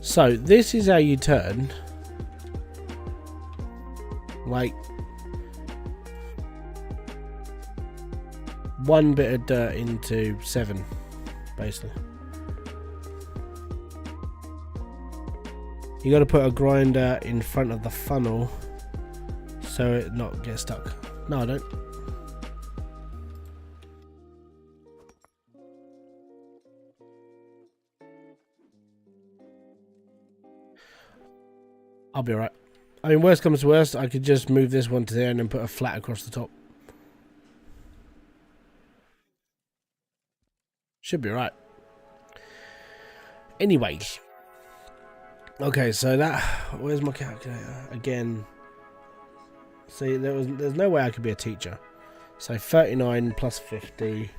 So this is how you turn like one bit of dirt into 7, basically. You got to put a grinder in front of the funnel so it not get stuck. No, I don't. I'll be alright. I mean, worst comes to worst, I could just move this one to there and then put a flat across the top. Should be right. Anyways. Okay, so that... Where's my calculator? Again. See, there's no way I could be a teacher. So 39 plus 50.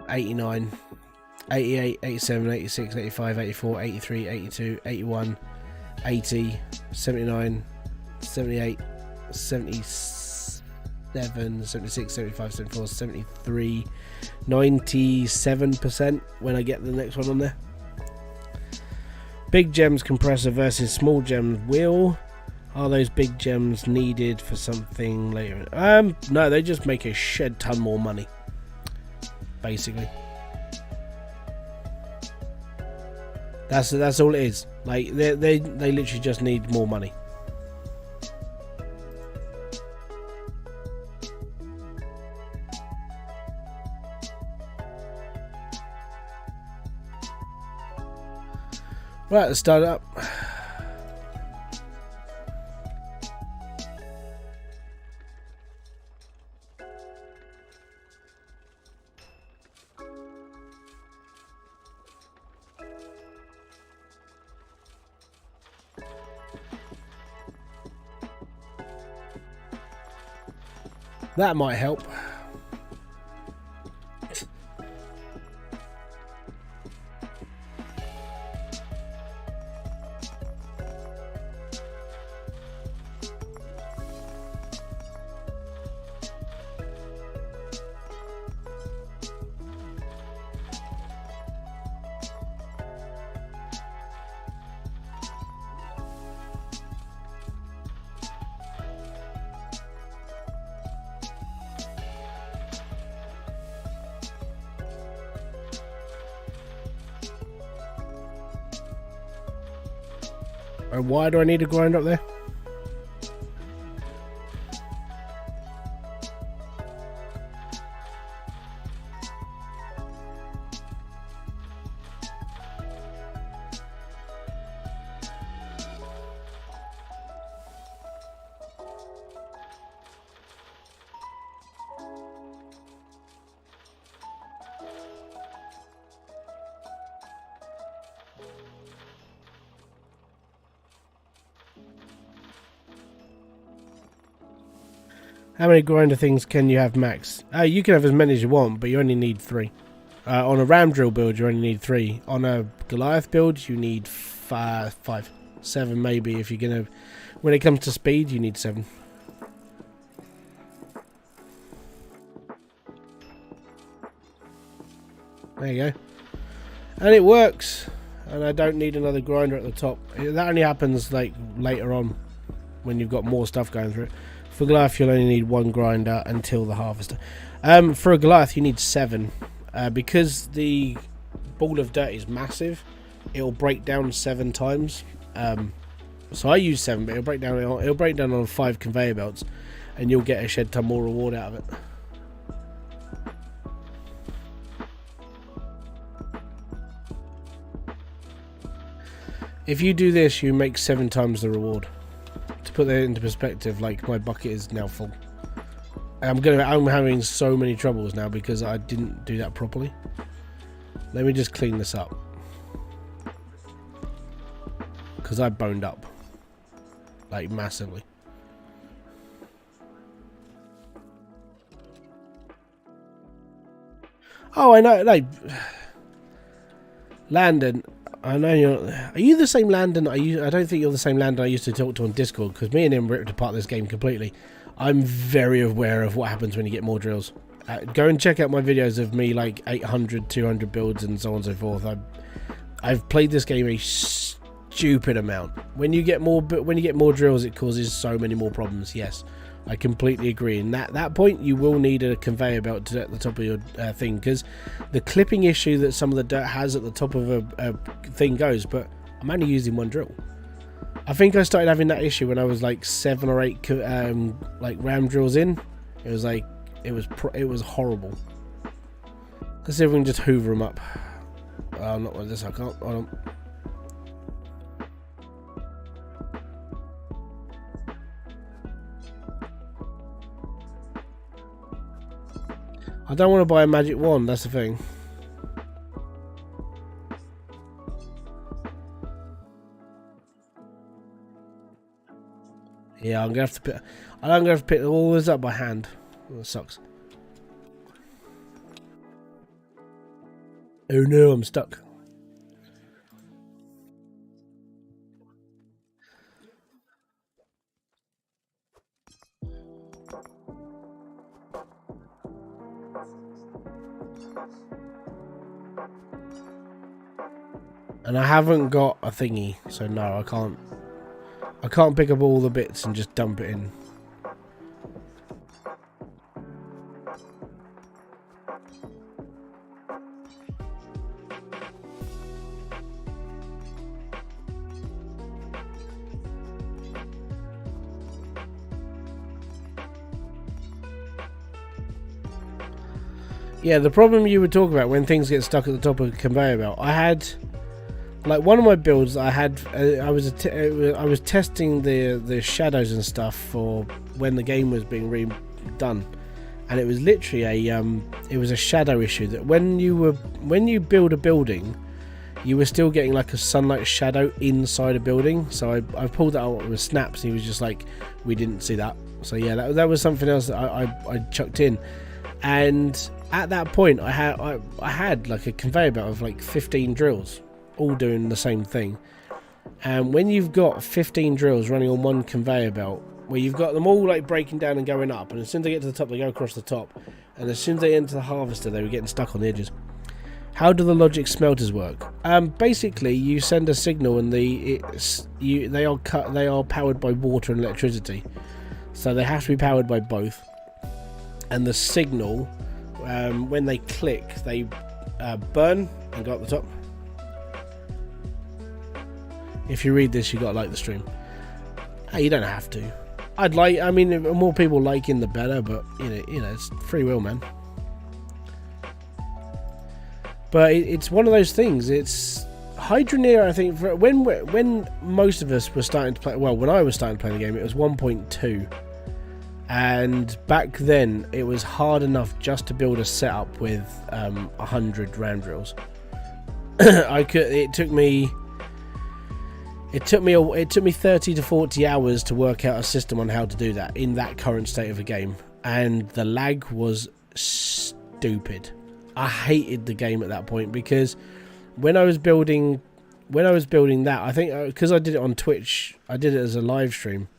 89. 88, 87, 86, 85, 84, 83, 82, 81, 80, 79, 78, 77, 76, 75, 74, 73, 97% when I get the next one on there. Big gems compressor versus small gems wheel. Are those big gems needed for something later? No, they just make a shed ton more money, basically. That's all it is. Like they literally just need more money. Right, let's start it up. That might help. And why do I need a grinder up there? How many grinder things can you have max? You can have as many as you want, but you only need 3. On a ram drill build, you only need 3. On a Goliath build, you need 5. 7 maybe if you're gonna... When it comes to speed, you need 7. There you go. And it works. And I don't need another grinder at the top. That only happens like later on when you've got more stuff going through it. For Goliath, you'll only need 1 grinder until the harvester. For a Goliath, you need 7. Because the ball of dirt is massive, it'll break down 7 times. So I use 7, but it'll break down on 5 conveyor belts, and you'll get a shed ton more reward out of it. If you do this, you make 7 times the reward. To put that into perspective, like my bucket is now full. I'm having so many troubles now because I didn't do that properly. Let me just clean this up. Because I boned up. Like, massively. Oh, I know, like... Landon, I know you're... Are you the same Landon I don't think you're the same Landon I used to talk to on Discord, because me and him ripped apart this game completely. I'm very aware of what happens when you get more drills. Go and check out my videos of me, like, 800, 200 builds and so on and so forth. I've played this game a stupid amount. When you get more drills, it causes so many more problems. Yes, I completely agree. And at that point, you will need a conveyor belt at the top of your thing, because the clipping issue that some of the dirt has at the top of a thing goes. But I'm only using one drill. I think I started having that issue when I was like 7 or 8 like ram drills in. It was like it was horrible. Let's see if we can just hoover them up. Not like this. I can't. Hold on. I don't want to buy a magic wand, that's the thing. Yeah, I'm gonna have to pick all this up by hand. That sucks. Oh no, I'm stuck. And I haven't got a thingy, so no, I can't pick up all the bits and just dump it in. Yeah, the problem you were talking about when things get stuck at the top of a conveyor belt. I had, like, one of my builds. I had, I was testing the shadows and stuff for when the game was being redone, and it was literally a shadow issue that when you build a building, you were still getting like a sunlight shadow inside a building. So I pulled that out with snaps. And he was just like, we didn't see that. So yeah, that was something else that I chucked in, and at that point I had like a conveyor belt of like 15 drills all doing the same thing. And when you've got 15 drills running on one conveyor belt, where you've got them all like breaking down and going up, and as soon as they get to the top they go across the top, and as soon as they enter the harvester they were getting stuck on the edges. How do the logic smelters work? Basically you send a signal and they are powered by water and electricity, so they have to be powered by both. And the signal, when they click, they burn and go up the top. If you read this, you gotta like the stream. Hey, you don't have to. I mean, more people liking the better, but you know, it's free will, man. But it's one of those things. It's Hydroneer. I think when most of us were starting to play, well, when I was starting to play the game, it was 1.2. And back then, it was hard enough just to build a setup with 100 ram drills. It took me 30 to 40 hours to work out a system on how to do that in that current state of the game, and the lag was stupid. I hated the game at that point, because when I was building that, I think because I did it on Twitch, I did it as a live stream.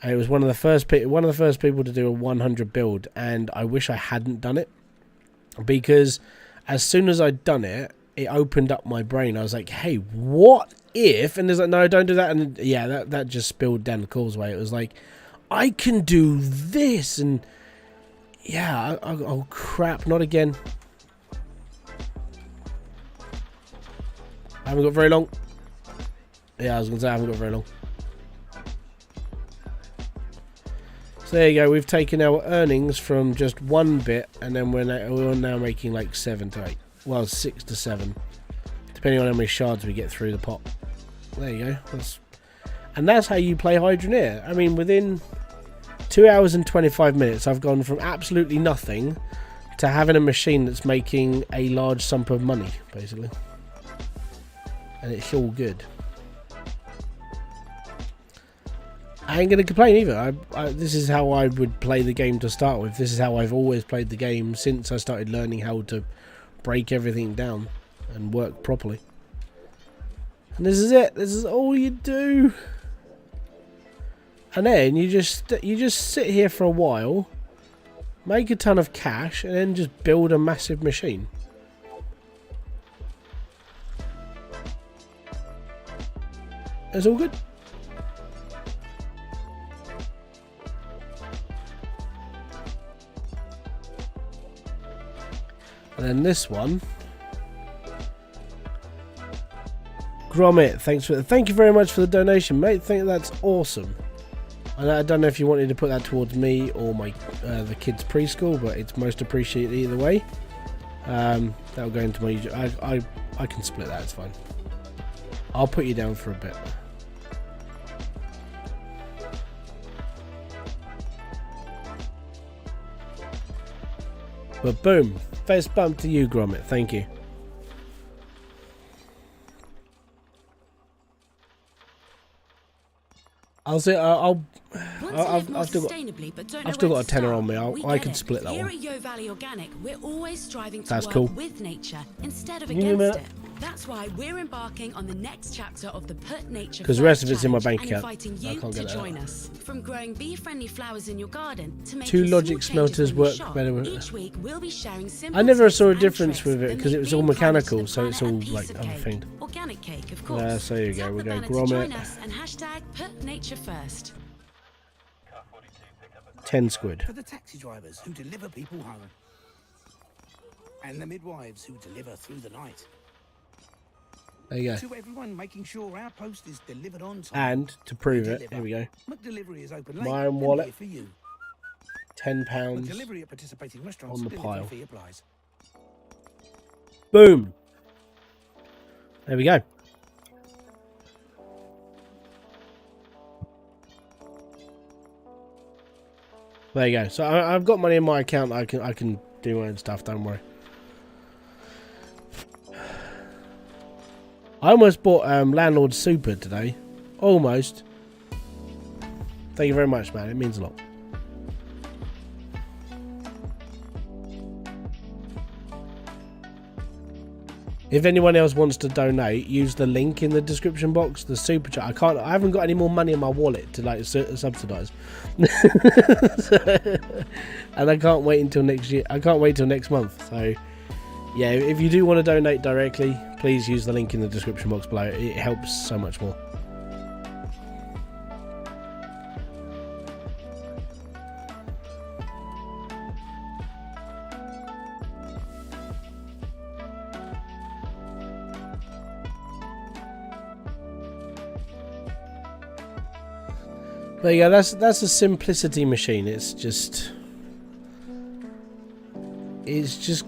And it was one of the first people to do a 100 build, and I wish I hadn't done it, because as soon as I'd done it, it opened up my brain. I was like, hey, what if? And there's like, no, don't do that. And yeah, that just spilled down the causeway. It was like, I can do this, and yeah, oh crap, not again. I haven't got very long. Yeah, I was gonna say I haven't got very long. There you go, we've taken our earnings from just one bit, and then we're now making like 7 to 8. Well, 6 to 7. Depending on how many shards we get through the pot. There you go. That's how you play Hydroneer. I mean, within 2 hours and 25 minutes, I've gone from absolutely nothing to having a machine that's making a large sum of money, basically. And it's all good. I ain't gonna complain either. This is how I would play the game to start with. This is how I've always played the game since I started learning how to break everything down and work properly. And this is it. This is all you do. And then you just sit here for a while, make a ton of cash, and then just build a massive machine. It's all good. And then this one, Gromit, thank you very much for the donation, mate. That's awesome. And I don't know if you wanted to put that towards me or my the kids' preschool, but it's most appreciated either way. That'll go into my. I can split that. It's fine. I'll put you down for a bit. But boom, face bump to you, Gromit. Thank you. I've still got a tenner on me. I can split that one. Here at Yo Valley Organic, we're always striving to That's work cool. with nature instead of against it. That's why we're embarking on the next chapter of the Put Nature Because the rest of First it's in my challenge bank and account. inviting I you can't to get that join out. us. From growing bee-friendly flowers in your garden to making Two small logic changes smelters when you work shop, better with each week we'll be sharing simple I never tips saw a and difference tricks with it that because make it was all being kind to mechanical, the so it's planet all a piece like of other cake. thing. Organic cake, of course. So there you go. Tap We the go banner to join Gromit. us and hashtag Put Nature First. 10 squid. For the taxi drivers who deliver people home. And the midwives who deliver through the night. There you go. To everyone making sure our post is delivered on time. And to prove it, here we go. McDelivery is open late My and wallet. here for you. £10 McDelivery at participating restaurants. on the Delivery pile. fee applies. Boom. There we go. There you go. So I've got money in my account. I can do my own stuff. Don't worry. I almost bought Landlord Super today. Almost. Thank you very much, man. It means a lot. If anyone else wants to donate, use the link in the description box. The super chat. I haven't got any more money in my wallet to like subsidize, and I can't wait until next year. I can't wait till next month. So, yeah, if you do want to donate directly, please use the link in the description box below. It helps so much more. There you go, that's a simplicity machine. It's just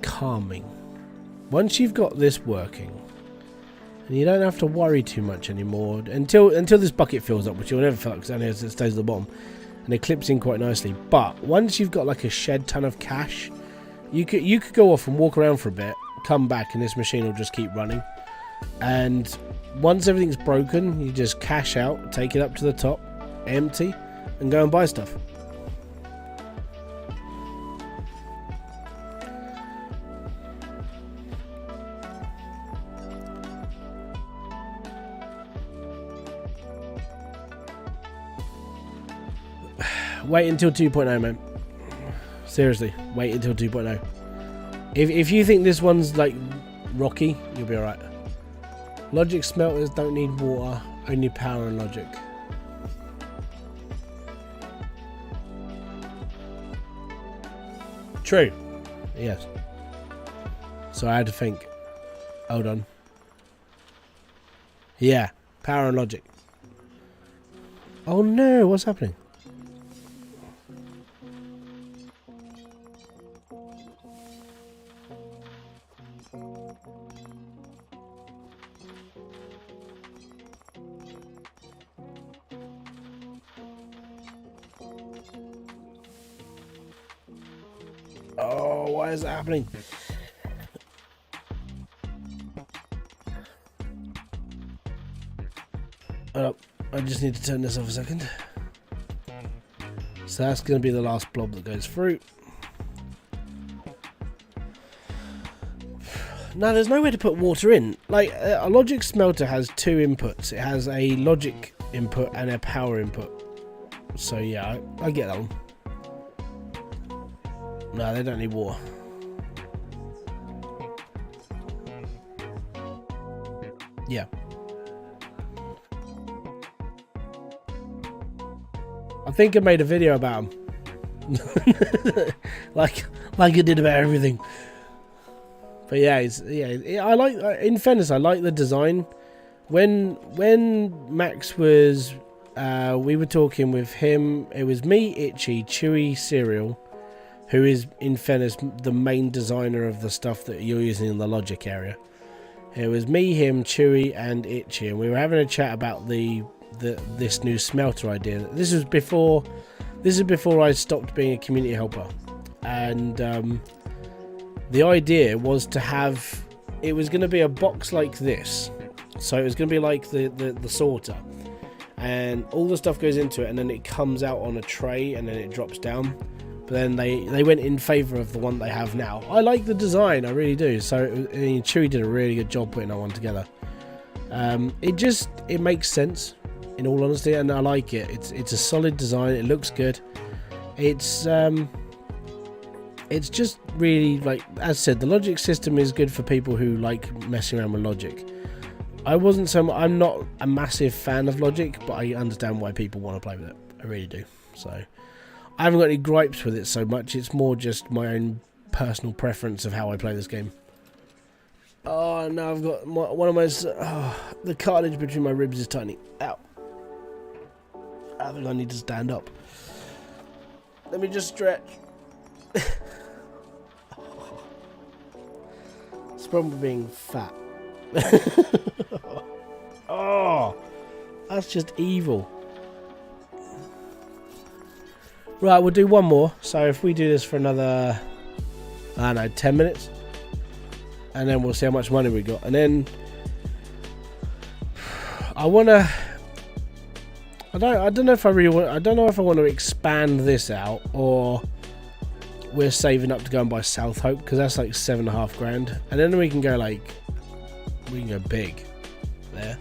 calming. Once you've got this working, and you don't have to worry too much anymore until this bucket fills up, which you'll never fill up because only it stays at the bottom, and it clips in quite nicely. But once you've got like a shed ton of cash, you could go off and walk around for a bit, come back, and this machine will just keep running. And once everything's broken, you just cash out, take it up to the top, empty, and go and buy stuff. Wait until 2.0, man. Seriously, wait until 2.0. If you think this one's like rocky, you'll be alright. Logic smelters don't need water, only power and logic. True. Yes. So I had to think. Hold on. Yeah. Power and logic. Oh no, what's happening? Oh, why is that happening? Oh, I just need to turn this off a second. So that's going to be the last blob that goes through. Now, there's nowhere to put water in. Like, a logic smelter has two inputs. It has a logic input and a power input. So, yeah, I get that one. No, they don't need water. Yeah. I think I made a video about them. like I did about everything. But yeah, I like. In fairness, I like the design. When Max was, we were talking with him. It was me, Itchy, Chewy, Cereal, who is, in fairness, the main designer of the stuff that you're using in the logic area. It was me, him, Chewy, and Itchy, and we were having a chat about this new smelter idea. This is before I stopped being a community helper, and the idea was to have, it was going to be a box like this, so it was going to be like the sorter, and all the stuff goes into it, and then it comes out on a tray, and then it drops down. But then they went in favour of the one they have now. I like the design, I really do. So Chewy did a really good job putting that one together. It makes sense, in all honesty, and I like it. It's a solid design. It looks good. It's just really, like, as I said, the logic system is good for people who like messing around with logic. I'm not a massive fan of logic, but I understand why people want to play with it. I really do. So I haven't got any gripes with it so much. It's more just my own personal preference of how I play this game. Oh, no, I've got one of my... the cartilage between my ribs is tiny. Ow. I think I need to stand up. Let me just stretch. It's probably being fat. Oh, that's just evil. Right, we'll do one more. So if we do this for another, I don't know, 10 minutes, and then we'll see how much money we got, and then I don't know if I want to expand this out, or we're saving up to go and buy South Hope, because that's like $7.5 grand, and then we can go big there.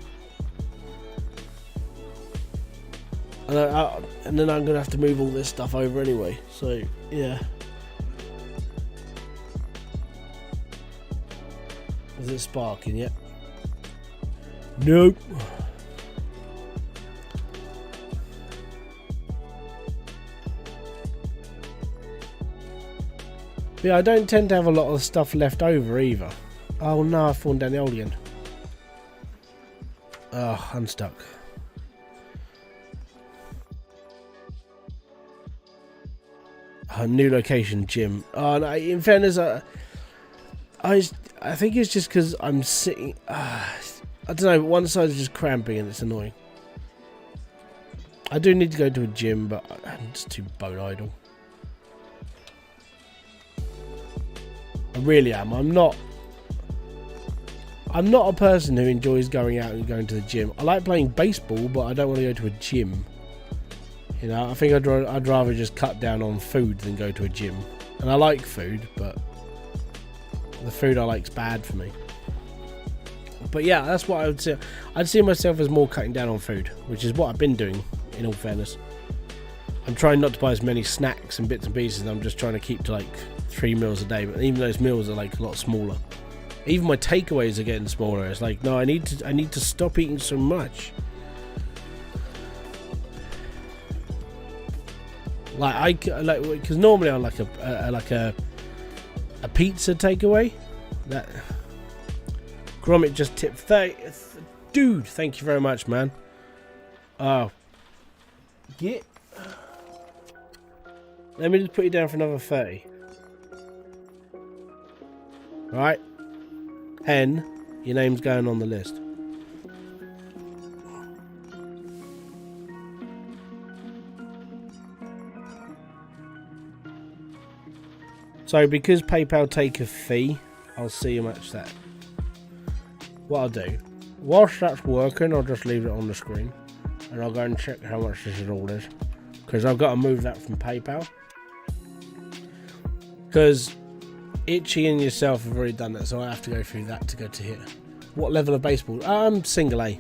And then I'm gonna have to move all this stuff over anyway. So yeah. Is it sparking yet? Nope. Yeah, I don't tend to have a lot of stuff left over either. Oh no, I've fallen down the hole again. Oh, I'm stuck. New location, gym. Oh no, in fairness, I think it's just because I'm sitting. I don't know, one side is just cramping and it's annoying. I do need to go to a gym, but I'm just too bone idle. I really am. I'm not a person who enjoys going out and going to the gym. I like playing baseball, but I don't want to go to a gym. You know, I think I'd rather just cut down on food than go to a gym. And I like food, but the food I like is bad for me. But yeah, that's what I would say. I'd see myself as more cutting down on food, which is what I've been doing, in all fairness. I'm trying not to buy as many snacks and bits and pieces. I'm just trying to keep to like 3 meals a day. But even those meals are like a lot smaller. Even my takeaways are getting smaller. It's like, no, I need to stop eating so much. Because normally I like a pizza takeaway. That Gromit just tipped 30. Dude, thank you very much, man. Oh, let me just put you down for another 30. Right, Hen, your name's going on the list. So because PayPal take a fee, I'll see how much that. What I'll do, whilst that's working, I'll just leave it on the screen, and I'll go and check how much this all is, because I've got to move that from PayPal. Because Itchy and yourself have already done that, so I have to go through that to go to here. What level of baseball? Single A.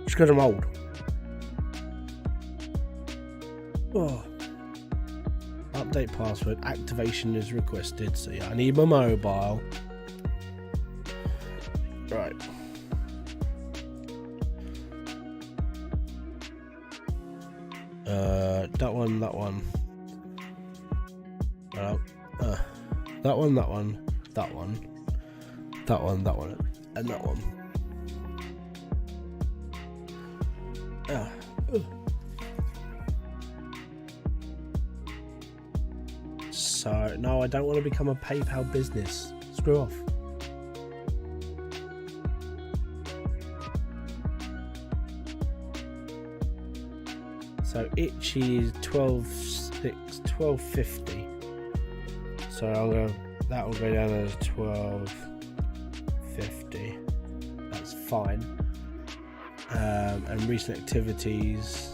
Just because I'm old. Oh. Update password. Activation is requested. So yeah, I need my mobile. Right. That one. That one, that one. That one. And that one. So, no, I don't want to become a PayPal business. Screw off. So, Itchy is 12.50. So, that will go down as 12.50. That's fine. And recent activities.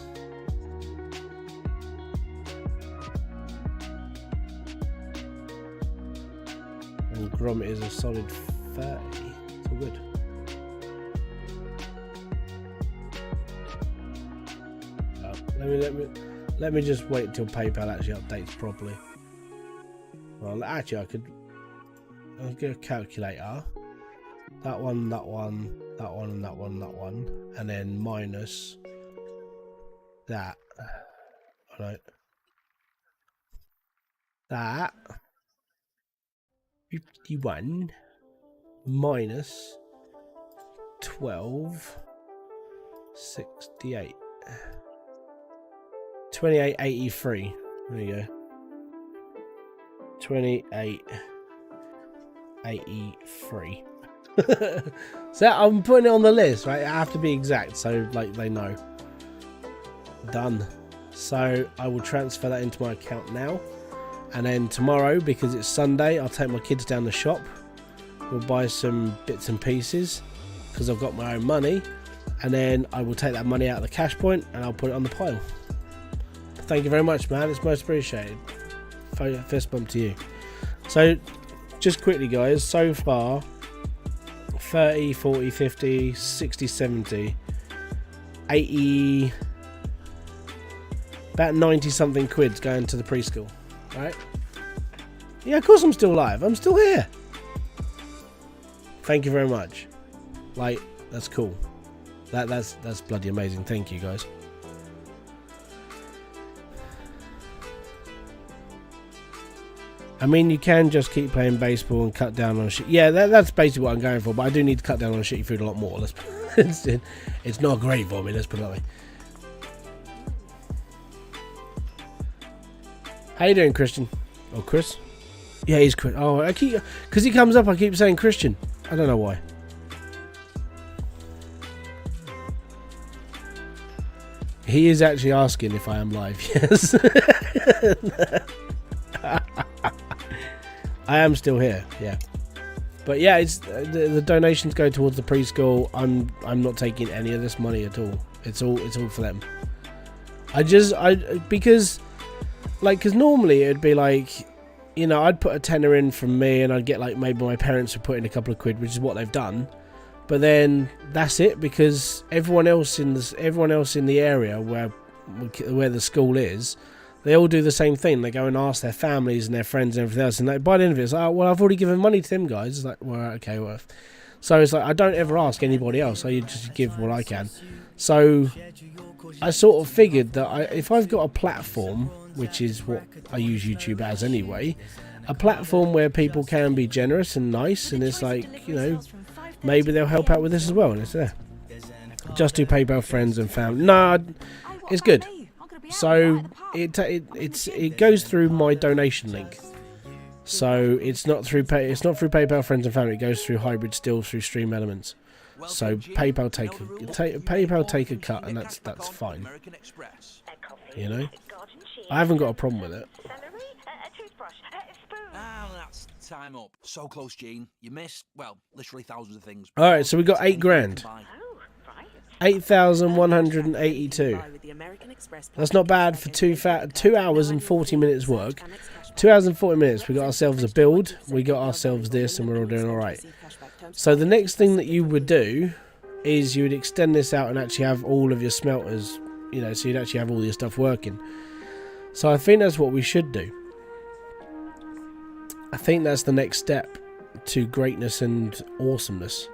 And Grommet is a solid 30. It's all good. Let me just wait until PayPal actually updates properly. Well, actually, I'll get a calculator. That one, and that one, and then minus that. Alright. That 51 minus 12.68. 28.83. There you go. 28.83. So I'm putting it on the list, right? I have to be exact, so like they know. Done. So I will transfer that into my account now, and then tomorrow, because it's Sunday, I'll take my kids down the shop. We'll buy some bits and pieces because I've got my own money, and then I will take that money out of the cash point and I'll put it on the pile. Thank you very much, man. It's most appreciated. Fist bump to you. So just quickly, guys, so far 30, 40, 50, 60, 70, 80, about 90 something quid's going to the preschool, right? Yeah, of course I'm still alive. I'm still here. Thank you very much. Like, that's cool. That's bloody amazing. Thank you, guys. I mean, you can just keep playing baseball and cut down on shit. Yeah, that's basically what I'm going for, but I do need to cut down on shitty food a lot more. It's not great for me, let's put it that way. How you doing, Christian? Oh, Chris? Yeah, he's Chris. Oh, I keep... Because he comes up, I keep saying Christian. I don't know why. He is actually asking if I am live, yes. I am still here, yeah. But yeah, it's the donations go towards the preschool. I'm not taking any of this money at all. It's all for them. Because normally it'd be like, you know, I'd put a tenner in from me and I'd get like maybe my parents would put in a couple of quid, which is what they've done. But then that's it, because everyone else in the area where the school is, they all do the same thing. They go and ask their families and their friends and everything else, and by the end of it, it's like, oh, well, I've already given money to them guys. It's like, well, okay, well. So it's like, I don't ever ask anybody else. I just give what I can. So I sort of figured that if I've got a platform, which is what I use YouTube as anyway, a platform where people can be generous and nice, and it's like, you know, maybe they'll help out with this as well, and it's there. Just do PayPal friends and family. No, it's good. So it goes through my donation link. So it's not through PayPal friends and family. It goes through Hybridsteel, through Stream Elements. So PayPal take a cut, and that's fine. You know, I haven't got a problem with it. That's time up. So close, Gene. You missed, well, literally thousands of things. All right, so we got 8 grand. 8,182. That's not bad for 2 hours and 40 minutes work. 2 hours and 40 minutes. We got ourselves a build. We got ourselves this, and we're all doing all right. So the next thing that you would do is you would extend this out and actually have all of your smelters, you know, so you'd actually have all your stuff working. So I think that's what we should do. I think that's the next step to greatness and awesomeness.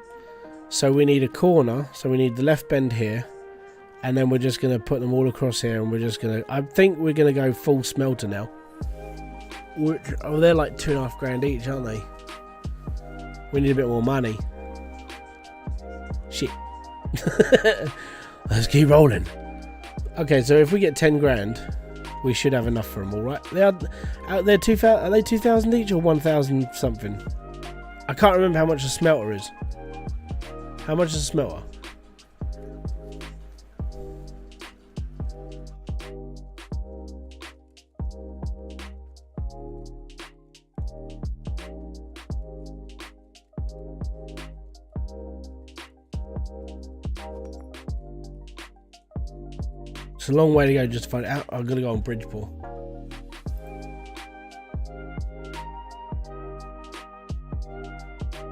So we need a corner, so we need the left bend here, and then we're just going to put them all across here, and we're just going to, I think we're going to go full smelter now. Which, oh, they're like 2.5 grand each, aren't they? We need a bit more money. Shit. Let's keep rolling. Okay, so if we get 10 grand, we should have enough for them all, right? They're 2,000. Are they 2,000 each or 1,000 something? I can't remember how much a smelter is. How much is a smelter? It's a long way to go just to find it out. I'm going to go on Bridgeport.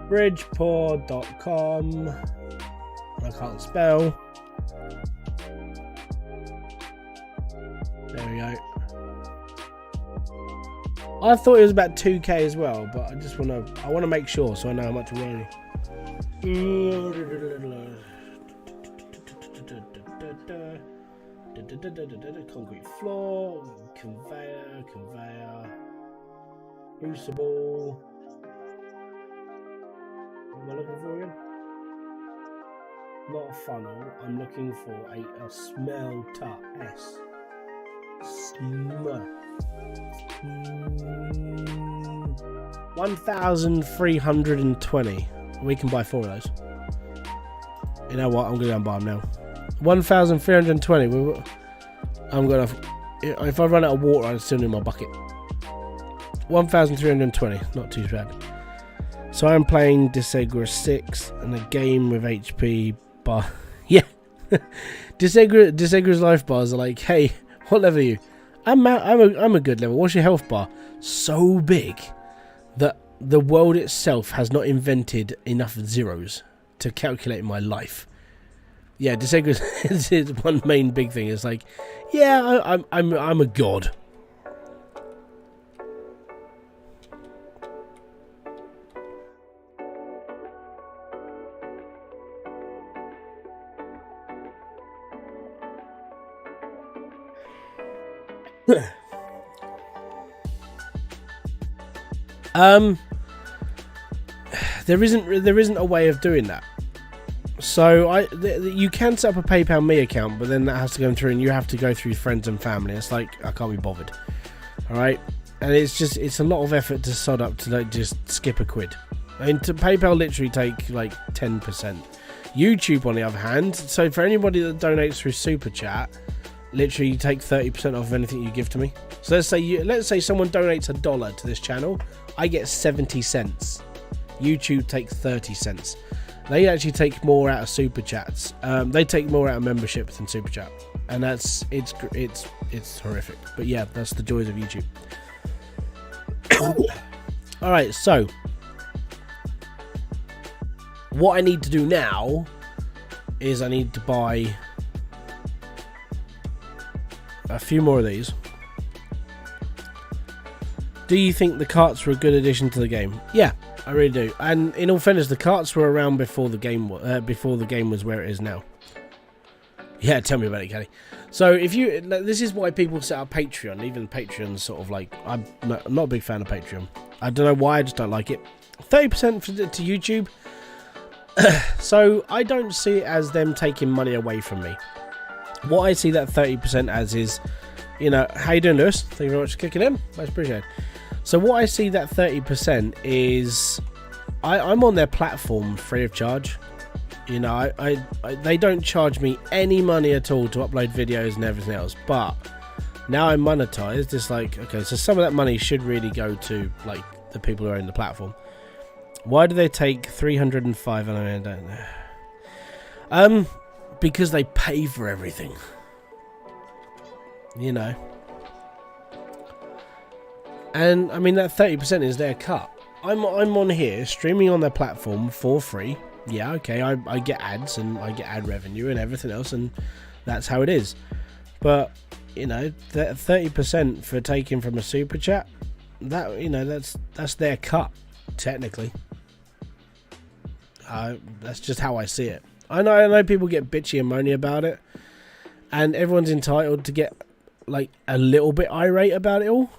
Bridgeport.com. I can't spell. There we go. I thought it was about 2k as well, but I just want to make sure so I know how much we're running. Concrete floor, conveyor, crucible. What am I looking for again? Not a funnel. I'm looking for a smelter. S. 1,320. We can buy 4 of those. You know what? I'm gonna go and buy them now. 1,320. I'm gonna. If I run out of water, I still need my bucket. 1,320. Not too bad. So I'm playing Disagra 6 and a game with HP bar. Yeah. Disagra's life bars are like, hey, what level are you? I'm a good level. What's your health bar? So big that the world itself has not invented enough zeros to calculate my life. Yeah, Disagra's is one main big thing. It's like, yeah, I'm a god. There isn't a way of doing that. So you can set up a PayPal Me account, but then that has to go through, and you have to go through friends and family. It's like, I can't be bothered. All right, and it's a lot of effort to sod up to like just skip a quid. I mean, to PayPal literally take like 10%. YouTube, on the other hand, so for anybody that donates through Super Chat, literally you take 30% off of anything you give to me. So let's say someone donates $1 to this channel, I get 70 cents. YouTube takes 30 cents. They actually take more out of Super Chats. They take more out of membership than Super Chat, and it's horrific. But yeah, that's the joys of YouTube. All right, so what I need to do now is I need to buy a few more of these. Do you think the carts were a good addition to the game? Yeah, I really do. And in all fairness, the carts were around before the game was where it is now. Yeah, tell me about it, Kelly. So this is why people set up Patreon. Even Patreon's sort of like, I'm not a big fan of Patreon. I don't know why, I just don't like it. 30% to YouTube. So I don't see it as them taking money away from me. What I see that 30% as is, you know, how you doing, Lewis? Thank you very much for kicking in. Much appreciated. So what I see that 30% is, I'm on their platform free of charge. You know, they don't charge me any money at all to upload videos and everything else. But now I'm monetized. It's like, okay, so some of that money should really go to like the people who own the platform. Why do they take 305? And I don't know. Because they pay for everything. You know. And I mean that 30% is their cut. I'm on here streaming on their platform for free. Yeah, okay, I get ads and I get ad revenue and everything else, and that's how it is. But you know, that 30% for taking from a super chat, that, you know, that's their cut technically. That's just how I see it. I know people get bitchy and moany about it, and everyone's entitled to get like a little bit irate about it all,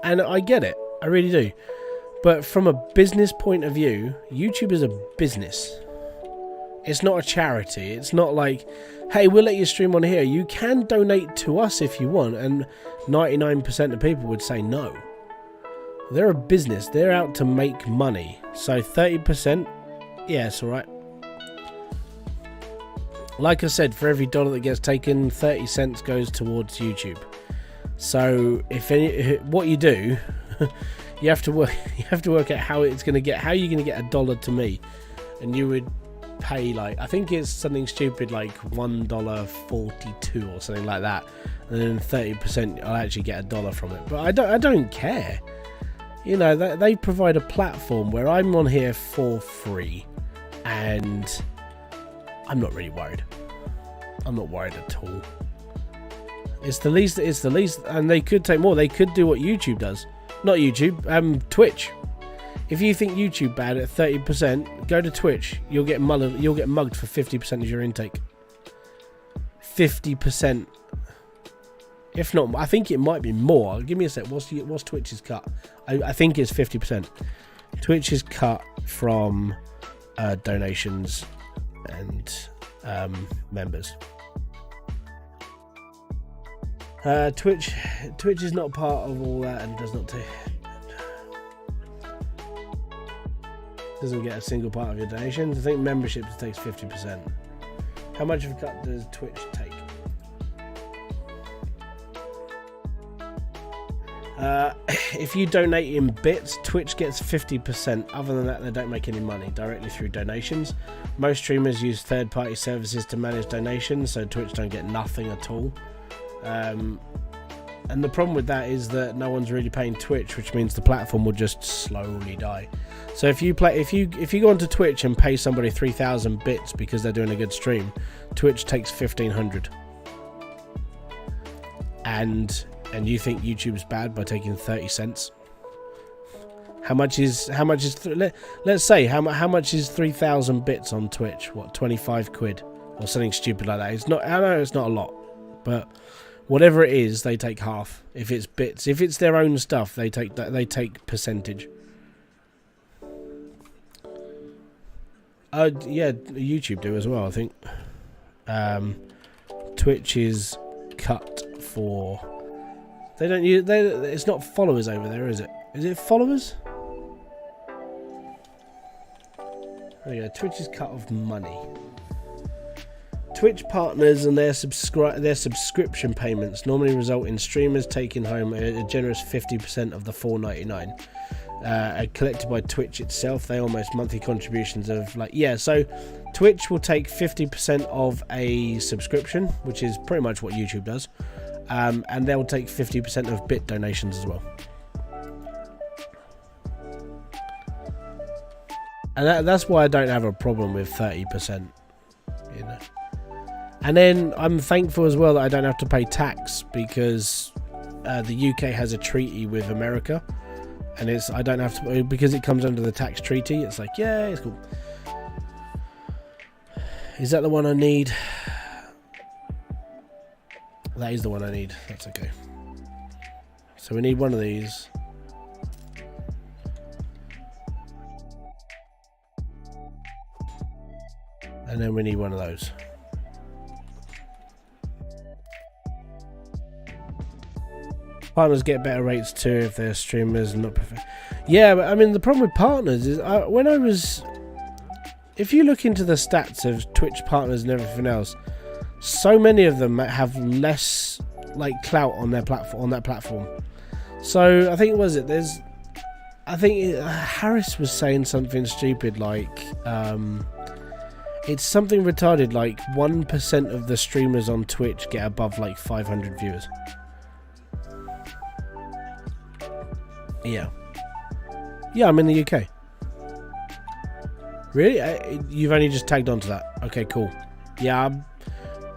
and I get it, I really do. But from a business point of view, YouTube is a business. It's not a charity. It's not like, hey, we'll let you stream on here. You can donate to us if you want, and 99% of people would say no. They're a business. They're out to make money. So 30%, yeah, it's alright. Like I said, for every dollar that gets taken, 30 cents goes towards YouTube. So what you do, you have to work out how you're going to get a dollar to me, and you would pay like, I think it's something stupid like $1.42 or something like that, and then 30% I'll actually get a dollar from it. But I don't care. You know, they provide a platform where I'm on here for free, and I'm not really worried. I'm not worried at all. It's the least, and they could take more. They could do what YouTube does. Not YouTube, Twitch. If you think YouTube bad at 30%, go to Twitch. You'll get mugged for 50% of your intake. 50%. If not, I think it might be more. Give me a sec. What's Twitch's cut? I think it's 50%. Twitch's cut from donations and members. Twitch is not part of all that and doesn't get a single part of your donations. I think memberships takes 50%. How much of a cut does Twitch take? If you donate in bits, Twitch gets 50%. Other than that, they don't make any money directly through donations. Most streamers use third-party services to manage donations, so Twitch don't get nothing at all. And the problem with that is that no one's really paying Twitch, which means the platform will just slowly die. So if you go onto Twitch and pay somebody 3,000 bits because they're doing a good stream, Twitch takes 1,500. And you think YouTube's bad by taking 30 cents? How much is let's say how much is 3,000 bits on Twitch? What, 25 quid or something stupid like that? It's not. I know it's not a lot, but whatever it is, they take half. If it's bits, if it's their own stuff, they take percentage. Yeah, YouTube do as well, I think. Twitch is cut for. They don't use. It's not followers over there, is it? Is it followers? Oh yeah, Twitch is cut of money. Twitch partners and their subscription payments normally result in streamers taking home a generous 50% of the $4.99. Collected by Twitch itself. They almost monthly contributions of so Twitch will take 50% of a subscription, which is pretty much what YouTube does, and they'll take 50% of bit donations as well. And that's why I don't have a problem with 30%, you know. And then I'm thankful as well that I don't have to pay tax, because the UK has a treaty with America, and I don't have to, because it comes under the tax treaty. It's like, yeah, it's cool. Is that the one I need? That is the one I need. That's okay. So we need one of these. And then we need one of those. Partners get better rates too if they're streamers and not professional. Yeah, but I mean the problem with partners is when I was if you look into the stats of Twitch partners and everything else, so many of them have less like clout on their platform, on that platform. So I think Harris was saying something stupid like it's something retarded like 1% of the streamers on Twitch get above like 500 viewers. Yeah, I'm in the UK. Really? You've only just tagged onto that. Okay, cool. Yeah, I'm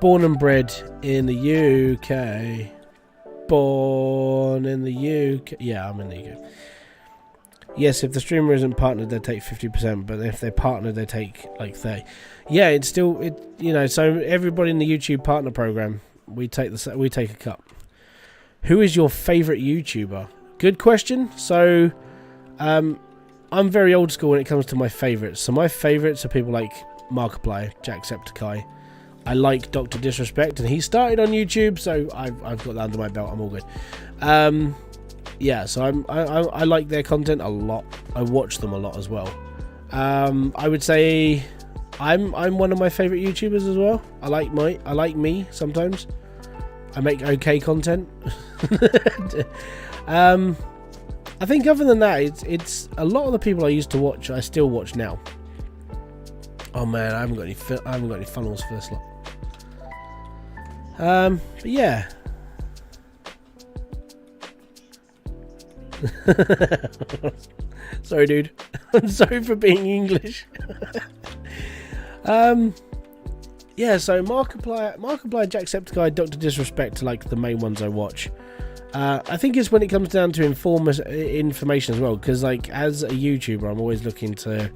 born and bred in the UK. Born in the UK. Yeah, I'm in the UK. Yes, if the streamer isn't partnered, they take 50%, but if they're partnered, they take like 30. Yeah, it's still so everybody in the YouTube partner program, we take a cut. Who is your favorite YouTuber? Good question. So, I'm very old school when it comes to my favorites. So my favorites are people like Markiplier, Jacksepticeye. I like Dr. Disrespect, and he started on YouTube, so I've got that under my belt. I'm all good. Yeah, so I like their content a lot. I watch them a lot as well. I would say I'm one of my favorite YouTubers as well. I like me sometimes. I make okay content. I think other than that, it's a lot of the people I used to watch. I still watch now. Oh man, I haven't got any funnels for this lot. But yeah. Sorry, dude. I'm sorry for being English. Yeah, so Markiplier, Jacksepticeye, Dr. Disrespect are like the main ones I watch. I think it's when it comes down to information as well, because like as a YouTuber, I'm always looking to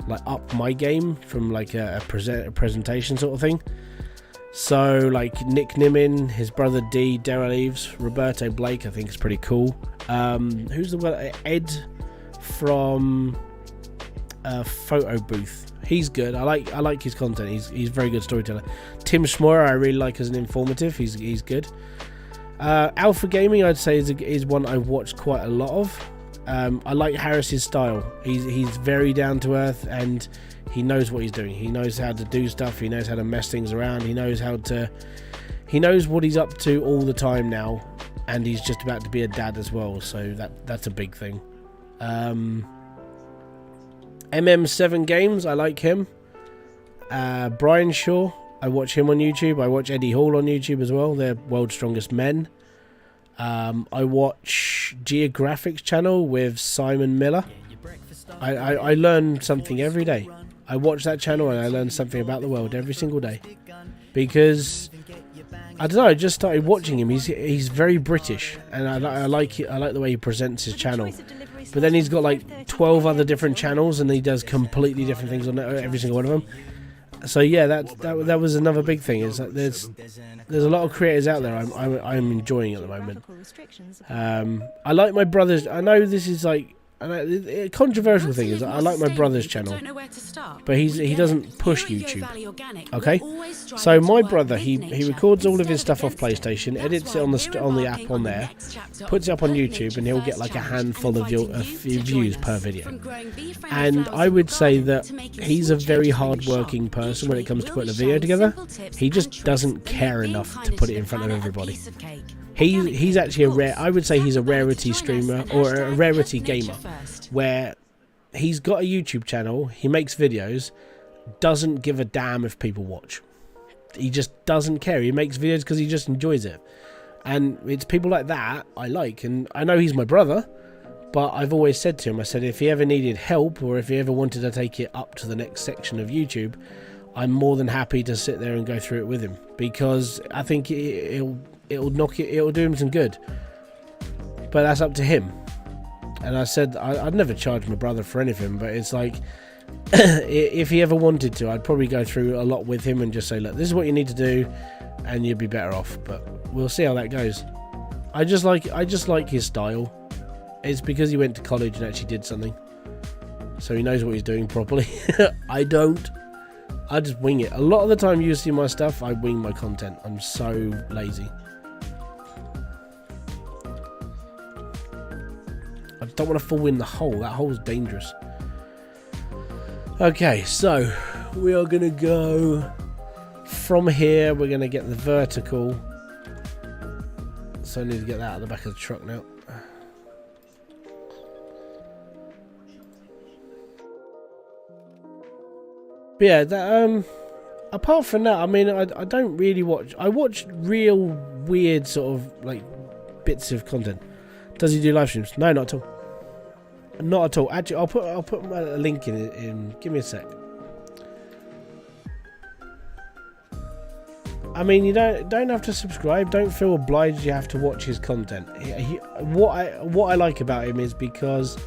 like up my game from like a presentation sort of thing. So like Nick Nimmin, his brother D, Daryl Eves, Roberto Blake, I think is pretty cool. Who's the one? Ed from Photo Booth. He's good. I like his content. He's a very good storyteller. Tim Schmoyer, I really like as an informative. He's good. Alpha Gaming, I'd say, is one I watched quite a lot of. I like Harris's style. He's very down to earth, and he knows what he's doing. He knows how to do stuff. He knows how to mess things around. He knows what he's up to all the time now, and he's just about to be a dad as well. So that's a big thing. MM7 Games, I like him. Brian Shaw, I watch him on YouTube. I watch Eddie Hall on YouTube as well. They're World's Strongest Men. I watch Geographics channel with Simon Miller. I learn something every day. I watch that channel and I learn something about the world every single day. Because I don't know, I just started watching him. He's very British, and I like the way he presents his channel. But then he's got like 12 other different channels, and he does completely different things on every single one of them. So yeah, that was another big thing. Is that there's a lot of creators out there I'm enjoying at the moment. I like my brother's. I know this is like a controversial thing. Is I like my brother's channel, but he doesn't push YouTube. Okay, so my brother he records all of his stuff off PlayStation, edits it on the app on there, puts it up on YouTube, and he'll get like a handful of views per video. And I would say that he's a very hard-working person when it comes to putting a video together. He just doesn't care enough to put it in front of everybody. He's actually I would say he's a rarity streamer or a rarity gamer, where he's got a YouTube channel, he makes videos, doesn't give a damn if people watch. He just doesn't care. He makes videos because he just enjoys it. And it's people like that I like. And I know he's my brother, but I've always said to him, I said if he ever needed help or if he ever wanted to take it up to the next section of YouTube, I'm more than happy to sit there and go through it with him, because I think it'll do him some good. But that's up to him. And I said I'd never charge my brother for anything, but it's like if he ever wanted to, I'd probably go through a lot with him and just say, look, this is what you need to do, and you'd be better off. But we'll see how that goes. I just like his style. It's because he went to college and actually did something, so he knows what he's doing properly. I don't. I just wing it. A lot of the time you see my stuff, I wing my content. I'm so lazy. I don't want to fall in the hole. That hole's dangerous. Okay, so we are going to go from here. We're going to get the vertical. So I need to get that out of the back of the truck now. But yeah, that, apart from that, I mean, I don't really watch. I watch real weird sort of like bits of content. Does he do live streams? No, not at all. Not at all. Actually, I'll put a link in. Give me a sec. I mean, you don't have to subscribe. Don't feel obliged you have to watch his content. What I like about him is because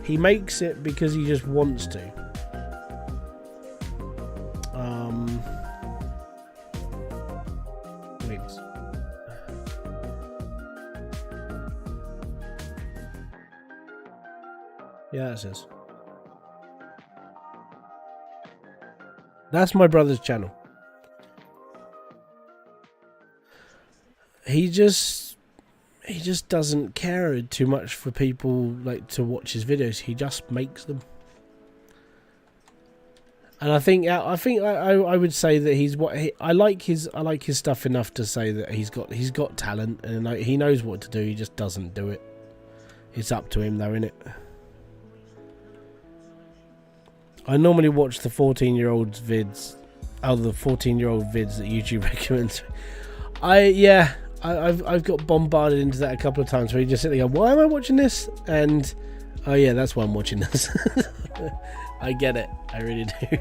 he makes it because he just wants to. Wait. Yeah, it says. That's my brother's channel. He just doesn't care too much for people like to watch his videos. He just makes them. And I think I would say that I like his stuff enough to say that he's got talent and he knows what to do. He just doesn't do it. It's up to him though, innit? I normally watch the 14-year-old vids. Oh, the 14-year-old vids that YouTube recommends. I've got bombarded into that a couple of times where you just sit there and go, why am I watching this? And oh yeah, that's why I'm watching this. I get it. I really do.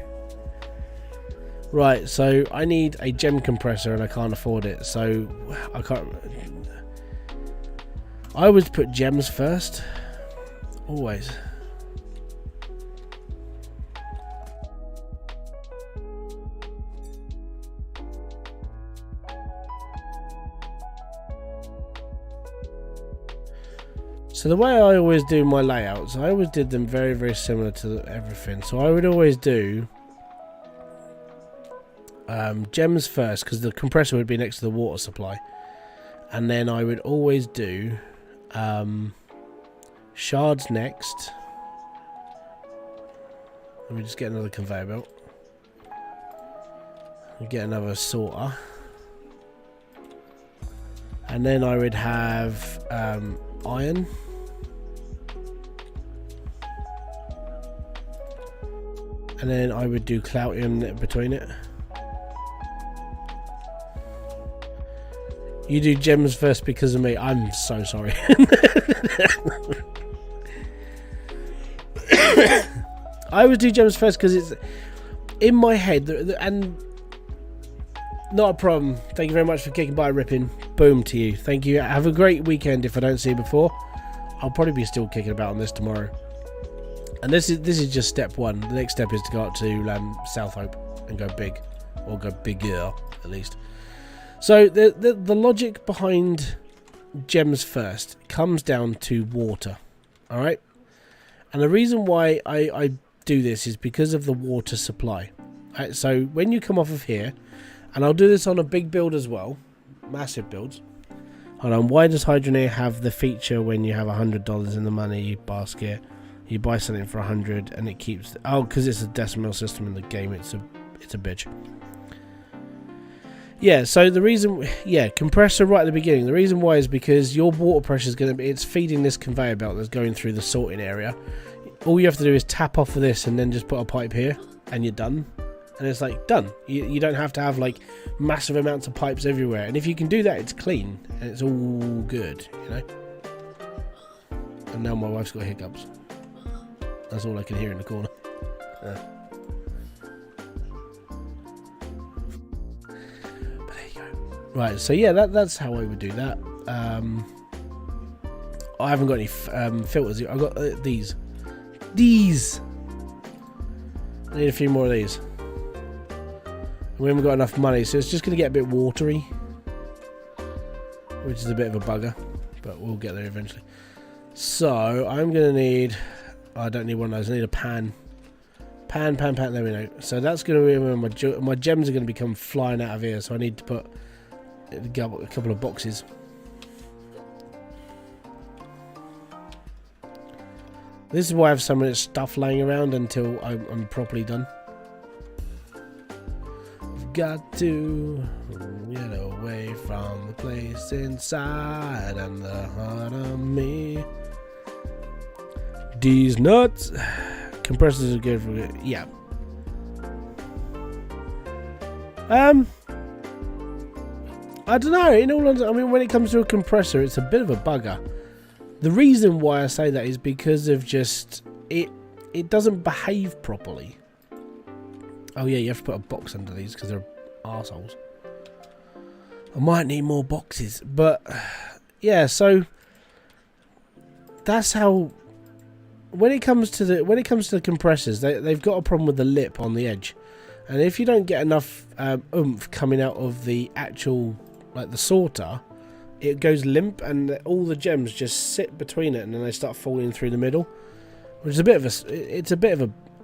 Right, so I need a gem compressor and I can't afford it, so I can't. I always put gems first. Always. So the way I always do my layouts, I always did them very, very similar to everything. So I would always do gems first, because the compressor would be next to the water supply. And then I would always do shards next. Let me just get another conveyor belt. Get another sorter. And then I would have iron. And then I would do Cloutium between it. You do gems first because of me. I'm so sorry. I always do gems first because it's in my head. And not a problem. Thank you very much for kicking by, Ripping. Boom to you. Thank you. Have a great weekend if I don't see you before. I'll probably be still kicking about on this tomorrow. And this is just step one. The next step is to go up to South Hope and go big, or go bigger at least. So the logic behind gems first comes down to water. All right, and the reason why I do this is because of the water supply. Right, so when you come off of here, and I'll do this on a big build as well, massive builds. Hold on, why does Hydroneer have the feature when you have $100 in the money basket? You buy something for 100 and it keeps... Oh, because it's a decimal system in the game. It's a bitch. Yeah, so the reason... Yeah, compressor right at the beginning. The reason why is because your water pressure is going to be... It's feeding this conveyor belt that's going through the sorting area. All you have to do is tap off of this and then just put a pipe here and you're done. And it's like, done. You don't have to have like massive amounts of pipes everywhere. And if you can do that, it's clean. And it's all good, you know? And now my wife's got hiccups. That's all I can hear in the corner. But there you go. Right, so yeah, that's how I would do that. I haven't got any filters. I've got these. These! I need a few more of these. We haven't got enough money, so it's just going to get a bit watery. Which is a bit of a bugger. But we'll get there eventually. So, I'm going to need... I don't need one of those. I need a pan. Pan. There we go. So that's going to be where my gems are going to become flying out of here. So I need to put a couple of boxes. This is why I have so much stuff laying around until I'm properly done. I've got to get away from the place inside and the heart of me. These nuts. Compressors are good for it. Yeah. I don't know. In all honesty, I mean, when it comes to a compressor, it's a bit of a bugger. The reason why I say that is because of just it doesn't behave properly. Oh yeah, you have to put a box under these because they're arseholes. I might need more boxes, but yeah. So that's how. When it comes to the compressors, they've got a problem with the lip on the edge, and if you don't get enough oomph coming out of the actual the sorter, it goes limp and all the gems just sit between it and then they start falling through the middle, which is a bit of a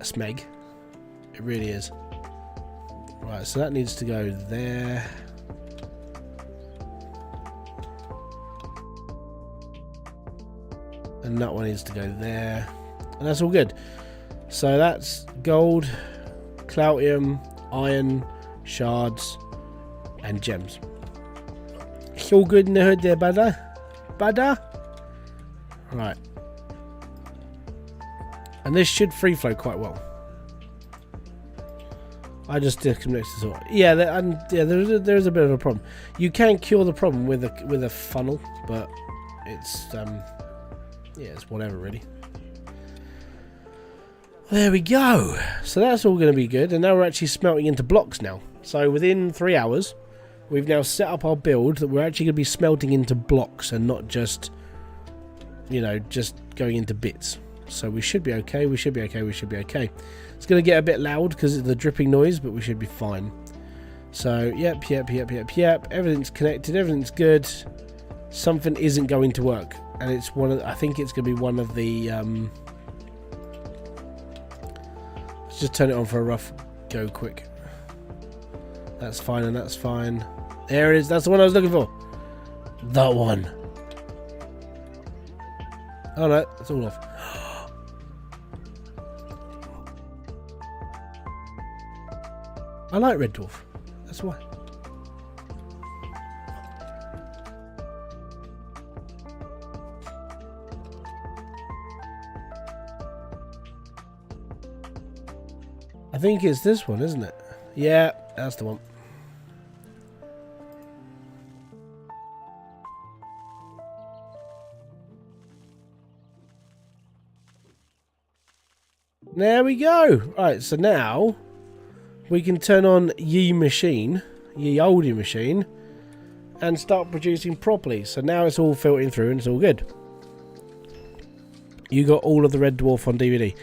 smeg. It really is. Right, so that needs to go there. And that one needs to go there. And that's all good. So that's gold, cloutium, iron, shards, and gems. It's all good in the hood there, budda. Budda. Right. And this should free flow quite well. I just disconnected the sort. Yeah, there's a bit of a problem. You can cure the problem with a funnel, but it's yeah, it's whatever really. There we go. So that's all going to be good, and now we're actually smelting into blocks now. So within 3 hours, we've now set up our build that we're actually going to be smelting into blocks and not just, just going into bits. So we should be okay. We should be okay. We should be okay. It's going to get a bit loud because of the dripping noise, but we should be fine. So yep. Everything's connected. Everything's good. Something isn't going to work, and it's I think it's going to be one of the. Let's just turn it on for a rough go quick. That's fine, and that's fine. There it is. That's the one I was looking for. That one. Oh no, it's all off. I like Red Dwarf. That's why. I think it's this one, isn't it? Yeah, that's the one. There we go. Right, so now we can turn on ye oldie machine, and start producing properly. So now it's all filtering through and it's all good. You got all of the Red Dwarf on DVD.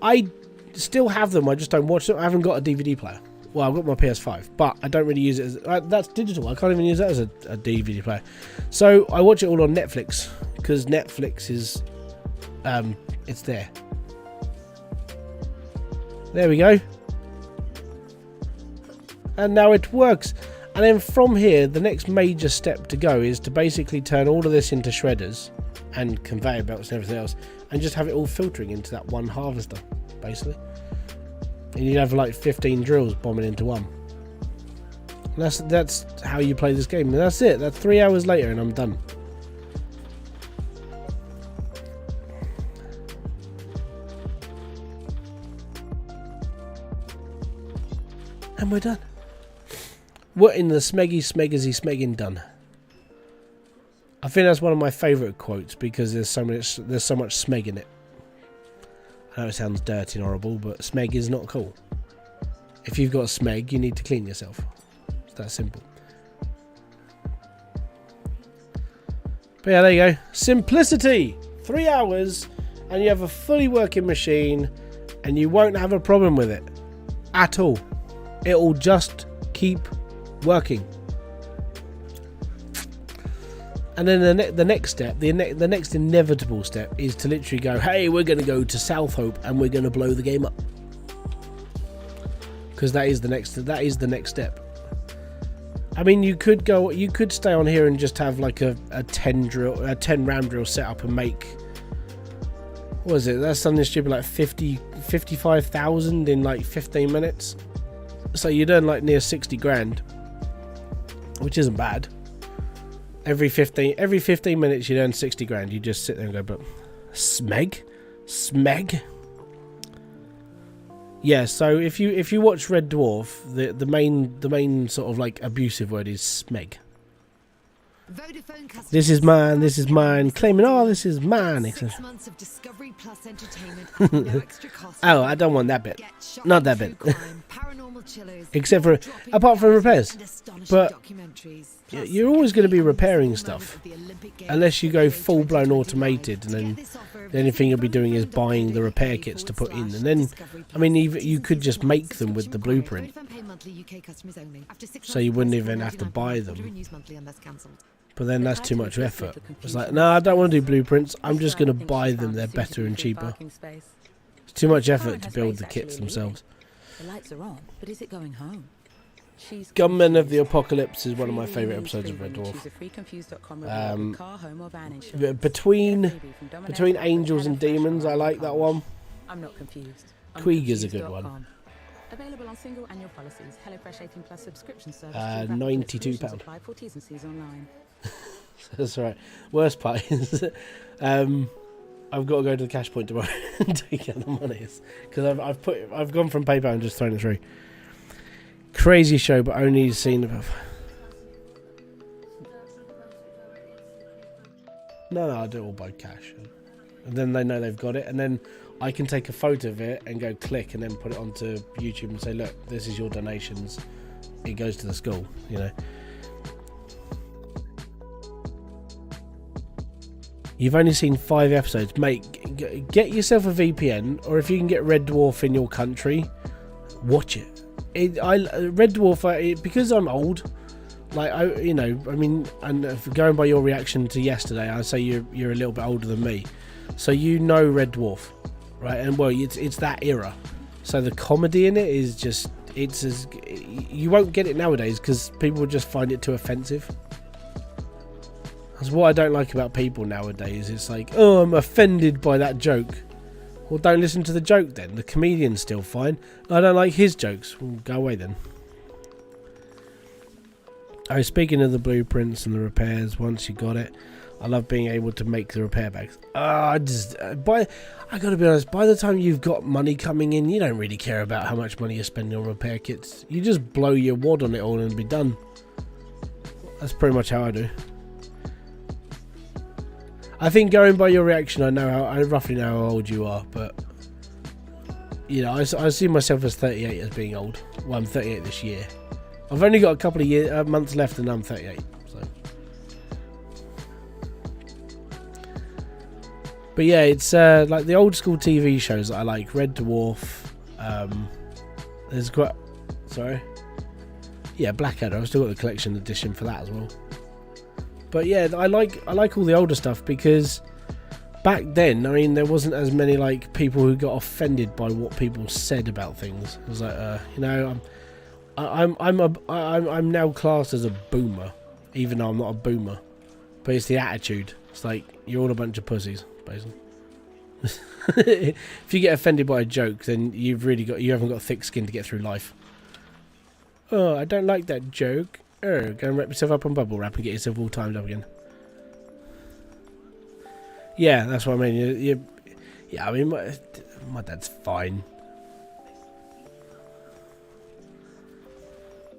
I still have them, I just don't watch them. I haven't got a DVD player. Well, I've got my PS5, but I don't really use it as... that's digital. I can't even use that as a DVD player. So I watch it all on Netflix, because Netflix is... it's there. There we go. And now it works. And then from here, the next major step to go is to basically turn all of this into shredders and conveyor belts and everything else, and just have it all filtering into that one harvester, basically. And you'd have like 15 drills bombing into one. And that's how you play this game. And that's it. That's 3 hours later and I'm done. And we're done. We're in the smegging done. I think that's one of my favourite quotes because there's so much smeg in it. I know it sounds dirty and horrible, but smeg is not cool. If you've got smeg, you need to clean yourself. It's that simple. But yeah, there you go. Simplicity! 3 hours, and you have a fully working machine, and you won't have a problem with it. At all. It will just keep working. And then the next step, the next inevitable step is to literally go, hey, we're going to go to South Hope and we're going to blow the game up. Because that is the next step. I mean, you could stay on here and just have like a 10 ram drill set up and make what was it? That's something stupid like 55,000 in like 15 minutes. So you'd earn like near 60 grand, which isn't bad. Every 15 minutes you'd earn 60 grand. You just sit there and go, but smeg. Yeah, so if you watch Red Dwarf, the main sort of like abusive word is smeg. This is mine, claiming, oh, this is mine. 6 months of Discovery Plus entertainment at no extra cost. Oh, I don't want that bit. Not that bit. Paranormal chillers, Except for, apart from repairs. But you're always going to be repairing stuff. Unless you go full-blown automated, and then the only thing you'll be doing is buying the repair kits to put in. And then, I mean, you could just make them with the blueprint. So you wouldn't even have to buy them. But then that's too much effort. It's like, no, I don't want to do blueprints. I'm just going to buy them. They're better and cheaper. It's too much effort to build the kits themselves. The lights are on, but is it going home? Gunmen of the Apocalypse is one of my favourite episodes of Red Dwarf. Between Angels and Demons, I like that one. I'm not confused. Krieger's a good one. Available on single annual policies. HelloFresh 18 Plus subscription service. £92. For T's and C's online. That's right. Worst part is I've got to go to the cash point tomorrow and take out the monies because I've gone from PayPal and just thrown it through. Crazy show, but only seen above. No, I'll do it all by cash, and then they know they've got it, and then I can take a photo of it and go click, and then put it onto YouTube and say, look, this is your donations. It goes to the school, you know. You've only seen 5 episodes, mate. Get yourself a VPN, or if you can get Red Dwarf in your country, watch it. Red Dwarf, because I'm old, like I mean, and going by your reaction to yesterday, I say you're a little bit older than me, so you know Red Dwarf, right? And well, it's that era, so the comedy in it is just you won't get it nowadays because people just find it too offensive. That's what I don't like about people nowadays. It's like, oh, I'm offended by that joke. Well, don't listen to the joke then. The comedian's still fine. I don't like his jokes. Well, go away then. Oh, speaking of the blueprints and the repairs, once you got it, I love being able to make the repair bags. I gotta be honest, by the time you've got money coming in, you don't really care about how much money you're spending on repair kits. You just blow your wad on it all and be done. That's pretty much how I do. I think going by your reaction, I roughly know how old you are, but you know, I see myself as 38 as being old. Well, I'm 38 this year. I've only got a couple of months left, and I'm 38. So, but yeah, it's like the old school TV shows that I like. Red Dwarf. There's quite, Blackadder. I've still got the collection edition for that as well. But yeah, I like all the older stuff because back then, I mean, there wasn't as many like people who got offended by what people said about things. It was like, you know, I'm now classed as a boomer, even though I'm not a boomer. But it's the attitude. It's like you're all a bunch of pussies, basically. If you get offended by a joke, then you haven't got thick skin to get through life. Oh, I don't like that joke. Oh, go and wrap yourself up on bubble wrap and get yourself all timed up again. Yeah, that's what I mean. Yeah, I mean, my dad's fine.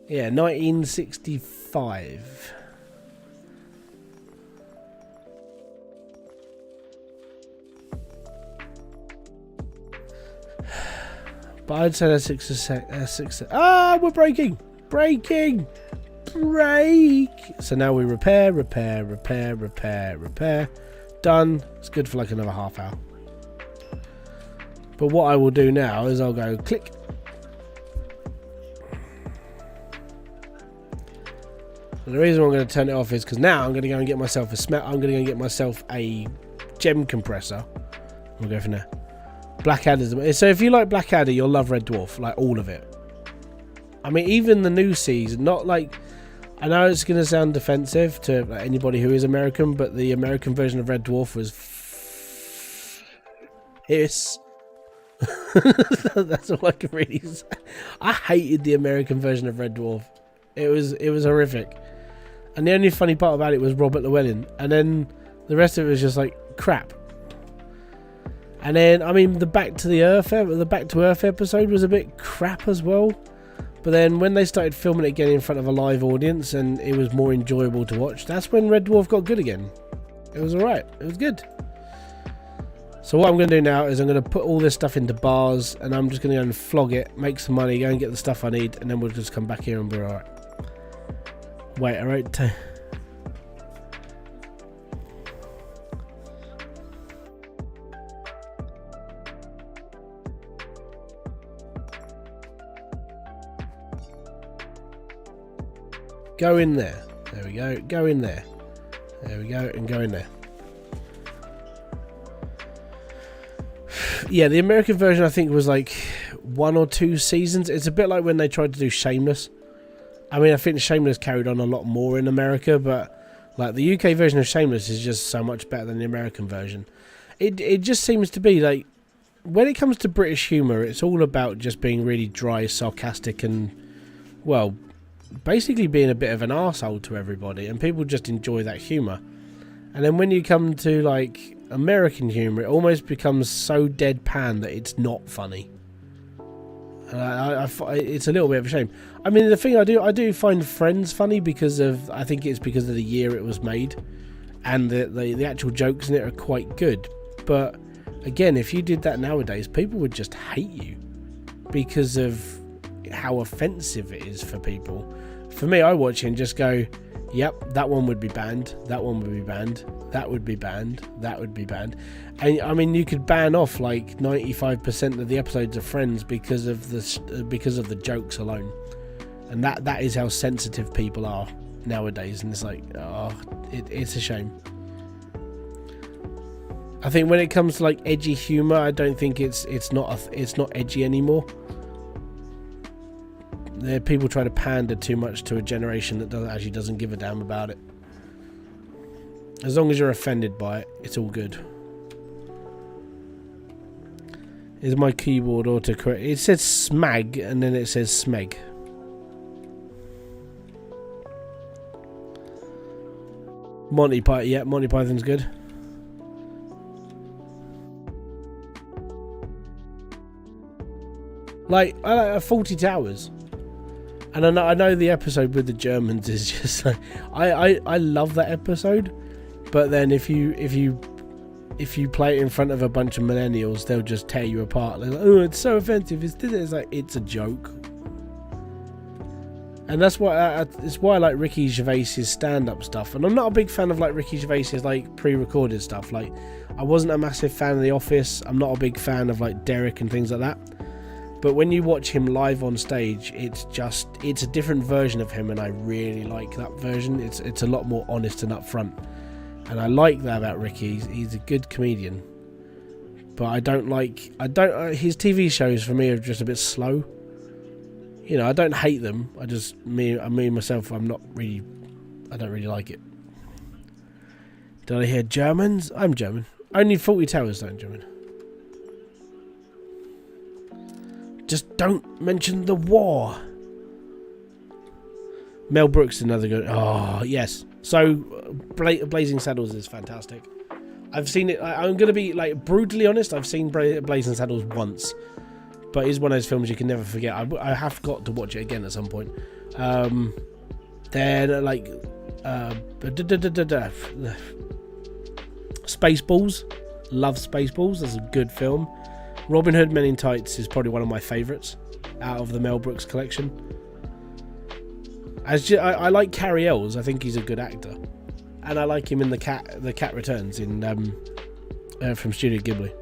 Yeah, 1965. But I'd say that's 6. Ah, we're breaking! Breaking! Break! So now we repair. Done. It's good for like another half hour. But what I will do now is I'll go click. And the reason I'm going to turn it off is because now I'm going to go and get myself a gem compressor. We'll go from there. Blackadder's. So if you like Blackadder, you'll love Red Dwarf, like all of it. I mean, even the new season, not like, I know it's going to sound defensive to anybody who is American, but the American version of Red Dwarf was piss. That's all I can really say. I hated the American version of Red Dwarf. It was horrific. And the only funny part about it was Robert Llewellyn. And then the rest of it was just like crap. And then, I mean, the Back to Earth episode was a bit crap as well. But then when they started filming it again in front of a live audience and it was more enjoyable to watch, that's when Red Dwarf got good again. It was alright. It was good. So what I'm going to do now is I'm going to put all this stuff into bars and I'm just going to go and flog it, make some money, go and get the stuff I need, and then we'll just come back here and be alright. Wait, alright. Go in there. There we go. Go in there. There we go. And go in there. Yeah, the American version I think was like 1 or 2 seasons. It's a bit like when they tried to do Shameless. I mean, I think Shameless carried on a lot more in America, but like the UK version of Shameless is just so much better than the American version. It just seems to be like, when it comes to British humour, it's all about just being really dry, sarcastic, and, well, basically being a bit of an arsehole to everybody, and people just enjoy that humour. And then when you come to like American humour, it almost becomes so deadpan that it's not funny. And it's a little bit of a shame. I mean, the thing I do find Friends funny because I think it's because of the year it was made, and the actual jokes in it are quite good. But again, if you did that nowadays, people would just hate you because of how offensive it is for people. For me, I watch it and just go, yep, that one would be banned, that one would be banned, that would be banned, that would be banned. And I mean, you could ban off like 95% of the episodes of Friends because of the jokes alone. And that is how sensitive people are nowadays. And it's like, oh, it's a shame. I think when it comes to like edgy humor, I don't think it's not edgy anymore. People try to pander too much to a generation that doesn't give a damn about it. As long as you're offended by it, it's all good. Is my keyboard autocorrect? It says smag and then it says smeg. Monty Python, yeah, Monty Python's good. Like, I like 40 Towers. And I know the episode with the Germans is just like, I love that episode, but then if you play it in front of a bunch of millennials, they'll just tear you apart. They're like, oh, it's so offensive. It's like, it's a joke. And that's why it's why I like Ricky Gervais's stand-up stuff. And I'm not a big fan of like Ricky Gervais's like pre-recorded stuff. Like, I wasn't a massive fan of The Office. I'm not a big fan of like Derek and things like that. But when you watch him live on stage, it's a different version of him, and I really like that version. It's a lot more honest and upfront, and I like that about Ricky. He's a good comedian, but I don't his TV shows for me are just a bit slow. You know, I don't hate them. I just me myself, I don't really like it. Did I hear Germans? I'm German. Only 40 Towers don't German. Just don't mention the war. Mel Brooks is another good. Oh yes. So Blazing Saddles is fantastic. I've seen it. I'm gonna be like brutally honest. I've seen Blazing Saddles once, but it's one of those films you can never forget. I have got to watch it again at some point. Then like Spaceballs. Love Spaceballs. That's a good film. Robin Hood Men in Tights is probably one of my favourites out of the Mel Brooks collection. I like Cary Elwes. I think he's a good actor, and I like him in The Cat Returns in from Studio Ghibli,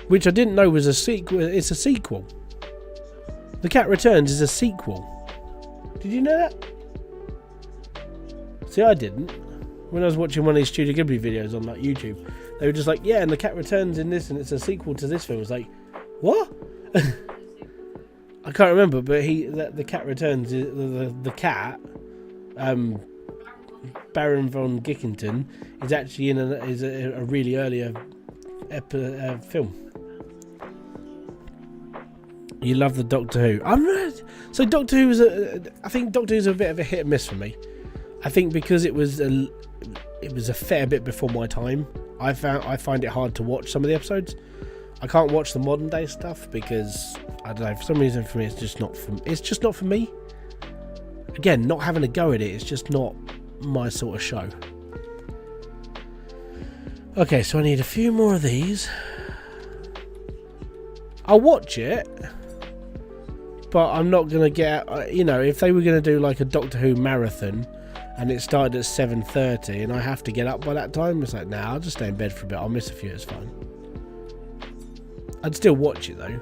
which I didn't know was a sequel. It's a sequel. The Cat Returns is a sequel. Did you know that? See, I didn't. When I was watching one of these Studio Ghibli videos on like YouTube, they were just like, yeah, and the cat returns in this, and it's a sequel to this film. I was like, what? I can't remember, but the cat returns. The cat, Baron von Gickington, is actually in a really earlier film. You love the Doctor Who. I'm not. So Doctor Who was I think Doctor Who's a bit of a hit and miss for me. I think because it was a fair bit before my time. I find it hard to watch some of the episodes. I can't watch the modern day stuff because I don't know, for some reason for me it's just not for me. Again, not having a go at it, it's just not my sort of show. Okay, so I need a few more of these. I'll watch it, but I'm not gonna get, if they were gonna do like a Doctor Who marathon and it started at 7:30 and I have to get up by that time, it's like, nah, I'll just stay in bed for a bit. I'll miss a few, it's fine. I'd still watch it though.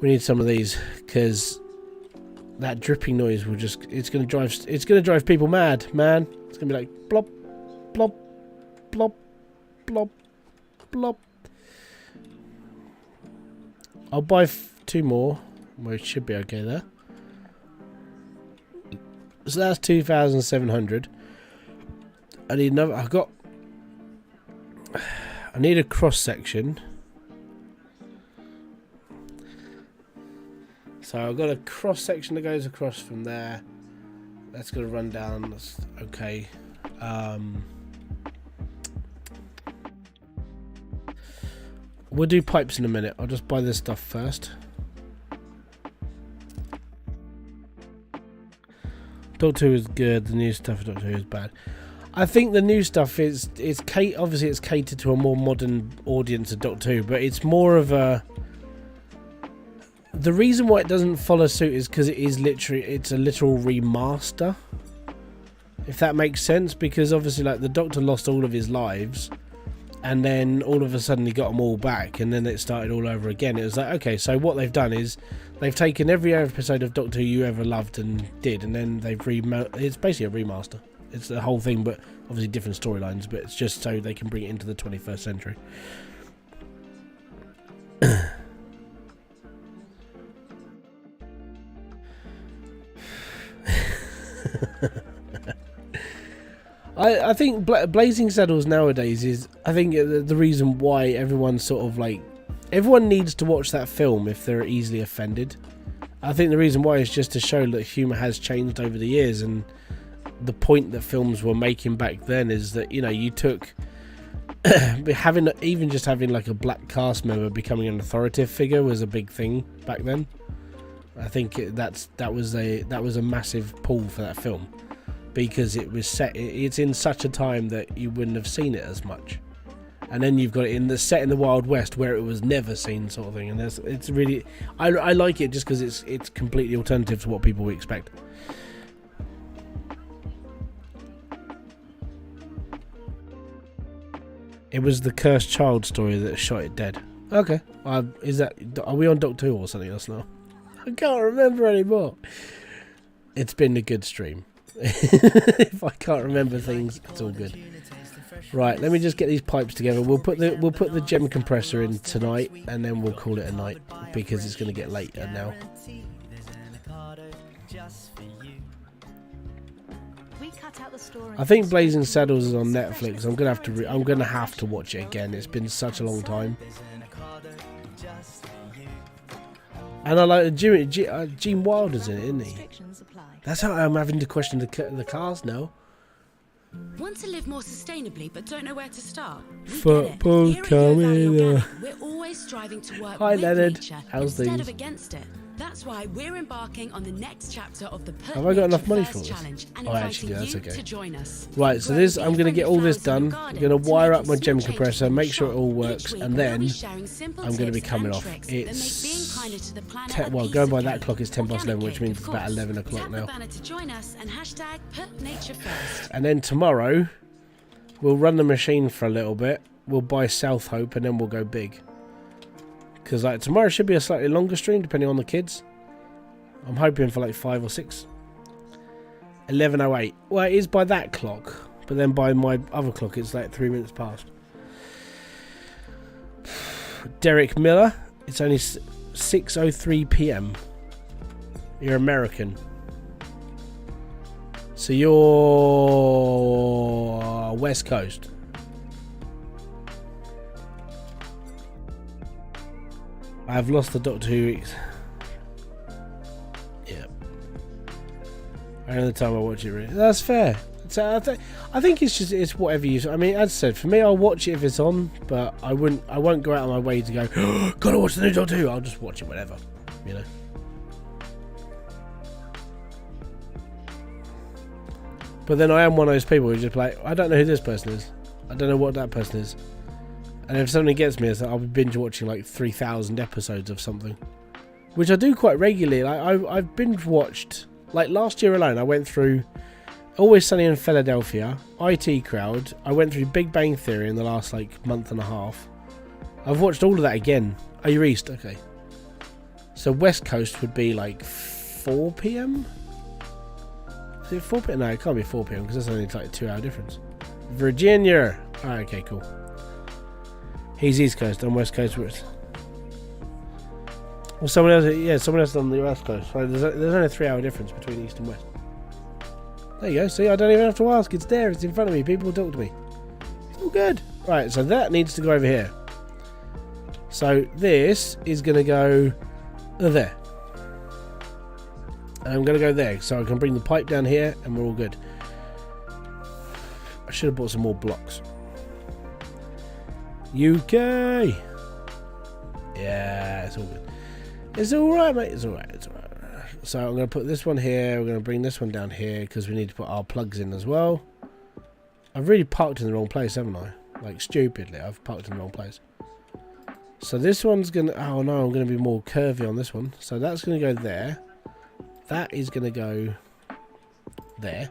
We need some of these because that dripping noise will it's gonna drive people mad, man. It's gonna be like blop, blop, blop, blop, blop. I'll buy 2 more. We should be okay there. So that's 2,700. I need another. I need a cross section. So I've got a cross section that goes across from there. That's going to run down. That's okay. We'll do pipes in a minute. I'll just buy this stuff first. Doctor Who is good. The new stuff of Doctor Who is bad. I think the new stuff obviously it's catered to a more modern audience of Doctor Who, but it's more of a. The reason why it doesn't follow suit is because it's a literal remaster. If that makes sense, because obviously like the Doctor lost all of his lives, and then all of a sudden he got them all back, and then it started all over again. It was like, okay, so what they've done is they've taken every episode of Doctor Who you ever loved and did, and then they've it's basically a remaster. It's the whole thing, but obviously different storylines, but it's just so they can bring it into the 21st century. I think Blazing Saddles nowadays is, I think the reason why everyone's sort of like, everyone needs to watch that film if they're easily offended. I think the reason why is just to show that humour has changed over the years, and the point that films were making back then is that, you took having like a black cast member becoming an authoritative figure was a big thing back then. I think that was a massive pull for that film, because it's in such a time that you wouldn't have seen it as much, and then you've got it set in the Wild West where it was never seen, sort of thing. And it's really, I like it just because it's completely alternative to what people would expect. It was the cursed child story that shot it dead. Okay, are we on Doctor Who or something else now? I can't remember anymore. It's been a good stream. If I can't remember things, it's all good. Right, let me just get these pipes together. We'll put the gem compressor in tonight, and then we'll call it a night because it's going to get later now. I think Blazing Saddles is on Netflix. I'm gonna have to watch it again. It's been such a long time. And I like Gene Wilder's in it, isn't he? That's how I'm having to question the cars now. Want to live more sustainably but don't know where to start? Football coming. We're always striving to work Hi, with Leonard. nature How's instead things? of against it. That's why we're embarking on the next chapter of the Have I got enough money for this? challenge and Oh, inviting actually, that's you okay. to join us. Right, so I'm going to get all this done. I'm going to wire up my gem compressor, make sure it all works, and then I'm going to be coming off. It's going by that clock, it's 11:10, which means it's about 11 o'clock now. And then tomorrow, we'll run the machine for a little bit. We'll buy South Hope, and then we'll go big. Because like tomorrow should be a slightly longer stream, depending on the kids. I'm hoping for like 5 or 6. 11:08. Well, it is by that clock, but then by my other clock, it's like 3 minutes past. Derek Miller. It's only 6:03 p.m. You're American. So you're West Coast. I've lost the Doctor Who weeks. Yeah. Only the time I watch it, really. That's fair. So I think it's whatever you. I mean, as I said, for me, I'll watch it if it's on, but I won't go out of my way to go. Oh, gotta watch the new Doctor Who. I'll just watch it whenever, you know. But then I am one of those people who just like, I don't know who this person is. I don't know what that person is. And if something gets me, it's like I'll be binge watching like 3,000 episodes of something, which I do quite regularly. Like I've binge watched, like last year alone, I went through Always Sunny in Philadelphia, IT Crowd. I went through Big Bang Theory in the last like month and a half. I've watched all of that again. Oh, you're East, okay. So West Coast would be like 4 p.m. Is it 4 p.m? No, it can't be 4 p.m. because that's only like a 2 hour difference. Virginia. Alright, okay, cool. He's East Coast, I'm West Coast. Well, someone else on the West Coast. Right, there's only a 3 hour difference between East and West. There you go. See, I don't even have to ask. It's there. It's in front of me. People talk to me. It's all good. Right, so that needs to go over here. So this is going to go there. And I'm going to go there. So I can bring the pipe down here and we're all good. I should have bought some more blocks. UK. Yeah, it's all good. It's alright, mate. It's alright. It's alright. So I'm going to put this one here. We're going to bring this one down here because we need to put our plugs in as well. I've really parked in the wrong place, haven't I? Like, stupidly, I've parked in the wrong place. So this one's going to... Oh, no, I'm going to be more curvy on this one. So that's going to go there. That is going to go there.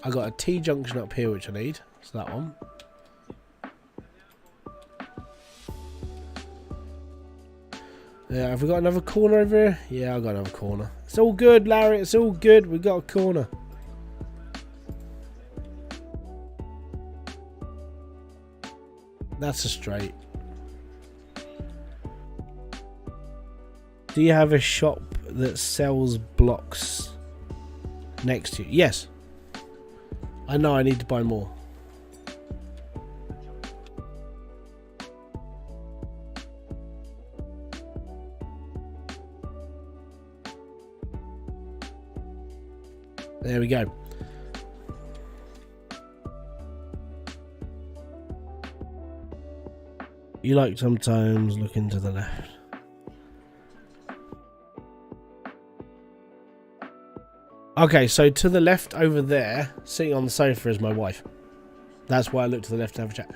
I got a T-junction up here, which I need. So that one. Yeah, have we got another corner over here? Yeah, I've got another corner. It's all good, Larry. It's all good. We got a corner. That's a straight. Do you have a shop that sells blocks next to you? Yes. I know I need to buy more. There we go. You like sometimes looking to the left. Okay, so to the left over there, sitting on the sofa, is my wife. That's why I look to the left to have a chat.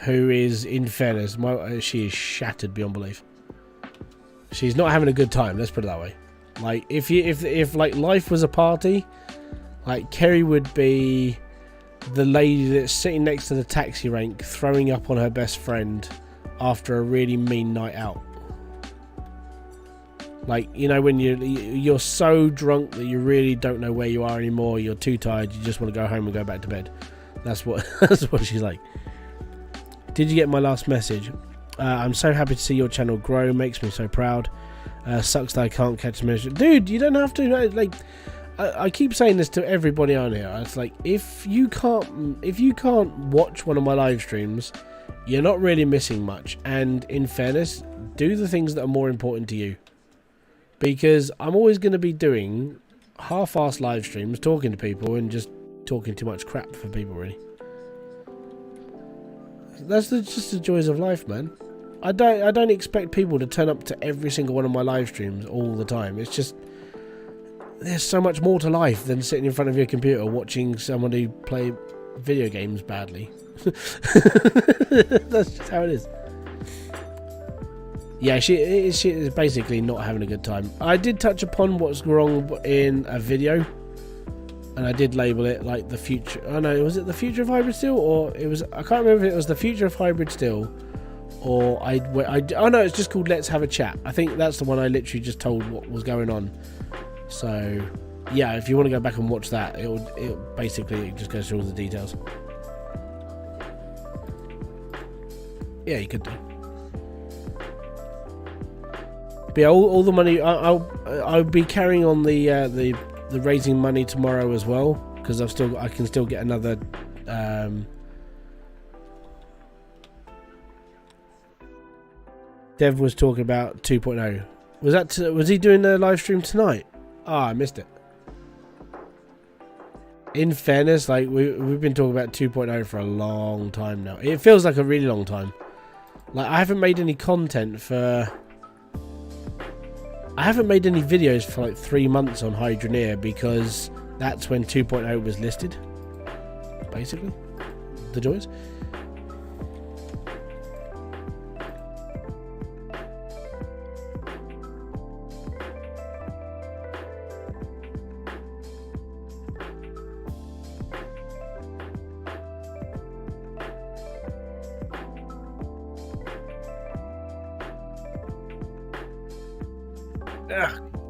Who is, in fairness, she is shattered beyond belief. She's not having a good time, let's put it that way. Like, if like life was a party, like Kerry would be the lady that's sitting next to the taxi rank throwing up on her best friend after a really mean night out. Like, you know, when you're so drunk that you really don't know where you are anymore, you're too tired, you just want to go home and go back to bed. That's what she's like. Did you get my last message? I'm so happy to see your channel grow, makes me so proud. Sucks that I can't catch the message. Dude, you don't have to, like, I keep saying this to everybody on here. It's like, if you can't watch one of my live streams, you're not really missing much. And in fairness, do the things that are more important to you. Because I'm always going to be doing half-assed live streams, talking to people and just talking too much crap for people, really. That's just the joys of life, man. I don't expect people to turn up to every single one of my live streams all the time. It's just, there's so much more to life than sitting in front of your computer watching somebody play video games badly. That's just how it is. Yeah, she is basically not having a good time. I did touch upon what's wrong in a video, and I did label it like the future. Oh no, was it the future of Hybridsteel, or it was? I can't remember if it was the future of Hybridsteel, or oh no, it's just called Let's Have a Chat. I think that's the one I literally just told what was going on. So yeah, if you want to go back and watch that, it basically just goes through all the details. Yeah, you could do. But yeah, all the money. I'll be carrying on the raising money tomorrow as well, because I can still get another. Dev was talking about 2.0. Was he doing a live stream tonight? Ah, I missed it. In fairness, like we've been talking about 2.0 for a long time now. It feels like a really long time. Like I haven't made any content for. I haven't made any videos for like 3 months on Hydroneer because that's when 2.0 was listed. Basically, the joys.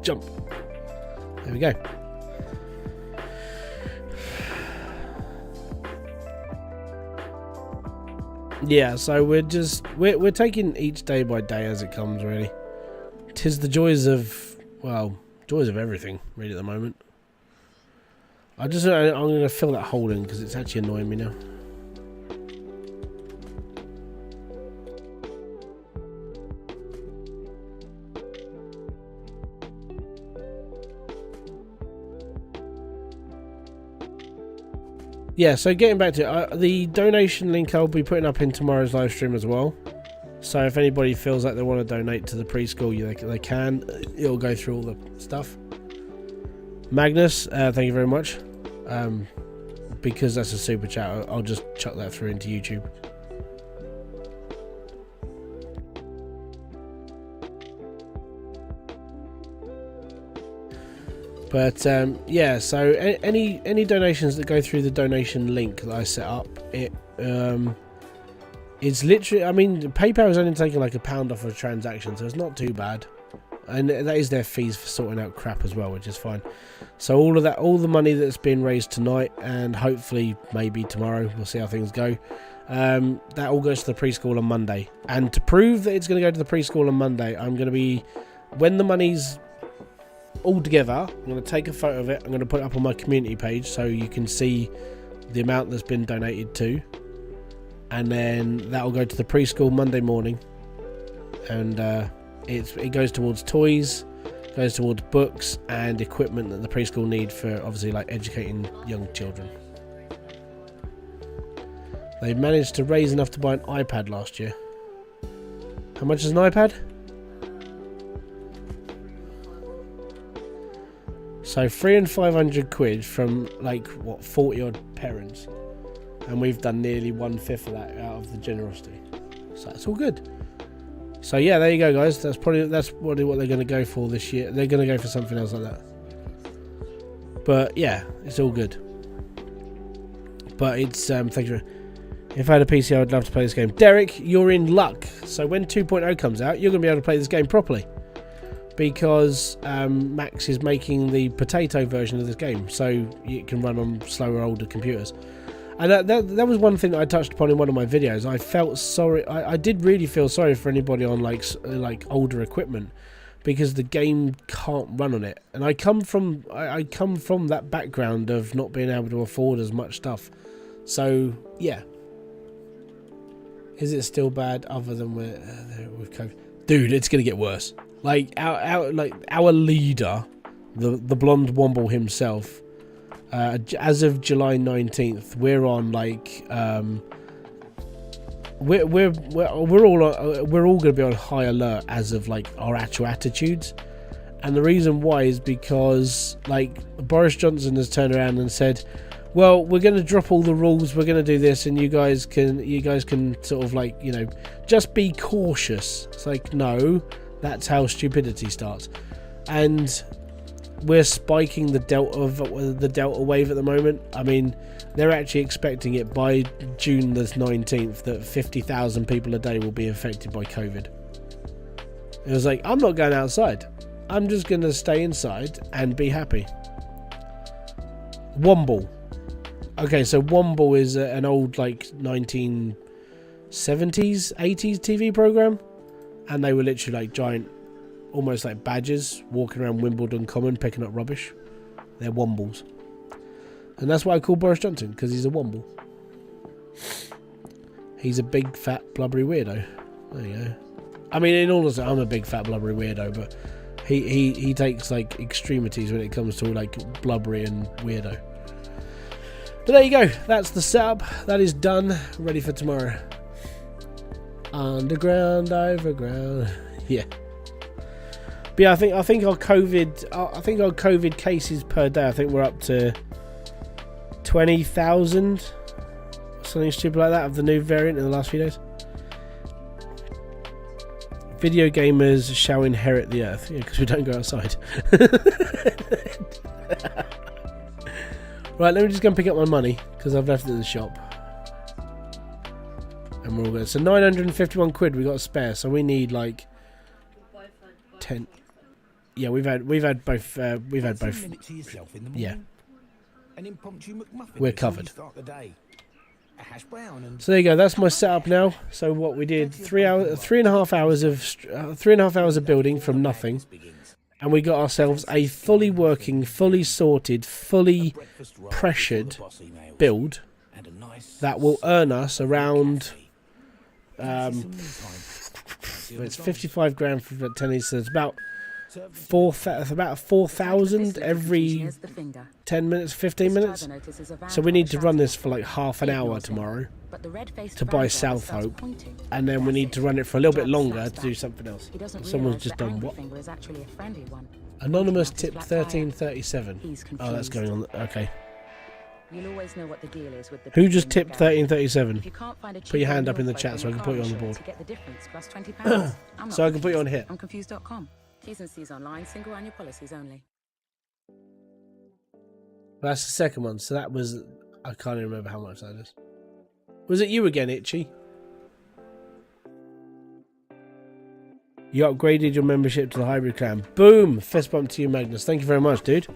Jump. There we go. Yeah, so we're taking each day by day as it comes, really. 'Tis the joys of everything, really, at the moment. I'm going to fill that hole in because it's actually annoying me now. Yeah, so getting back to it, the donation link I'll be putting up in tomorrow's live stream as well. So if anybody feels like they want to donate to the preschool, they can. It'll go through all the stuff. Magnus, thank you very much. Because that's a super chat, I'll just chuck that through into YouTube. But yeah, so any donations that go through the donation link that I set up, it's literally, I mean, PayPal is only taking like £1 off a transaction, so it's not too bad, and that is their fees for sorting out crap as well, which is fine. So all the money that's been raised tonight, and hopefully maybe tomorrow, we'll see how things go. That all goes to the preschool on Monday, and to prove that it's going to go to the preschool on Monday, I'm going to be, when the money's all together, I'm going to take a photo of it. I'm going to put it up on my community page so you can see the amount that's been donated to, and then that'll go to the preschool Monday morning, and it goes towards toys, goes towards books and equipment that the preschool need for obviously like educating young children. They managed to raise enough to buy an iPad last year. How much is an iPad? So 300 and 500 quid from like what 40 odd parents, and we've done nearly 1/5 of that out of the generosity. So that's all good. So yeah, there you go, guys. That's probably what they're going to go for this year. They're going to go for something else like that. But yeah, it's all good. But it's thank you. If I had a PC, I would love to play this game. Derek, you're in luck. So when 2.0 comes out, you're going to be able to play this game properly, because Max is making the potato version of this game, so it can run on slower, older computers. And that was one thing that I touched upon in one of my videos. I felt sorry. I did really feel sorry for anybody on like older equipment, because the game can't run on it. And I come from that background of not being able to afford as much stuff. So yeah, is it still bad other than with COVID? Dude, it's gonna get worse. Like our leader, the blonde womble himself, as of July 19th, we're on like we're all gonna be on high alert as of like our actual attitudes. And the reason why is because like Boris Johnson has turned around and said, well, we're going to drop all the rules, we're going to do this, and you guys can sort of like, you know, just be cautious. It's like, no, that's how stupidity starts. And we're spiking the Delta wave at the moment. I mean, they're actually expecting it by June the 19th that 50,000 people a day will be infected by COVID. It was like, I'm not going outside. I'm just going to stay inside and be happy. Womble. Okay, so Womble is an old like 1970s, 80s TV program, and they were literally like giant almost like badgers walking around Wimbledon Common picking up rubbish. They're wombles. And that's why I call Boris Johnson, because he's a womble. He's a big, fat, blubbery weirdo. There you go. I mean, in all honesty, I'm a big, fat, blubbery weirdo, but he takes, like, extremities when it comes to, like, blubbery and weirdo. But there you go. That's the setup. That is done. Ready for tomorrow. Underground, overground. Yeah. But yeah, I think our COVID cases per day, I think we're up to 20,000, something stupid like that, of the new variant in the last few days. Video gamers shall inherit the earth. Yeah, because we don't go outside. Right, let me just go and pick up my money, because I've left it in the shop. And we're all good. So 951 quid we got to spare, so we need like 10. Yeah, we've had both. Yeah. We're covered. So there you go. That's my setup now. So what we did, 3.5 hours of building from nothing, and we got ourselves a fully working, fully sorted, fully pressured build that will earn us around. It's 55 grand for tennis, so it's about 4,000 every 10 minutes, 15 minutes. So we need to run this for like half an hour tomorrow to buy South Hope, and then we need to run it for a little bit longer to do something else. Someone's just done what? Anonymous tipped 1337. Oh, that's going on. Okay. You'll always know what the deal is with the Who just tipped 1337? If you can't find a Put your hand cheaper up in the offer chat so I from can put you on the your board. to get the difference plus £20. I'm So not I can put you on confused. here. I'm confused.com. T's and C's online, single annual policies only. That's the second one. So that was, I can't even remember how much that is. Was it you again, Itchy? You upgraded your membership to the Hybrid Clan. Boom! Fist bump to you, Magnus. Thank you very much, dude.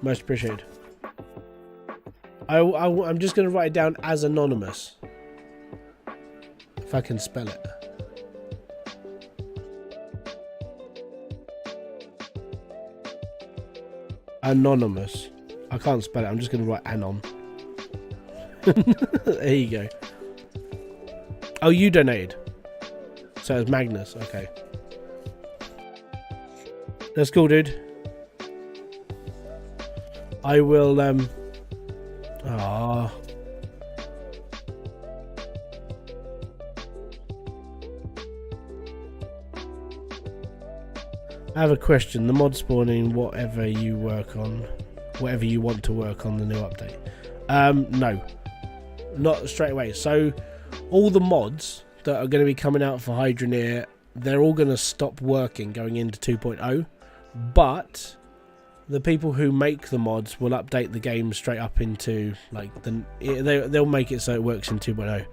Most appreciated. I'm just going to write it down as anonymous. If I can spell it. Anonymous. I can't spell it. I'm just going to write anon. There you go. Oh, you donated. So it's Magnus. Okay. That's cool, dude. I will, I have a question. The mod spawning, whatever you want to work on the new update. No, not straight away. So all the mods that are going to be coming out for Hydroneer, they're all going to stop working going into 2.0, but the people who make the mods will update the game straight up into like they'll make it so it works in 2.0.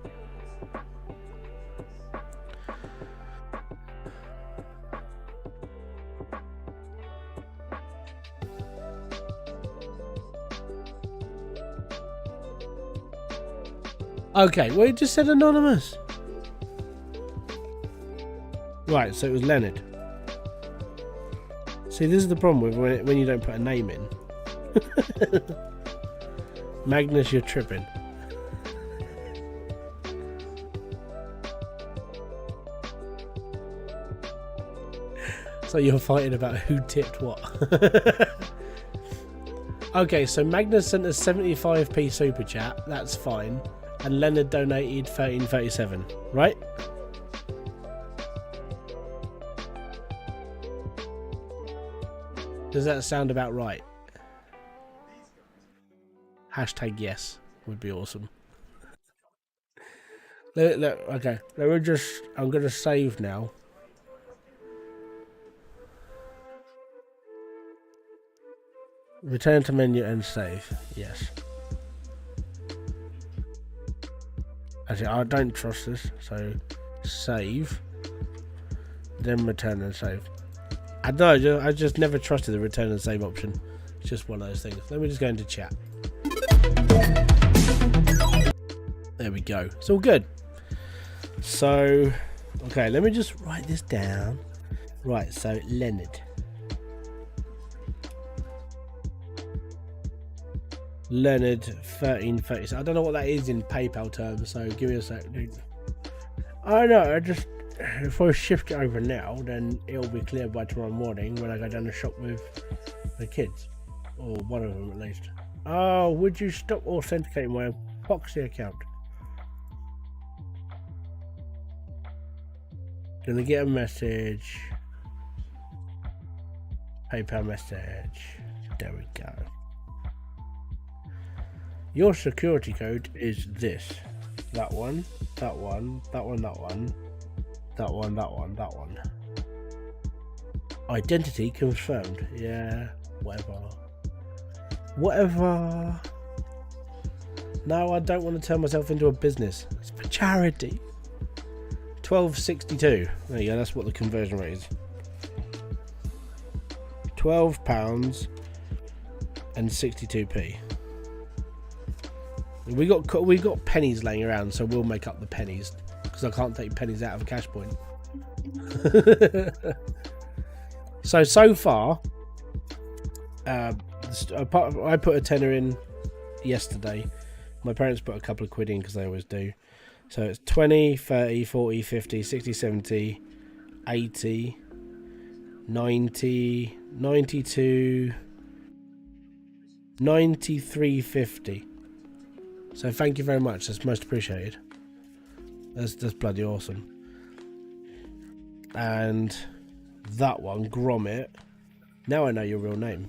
Okay, well, it just said anonymous. Right, so it was Leonard. See, this is the problem with when you don't put a name in. Magnus, you're tripping. So you're fighting about who tipped what. Okay, so Magnus sent us 75p super chat. That's fine. And Leonard donated 1337, right? Does that sound about right? Hashtag yes would be awesome. Okay, I'm going to save now. Return to menu and save. Yes. Actually, I don't trust this, so save, then return and save. I don't know, I just never trusted the return and save option. It's just one of those things. Let me just go into chat. There we go. It's all good. So, okay, let me just write this down. Right, so Leonard. Leonard 1330. So I don't know what that is in PayPal terms, so give me a sec, dude. I know, I just, if I shift it over now, then it'll be clear by tomorrow morning when I go down the shop with the kids. Or one of them at least. Oh, would you stop authenticating my Foxy account? Gonna get a message. PayPal message. There we go. Your security code is this. That one, that one, that one, that one, that one, that one, that one. Identity confirmed. Yeah, whatever. Whatever. No, I don't want to turn myself into a business. It's for charity. 12.62. There you go, that's what the conversion rate is. £12 and 62p. We got pennies laying around, so we'll make up the pennies because I can't take pennies out of a cash point. so far, I put a tenner in yesterday. My parents put a couple of quid in because they always do. So it's 20, 30, 40, 50, 60, 70, 80, 90, 92, 93.50. So thank you very much. That's most appreciated. That's bloody awesome. And that one, Gromit. Now I know your real name.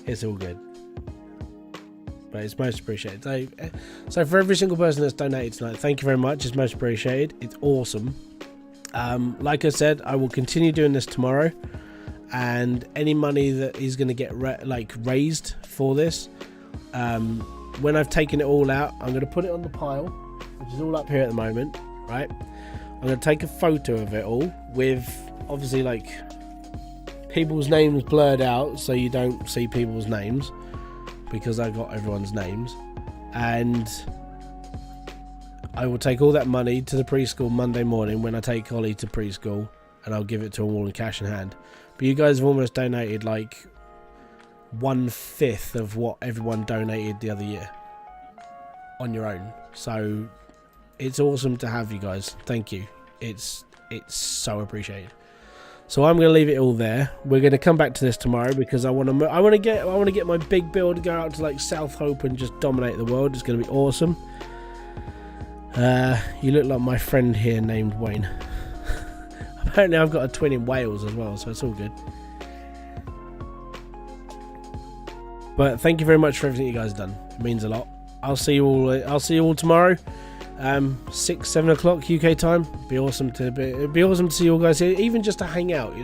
It's all good. But it's most appreciated. So for every single person that's donated tonight, thank you very much. It's most appreciated. It's awesome. Like I said, I will continue doing this tomorrow. And any money that is going to get raised for this, when I've taken it all out, I'm going to put it on the pile, which is all up here at the moment, right? I'm going to take a photo of it all with obviously like people's names blurred out so you don't see people's names, because I got everyone's names. And I will take all that money to the preschool Monday morning when I take Holly to preschool, and I'll give it to them all in cash in hand. But you guys have almost donated like 1/5 of what everyone donated the other year on your own. So it's awesome to have you guys. Thank you. It's so appreciated. So I'm going to leave it all there. We're going to come back to this tomorrow because I want to get my big build to go out to like South Hope and just dominate the world. It's going to be awesome. You look like my friend here named Wayne. Apparently I've got a twin in Wales as well, so it's all good. But thank you very much for everything you guys have done. It means a lot. I'll see you all tomorrow. 6-7 o'clock UK time. It'd be awesome to see you all guys here, even just to hang out. You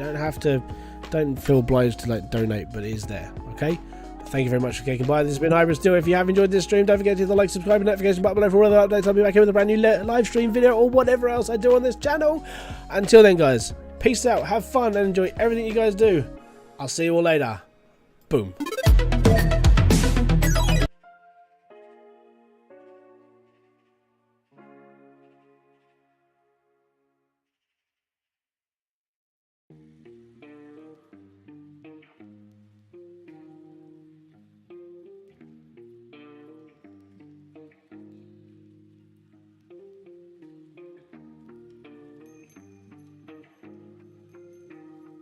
don't feel obliged to like donate, but it is there. Okay. Thank you very much for kicking by. This has been Hybridsteel. If you have enjoyed this stream, don't forget to hit the like, subscribe, and notification button below for all other updates. I'll be back here with a brand new live stream video or whatever else I do on this channel. Until then, guys, peace out, have fun, and enjoy everything you guys do. I'll see you all later. Boom.